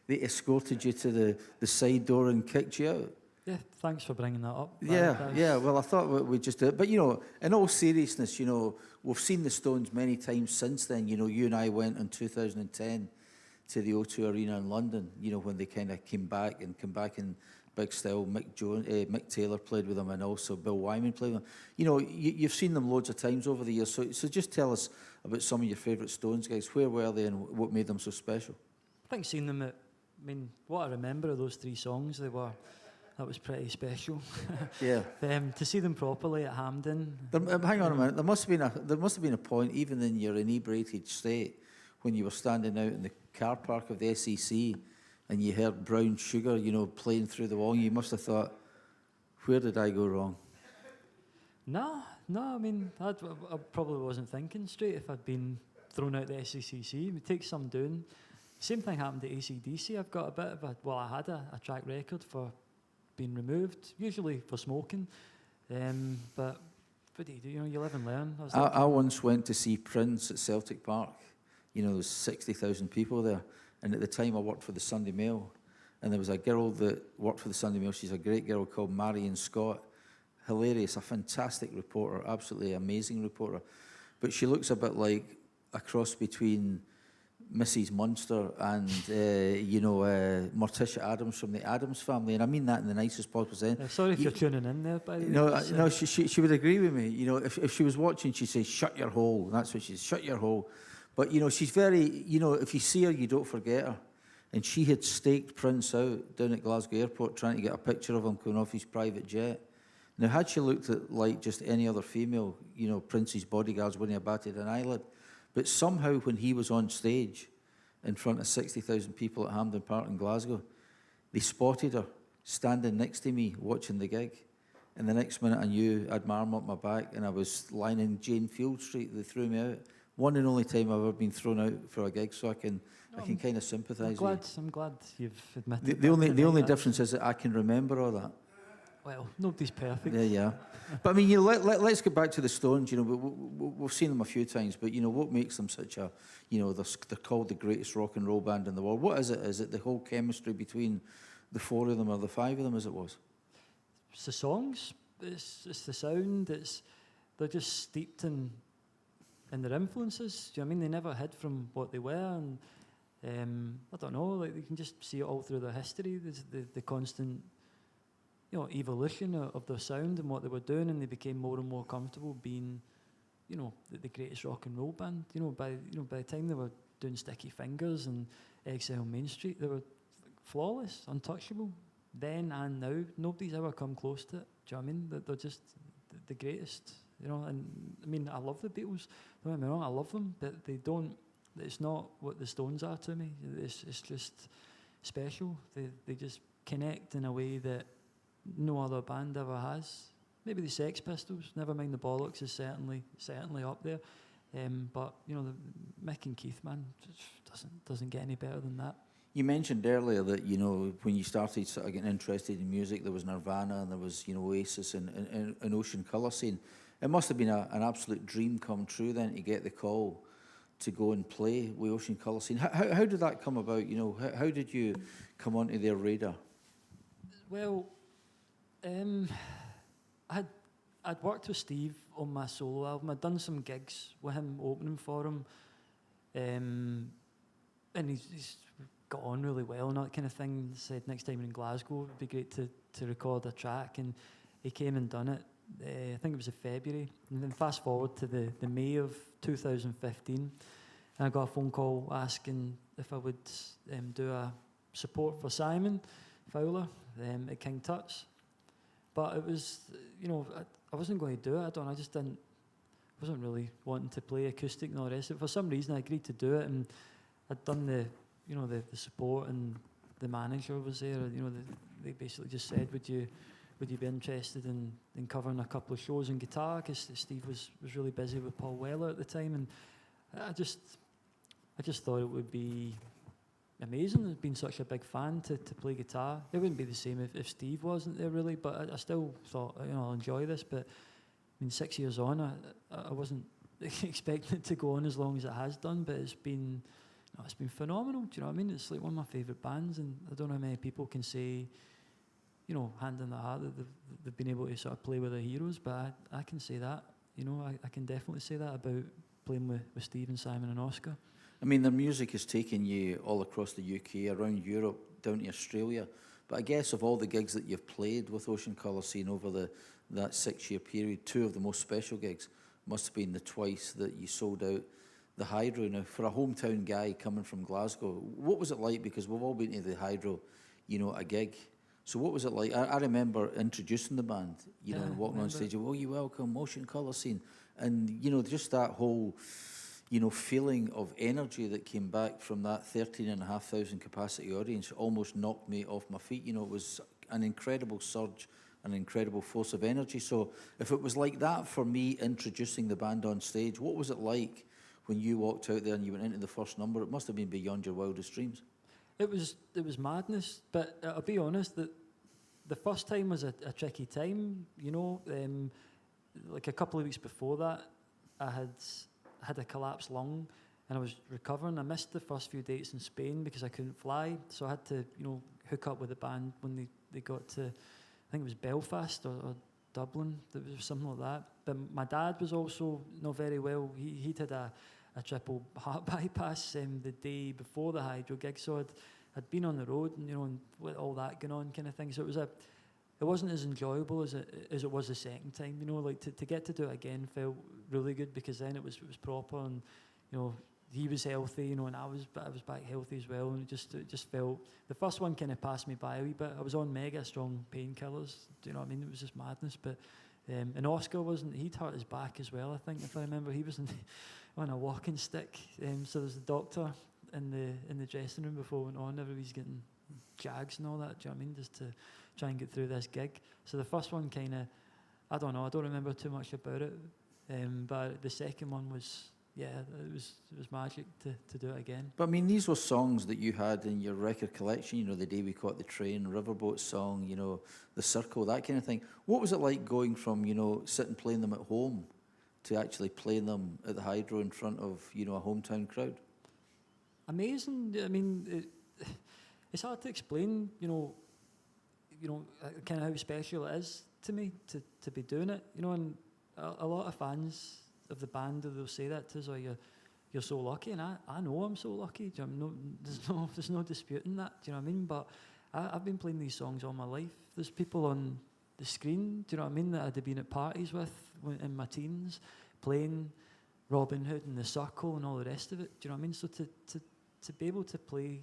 they escorted you to the side door and kicked you out. Yeah, thanks for bringing that up. Yeah. Well, I thought we just did it. But, in all seriousness, we've seen the Stones many times since then. You and I went in 2010 to the O2 Arena in London, when they kind of came back in big style. Mick Taylor played with them, and also Bill Wyman played with them. You've seen them loads of times over the years. So just tell us about some of your favourite Stones guys. Where were they and what made them so special? I think seeing them what I remember of those 3 songs, that was pretty special. Yeah. To see them properly at Hampden. Hang on a minute. There must have been a point, even in your inebriated state, when you were standing out in the car park of the SEC and you heard Brown Sugar, playing through the wall. You must have thought, where did I go wrong? No. I mean, I probably wasn't thinking straight if I'd been thrown out the SECC. It takes some doing. Same thing happened to AC/DC. I've got I had a track record for being removed, usually for smoking. But what do you do? You live and learn. I once went to see Prince at Celtic Park. There was 60,000 people there. And at the time I worked for the Sunday Mail. And there was a girl that worked for the Sunday Mail. She's a great girl called Marion Scott. Hilarious, a fantastic reporter, absolutely amazing reporter. But she looks a bit like a cross between Mrs. Munster and, Morticia Adams from the Adams family. And I mean that in the nicest possible sense. Sorry if you're tuning in there, by the way. No, she would agree with me. You know, if she was watching, she'd say, shut your hole. That's what she's, shut your hole. But, she's very, if you see her, you don't forget her. And she had staked Prince out down at Glasgow Airport trying to get a picture of him coming off his private jet. Now, had she looked at like just any other female, Prince's bodyguards wouldn't have batted an eyelid. But somehow when he was on stage in front of 60,000 people at Hampden Park in Glasgow, they spotted her standing next to me watching the gig. And the next minute I knew I had my arm up my back and I was lying in Jane Field Street. They threw me out. One and only time I've ever been thrown out for a gig, so I can kind of sympathise with you. I'm glad you've admitted the only difference is that I can remember all that. Well, nobody's perfect. Yeah. But I mean, let's get back to the Stones. We've seen them a few times, but what makes them such a, they're called the greatest rock and roll band in the world. What is it? Is it the whole chemistry between the four of them or the five of them, as it was? It's the songs. It's the sound. They're just steeped in their influences. Do you know what I mean? They never hid from what they were, and I don't know. Like you can just see it all through their history. There's the constant, evolution of their sound and what they were doing, and they became more and more comfortable being, the greatest rock and roll band. By the time they were doing Sticky Fingers and Exile Main Street, they were flawless, untouchable. Then and now, nobody's ever come close to it. Do you know what I mean? They're just the greatest. And I mean, I love the Beatles. Don't get me wrong, I love them, but they don't. It's not what the Stones are to me. It's just special. They just connect in a way that no other band ever has. Maybe the Sex Pistols, never mind the Bollocks, is certainly up there. But the Mick and Keith, man, doesn't get any better than that. You mentioned earlier that when you started sort of getting interested in music, there was Nirvana and there was Oasis and Ocean Colour Scene. It must have been an absolute dream come true then to get the call to go and play with Ocean Colour Scene. How did that come about? How did you come onto their radar? Well, I'd worked with Steve on my solo album. I'd done some gigs with him opening for him, and he's got on really well and that kind of thing. He said next time you're in Glasgow it'd be great to record a track, and he came and done it. I think it was in February, and then fast forward to the May of 2015, and I got a phone call asking if I would do a support for Simon Fowler at King Tut's. But it was, I wasn't going to do it. I just wasn't really wanting to play acoustic and all the rest of it. For some reason, I agreed to do it, and I'd done the support, and the manager was there. They basically just said, would you be interested in covering a couple of shows on guitar? Because Steve was really busy with Paul Weller at the time, and I just thought it would be amazing. I've been such a big fan to play guitar. It wouldn't be the same if Steve wasn't there, really, but I still thought, I'll enjoy this. But I mean, 6 years on, I wasn't expecting it to go on as long as it has done, but it's been phenomenal. Do you know what I mean? It's like one of my favourite bands, and I don't know how many people can say, hand in the heart that they've been able to sort of play with their heroes, but I can say that. I can definitely say that about playing with Steve and Simon and Oscar. I mean, their music has taken you all across the UK, around Europe, down to Australia. But I guess of all the gigs that you've played with Ocean Colour Scene over that 6 year period, two of the most special gigs must have been the twice that you sold out the Hydro. Now, for a hometown guy coming from Glasgow, what was it like? Because we've all been to the Hydro, a gig. So what was it like? I remember introducing the band, and walking on stage, you welcome, Ocean Colour Scene. And, just that whole, feeling of energy that came back from that 13,500 capacity audience almost knocked me off my feet. It was an incredible surge, an incredible force of energy. So if it was like that for me introducing the band on stage, what was it like when you walked out there and you went into the first number? It must have been beyond your wildest dreams. It was madness, but I'll be honest that the first time was a tricky time. Like a couple of weeks before that, I had a collapsed lung and I was recovering. I missed the first few dates in Spain because I couldn't fly, so I had to hook up with the band when they got to, I think it was Belfast or Dublin. There was something like that. But my dad was also not very well. He'd had a a triple heart bypass the day before the Hydro gig, so I'd been on the road and and with all that going on kind of thing. So it wasn't as enjoyable as it was the second time. Like to get to do it again felt really good, because then it was proper, and he was healthy, and I was back healthy as well, and it just felt, the first one kind of passed me by a wee bit. I was on mega strong painkillers, do you know what I mean? It was just madness. But and Oscar he'd hurt his back as well, I think, if I remember. He was on a walking stick, so there's a doctor in the dressing room before we went on. Everybody's getting jags and all that, do you know what I mean, just to try and get through this gig. So the first one kind of, I don't know, I don't remember too much about it, but the second one was, yeah, it was magic to do it again. But I mean, these were songs that you had in your record collection, The Day We Caught the Train, Riverboat Song, The Circle, that kind of thing. What was it like going from, sitting playing them at home to actually playing them at the Hydro in front of, a hometown crowd? Amazing. I mean, it's hard to explain, kind of how special it is to me to be doing it, and a lot of fans of the band, they'll say that to us, you're so lucky, and I know I'm so lucky. Do you know, there's no disputing that. Do you know what I mean? But I've been playing these songs all my life. There's people on the screen, do you know what I mean, that I'd have been at parties with in my teens, playing Robin Hood and The Circle and all the rest of it. Do you know what I mean? So to be able to play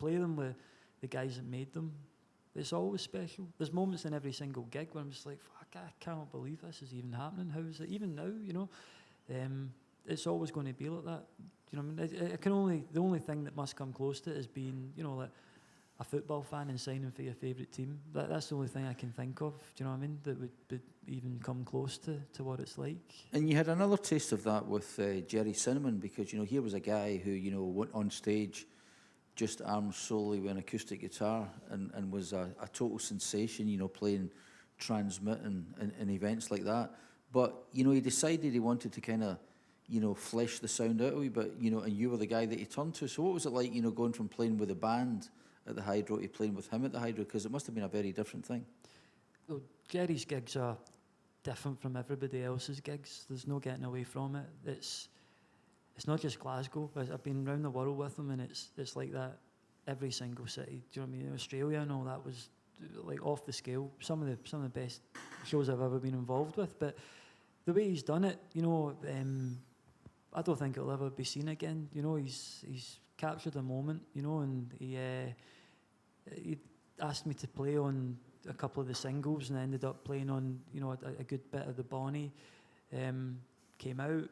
them with the guys that made them, it's always special. There's moments in every single gig where I'm just like, fuck, I cannot believe this is even happening. How is it even now? It's always going to be like that. Do you know what I mean? The only thing that must come close to it is being, like a football fan and signing for your favourite team. That's the only thing I can think of. Do you know what I mean? That would even come close to what it's like. And you had another taste of that with Gerry Cinnamon, because here was a guy who went on stage just armed solely with an acoustic guitar and was a total sensation, playing Transmit and events like that. But, he decided he wanted to kind of, flesh the sound out a wee bit, and you were the guy that he turned to. So what was it like, going from playing with a band at the Hydro to playing with him at the Hydro? Because it must have been a very different thing. Well, Gerry's gigs are different from everybody else's gigs. There's no getting away from it. It's not just Glasgow. I've been around the world with them, and it's like that every single city. Do you know what I mean? Australia and all that was like off the scale. Some of the best shows I've ever been involved with. But the way he's done it, I don't think it'll ever be seen again. He's captured a moment, and he asked me to play on a couple of the singles, and I ended up playing on a good bit of the Bonnie. Came out.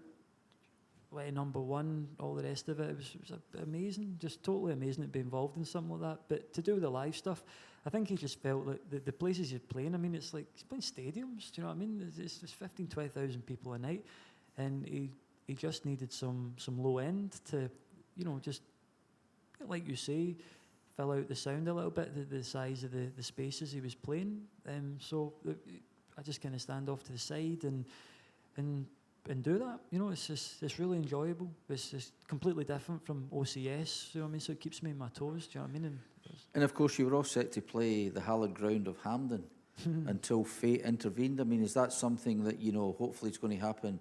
#1, all the rest of it. It was amazing, just totally amazing to be involved in something like that. But to do the live stuff, I think he just felt like the places he's playing, I mean, it's like he's playing stadiums, do you know what I mean? It's 15,000, 20,000 people a night, and he just needed some low end to, just, like you say, fill out the sound a little bit, the size of the spaces he was playing. So I just kind of stand off to the side and do that. It's really enjoyable. It's just completely different from OCS, you know what I mean? So it keeps me on my toes, do you know what I mean? And of course, you were all set to play the hallowed ground of Hampden until fate intervened. I mean, is that something that, hopefully it's going to happen,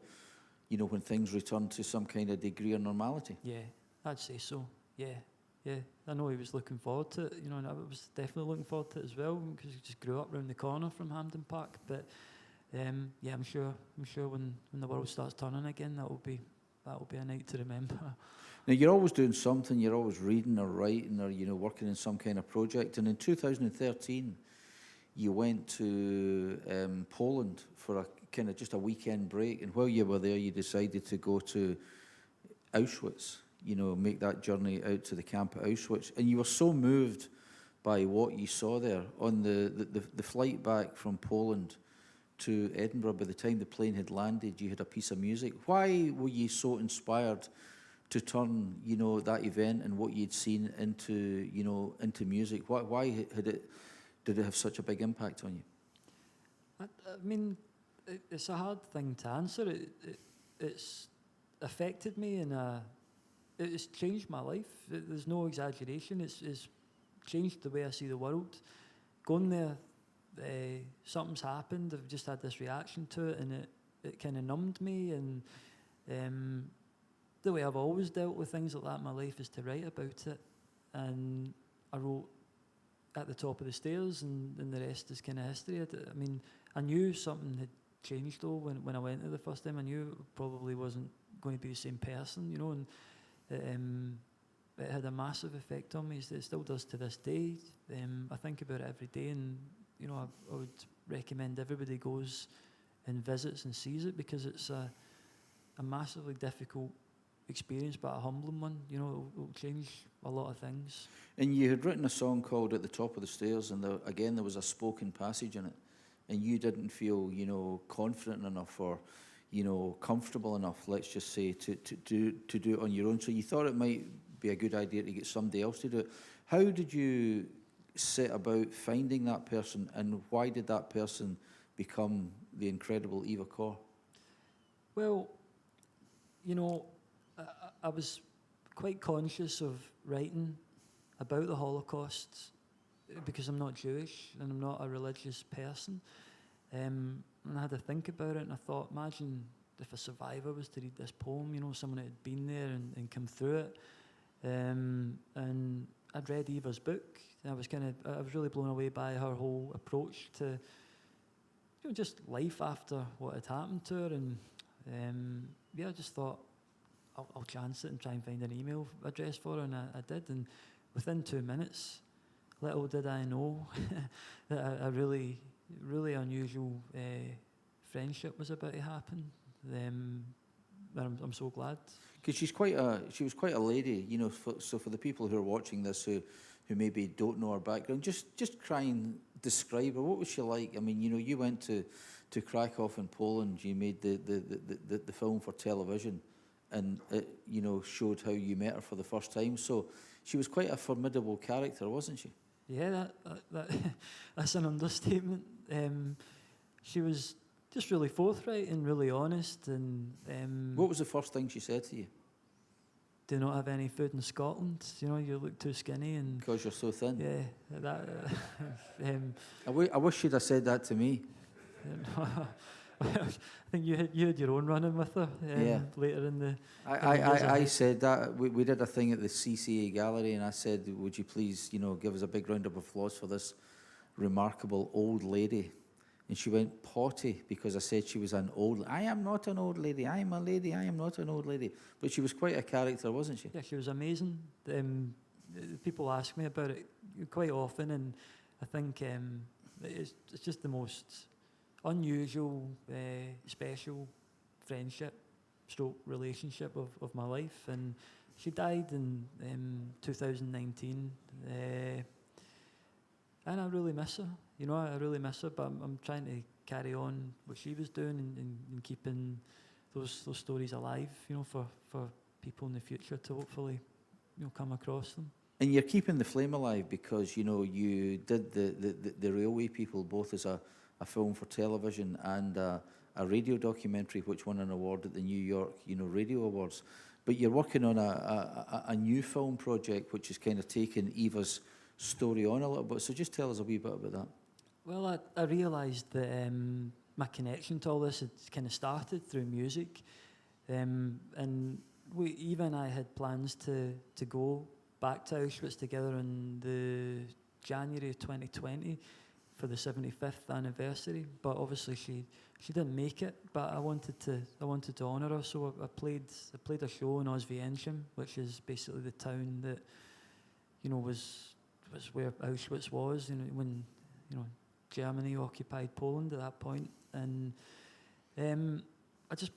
when things return to some kind of degree of normality? Yeah, I'd say so. Yeah. I know he was looking forward to it, and I was definitely looking forward to it as well, because he just grew up around the corner from Hampden Park. But yeah, I'm sure when the world starts turning again, that will be a night to remember. Now, you're always doing something. You're always reading or writing or working in some kind of project. And in 2013, you went to Poland for a kind of just a weekend break. And while you were there, you decided to go to Auschwitz. Make that journey out to the camp at Auschwitz. And you were so moved by what you saw there on the flight back from Poland to Edinburgh. By the time the plane had landed, you had a piece of music. Why were you so inspired to turn, that event and what you'd seen into music? Why did it have such a big impact on you? I mean, it's a hard thing to answer. It's affected me it's changed my life. There's no exaggeration. It's changed the way I see the world. Going there, something's happened. I've just had this reaction to it, and it kind of numbed me. And the way I've always dealt with things like that in my life is to write about it. And I wrote At the Top of the Stairs, and the rest is kind of history. I mean, I knew something had changed though when I went there the first time. I knew it probably wasn't going to be the same person, you know, and it had a massive effect on me. It still does to this day. I think about it every day, and you know, I would recommend everybody goes and visits and sees it, because it's a massively difficult experience, but a humbling one. You know, it'll change a lot of things. And you had written a song called At the Top of the Stairs, and again there was a spoken passage in it, and you didn't feel, you know, confident enough or, you know, comfortable enough, let's just say, to do it on your own. So you thought it might be a good idea to get somebody else to do it. How did you set about finding that person, and why did that person become the incredible Eva Corr? Well, you know, I was quite conscious of writing about the Holocaust because I'm not Jewish and I'm not a religious person. And I had to think about it, and I thought, imagine if a survivor was to read this poem, you know, someone that had been there and come through it. And I'd read Eva's book, and I was really blown away by her whole approach to, you know, just life after what had happened to her. And yeah, I just thought, I'll chance it and try and find an email address for her, and I did. And within 2 minutes, little did I know that a really, really unusual friendship was about to happen. And I'm so glad. Because she was quite a lady, you know. So for the people who are watching this who maybe don't know her background, just try and describe her. What was she like? I mean, you know, you went to Krakow in Poland. You made the film for television, and it, you know, showed how you met her for the first time. So she was quite a formidable character, wasn't she? Yeah, that's an understatement. She was just really forthright and really honest. And what was the first thing she said to you? Do not have any food in Scotland. You know, you look too skinny, and because you're so thin. Yeah, that. I wish she'd have said that to me. I think you had your own run-in with her later in the... I said that. We did a thing at the CCA Gallery, and I said, would you please, you know, give us a big round of applause for this remarkable old lady. And she went potty because I said she was an old... I am not an old lady. I am a lady. I am not an old lady. But she was quite a character, wasn't she? Yeah, she was amazing. People ask me about it quite often, and I think it's just the most unusual, special friendship stroke relationship of my life. And she died in 2019, and I really miss her. You know, I really miss her, but I'm trying to carry on what she was doing and keeping those stories alive, you know, for people in the future to hopefully, you know, come across them. And you're keeping the flame alive because, you know, you did the Railway People both as a film for television and a radio documentary which won an award at the New York, you know, Radio Awards. But you're working on a new film project which is kind of taking Eva's story on a little bit. So just tell us a wee bit about that. Well, I realised that my connection to all this had kind of started through music. And Eva and I had plans to go back to Auschwitz together in the January of 2020 for the 75th anniversary. But obviously she didn't make it. But I wanted to honour her, so I played a show in Oswiecim, which is basically the town that, you know, was where Auschwitz was, you know, when, you know, Germany occupied Poland at that point. And I just,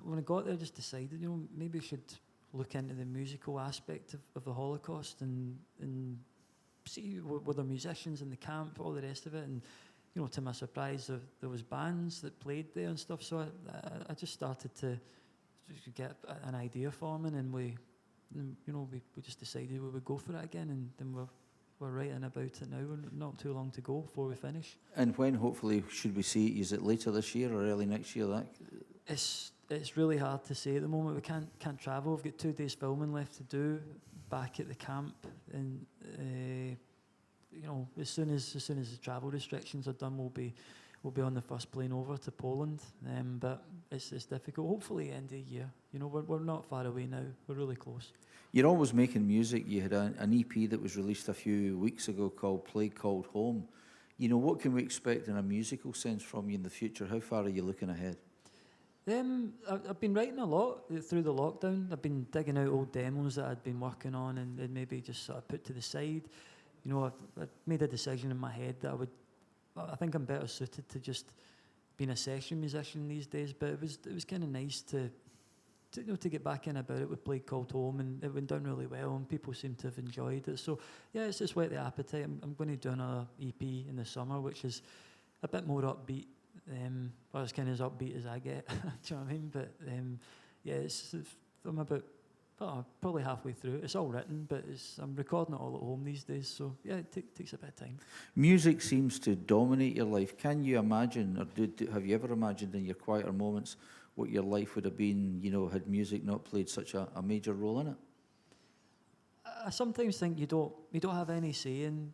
when I got there, I just decided, you know, maybe I should look into the musical aspect of the Holocaust and see were there musicians in the camp, all the rest of it. And, you know, to my surprise, there was bands that played there and stuff. So I just started to get an idea forming, and we just decided we would go for it again, and then we're writing about it now. We're not too long to go before we finish. And when, hopefully, should we see it? Is it later this year or early next year? It's really hard to say at the moment. We can't travel. We've got 2 days filming left to do back at the camp, and you know, as soon as the travel restrictions are done, we'll be on the first plane over to Poland. But it's difficult. Hopefully, end of the year. You know, we're not far away now. We're really close. You're always making music. You had an EP that was released a few weeks ago called Play Called Home. You know, what can we expect in a musical sense from you in the future? How far are you looking ahead? I've been writing a lot through the lockdown. I've been digging out old demos that I'd been working on and maybe just sort of put to the side. You know, I've made a decision in my head that I think I'm better suited to just being a session musician these days. But it was kind of nice to get back in about it with Play Called Home, and it went down really well, and people seem to have enjoyed it. So yeah, it's just whet the appetite. I'm going to do another EP in the summer, which is a bit more upbeat. Well, it's kind of as upbeat as I get. Do you know what I mean? But yeah, I'm about probably halfway through. It's all written, but I'm recording it all at home these days. So yeah, it takes a bit of time. Music seems to dominate your life. Can you imagine, or have you ever imagined in your quieter moments what your life would have been, you know, had music not played such a major role in it? I sometimes think you don't have any say in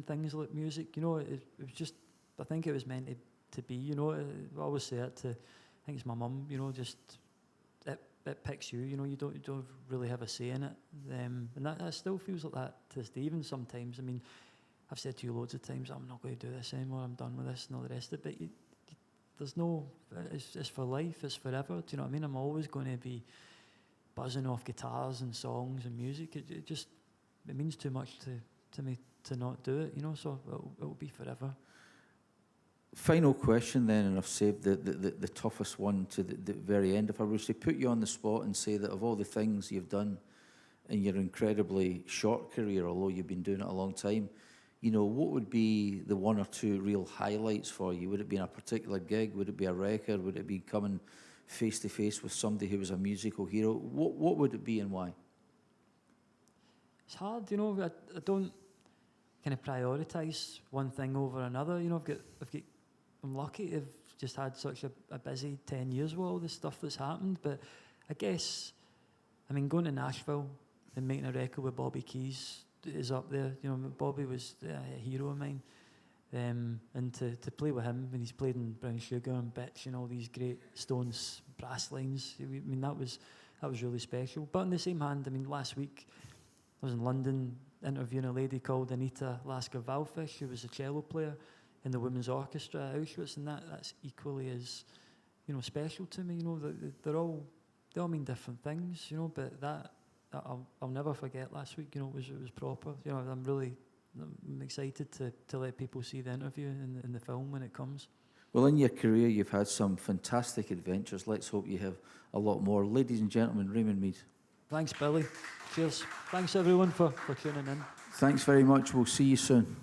things like music. You know, it was just, I think it was meant to be. You know, I always say it to, I think it's my mum. You know, just it picks you. You know, you don't really have a say in it, and that still feels like that to this day. Even sometimes, I mean, I've said to you loads of times, I'm not going to do this anymore. I'm done with this and all the rest of it. But there's no, it's for life. It's forever. Do you know what I mean? I'm always going to be buzzing off guitars and songs and music. It means too much to me to not do it. You know, so it'll be forever. Final question then, and I've saved the toughest one to the very end. If I was to put you on the spot and say that of all the things you've done in your incredibly short career, although you've been doing it a long time, you know, what would be the one or two real highlights for you? Would it be in a particular gig? Would it be a record? Would it be coming face to face with somebody who was a musical hero? What would it be and why? It's hard, you know. I don't kind of prioritise one thing over another. You know, I'm lucky to have just had such a busy 10 years with all the stuff that's happened. But I guess, I mean, going to Nashville and making a record with Bobby Keys is up there. You know, Bobby was a hero of mine. And to play with him when he's played in Brown Sugar and Bitch and all these great Stones brass lines, I mean, that was really special. But on the same hand, I mean, last week I was in London interviewing a lady called Anita Lasker-Valfish, who was a cello player in the Women's Orchestra at Auschwitz, and that's equally as, you know, special to me. You know, they all mean different things, you know, but that I'll never forget last week. You know, it was proper. You know, I'm excited to let people see the interview in the film when it comes. Well, in your career, you've had some fantastic adventures. Let's hope you have a lot more. Ladies and gentlemen, Raymond Meade. Thanks, Billy. Cheers. Thanks, everyone, for tuning in. Thanks very much. We'll see you soon.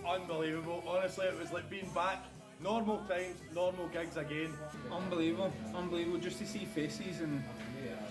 Unbelievable. Honestly, it was like being back, normal times, normal gigs again. Unbelievable, unbelievable. Just to see faces and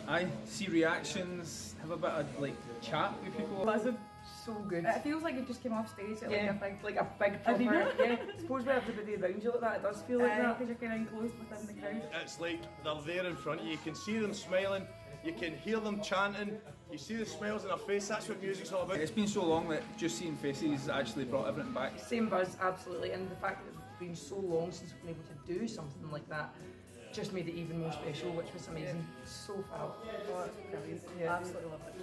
I see reactions, have a bit of like chat with people. Buzzing. So good. It feels like you've just came off stage at Yeah, like a big Arena. proper. Yeah, I suppose with everybody around you like that, it does feel like that. Because you're kind of enclosed within the crowd. It's like they're there in front of you. You can see them smiling. You can hear them chanting. You see the smiles on their face. That's what music's all about. It's been so long that just seeing faces actually brought everything back. Same buzz, absolutely. And the fact that it's been so long since we've been able to do something like that just made it even more special, which was amazing. So fab. Oh, it's brilliant. Yeah. Absolutely love it.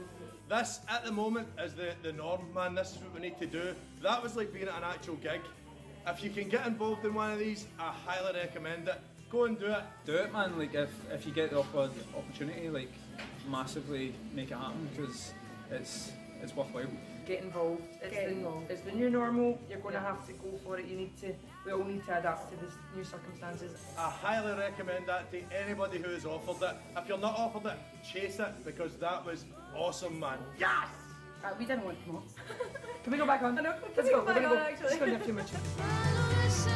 This, at the moment, is the norm, man. This is what we need to do. That was like being at an actual gig. If you can get involved in one of these, I highly recommend it. Go and do it. Do it, man. Like if you get the opportunity, like massively make it happen because it's worthwhile. Get involved. It's the new normal. You're going to have to go for it. We all need to adapt to the new circumstances. I highly recommend that to anybody who is offered it. If you're not offered it, chase it because that was awesome, man. Yes! We didn't want more. Can we go back on? I know. Let's go. We're Back gonna on, go. actually. Just gonna do a few more tunes.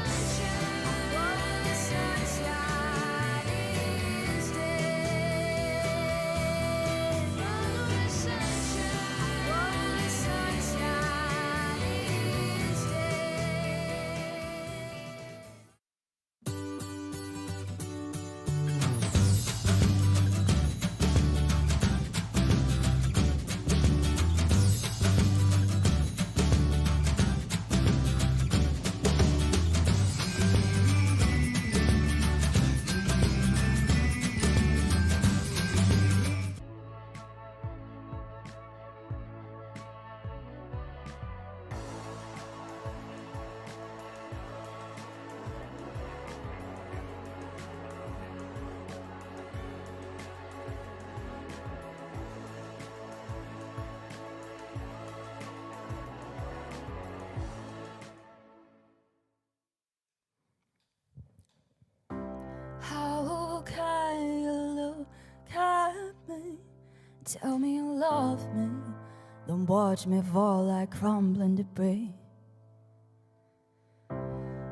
How can you look at me, tell me you love me, then watch me fall like crumbling debris?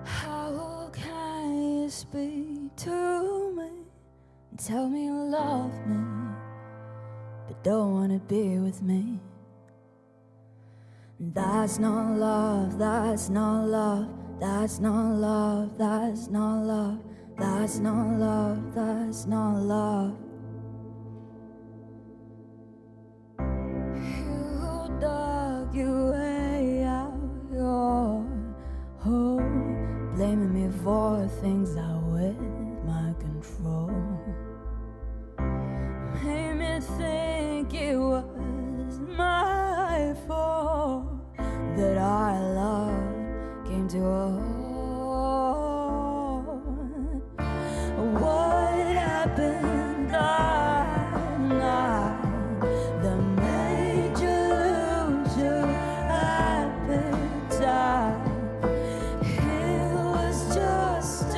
How can you speak to me, tell me you love me, but don't wanna be with me? That's not love, that's not love, that's not love, that's not love. That's not love, that's not love. You dug your way out your hole, blaming me for things out with my control. Made me think it was my fault that our love came to a what happened that night that made you lose your appetite? It was just a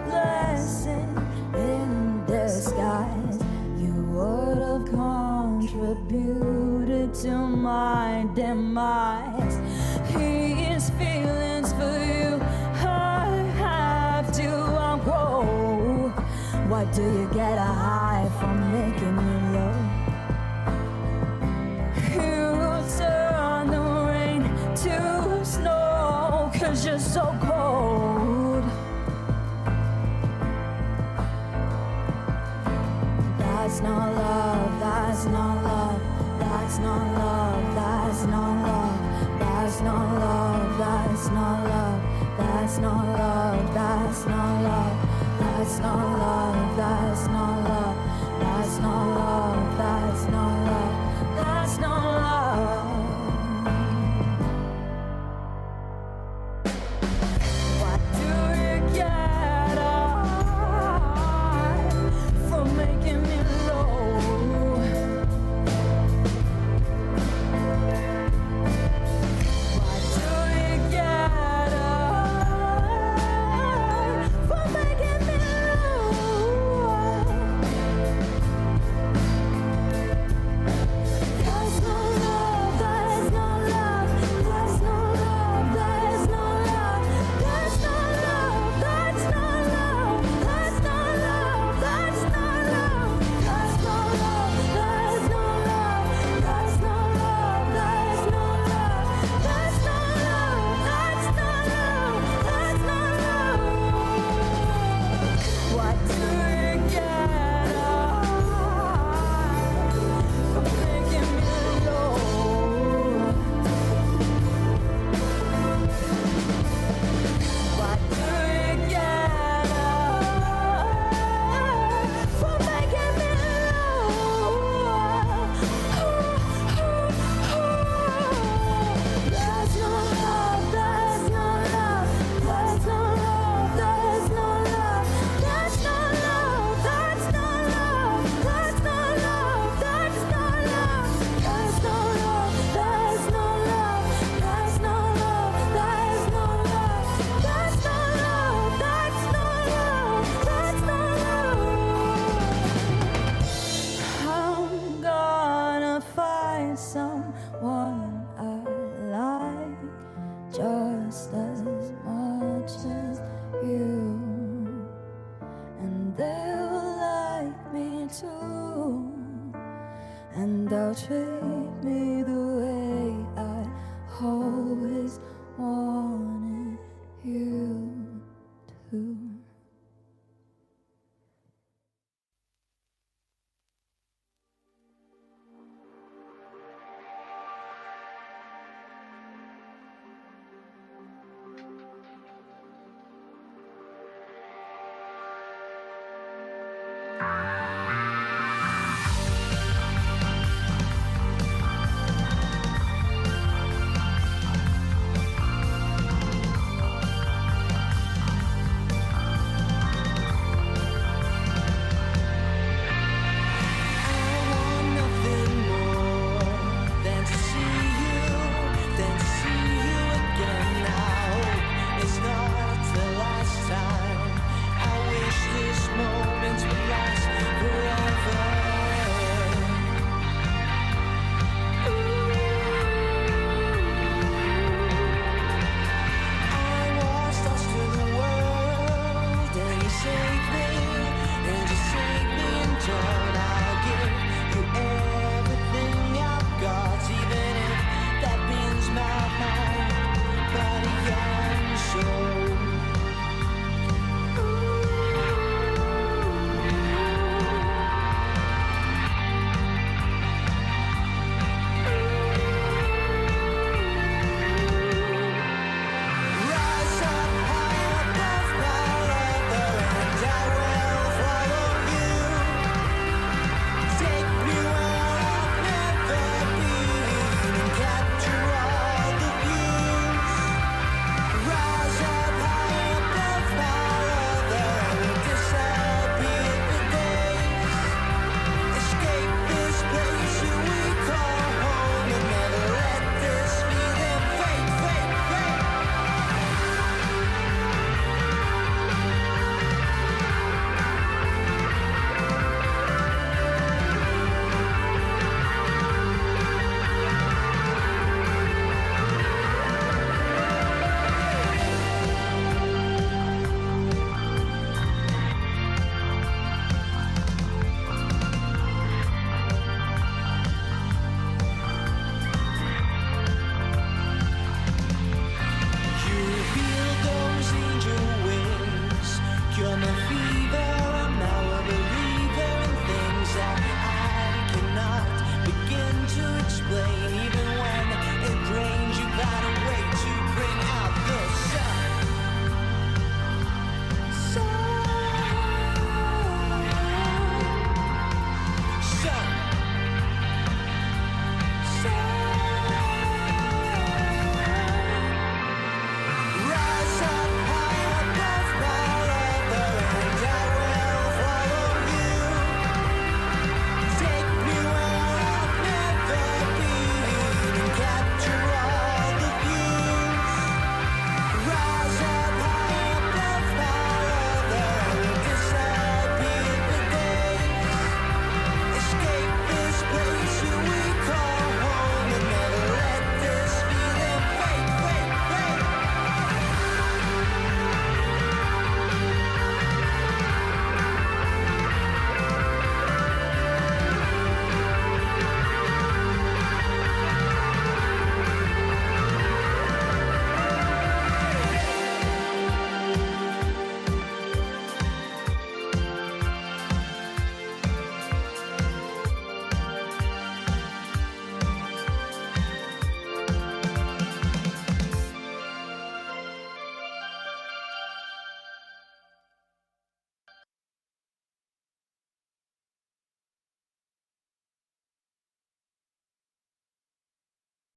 blessing in disguise. You would have contributed to my demise. His feelings for you I have to outgrow. Why do you get a high from making me low? You turn the rain to snow 'cause you're so cold. That's not love, that's not love, that's not love, that's not love, that's not love, that's not love, that's not love, that's not love. That's not love, that's not love, that's not love, that's not love, that's not love.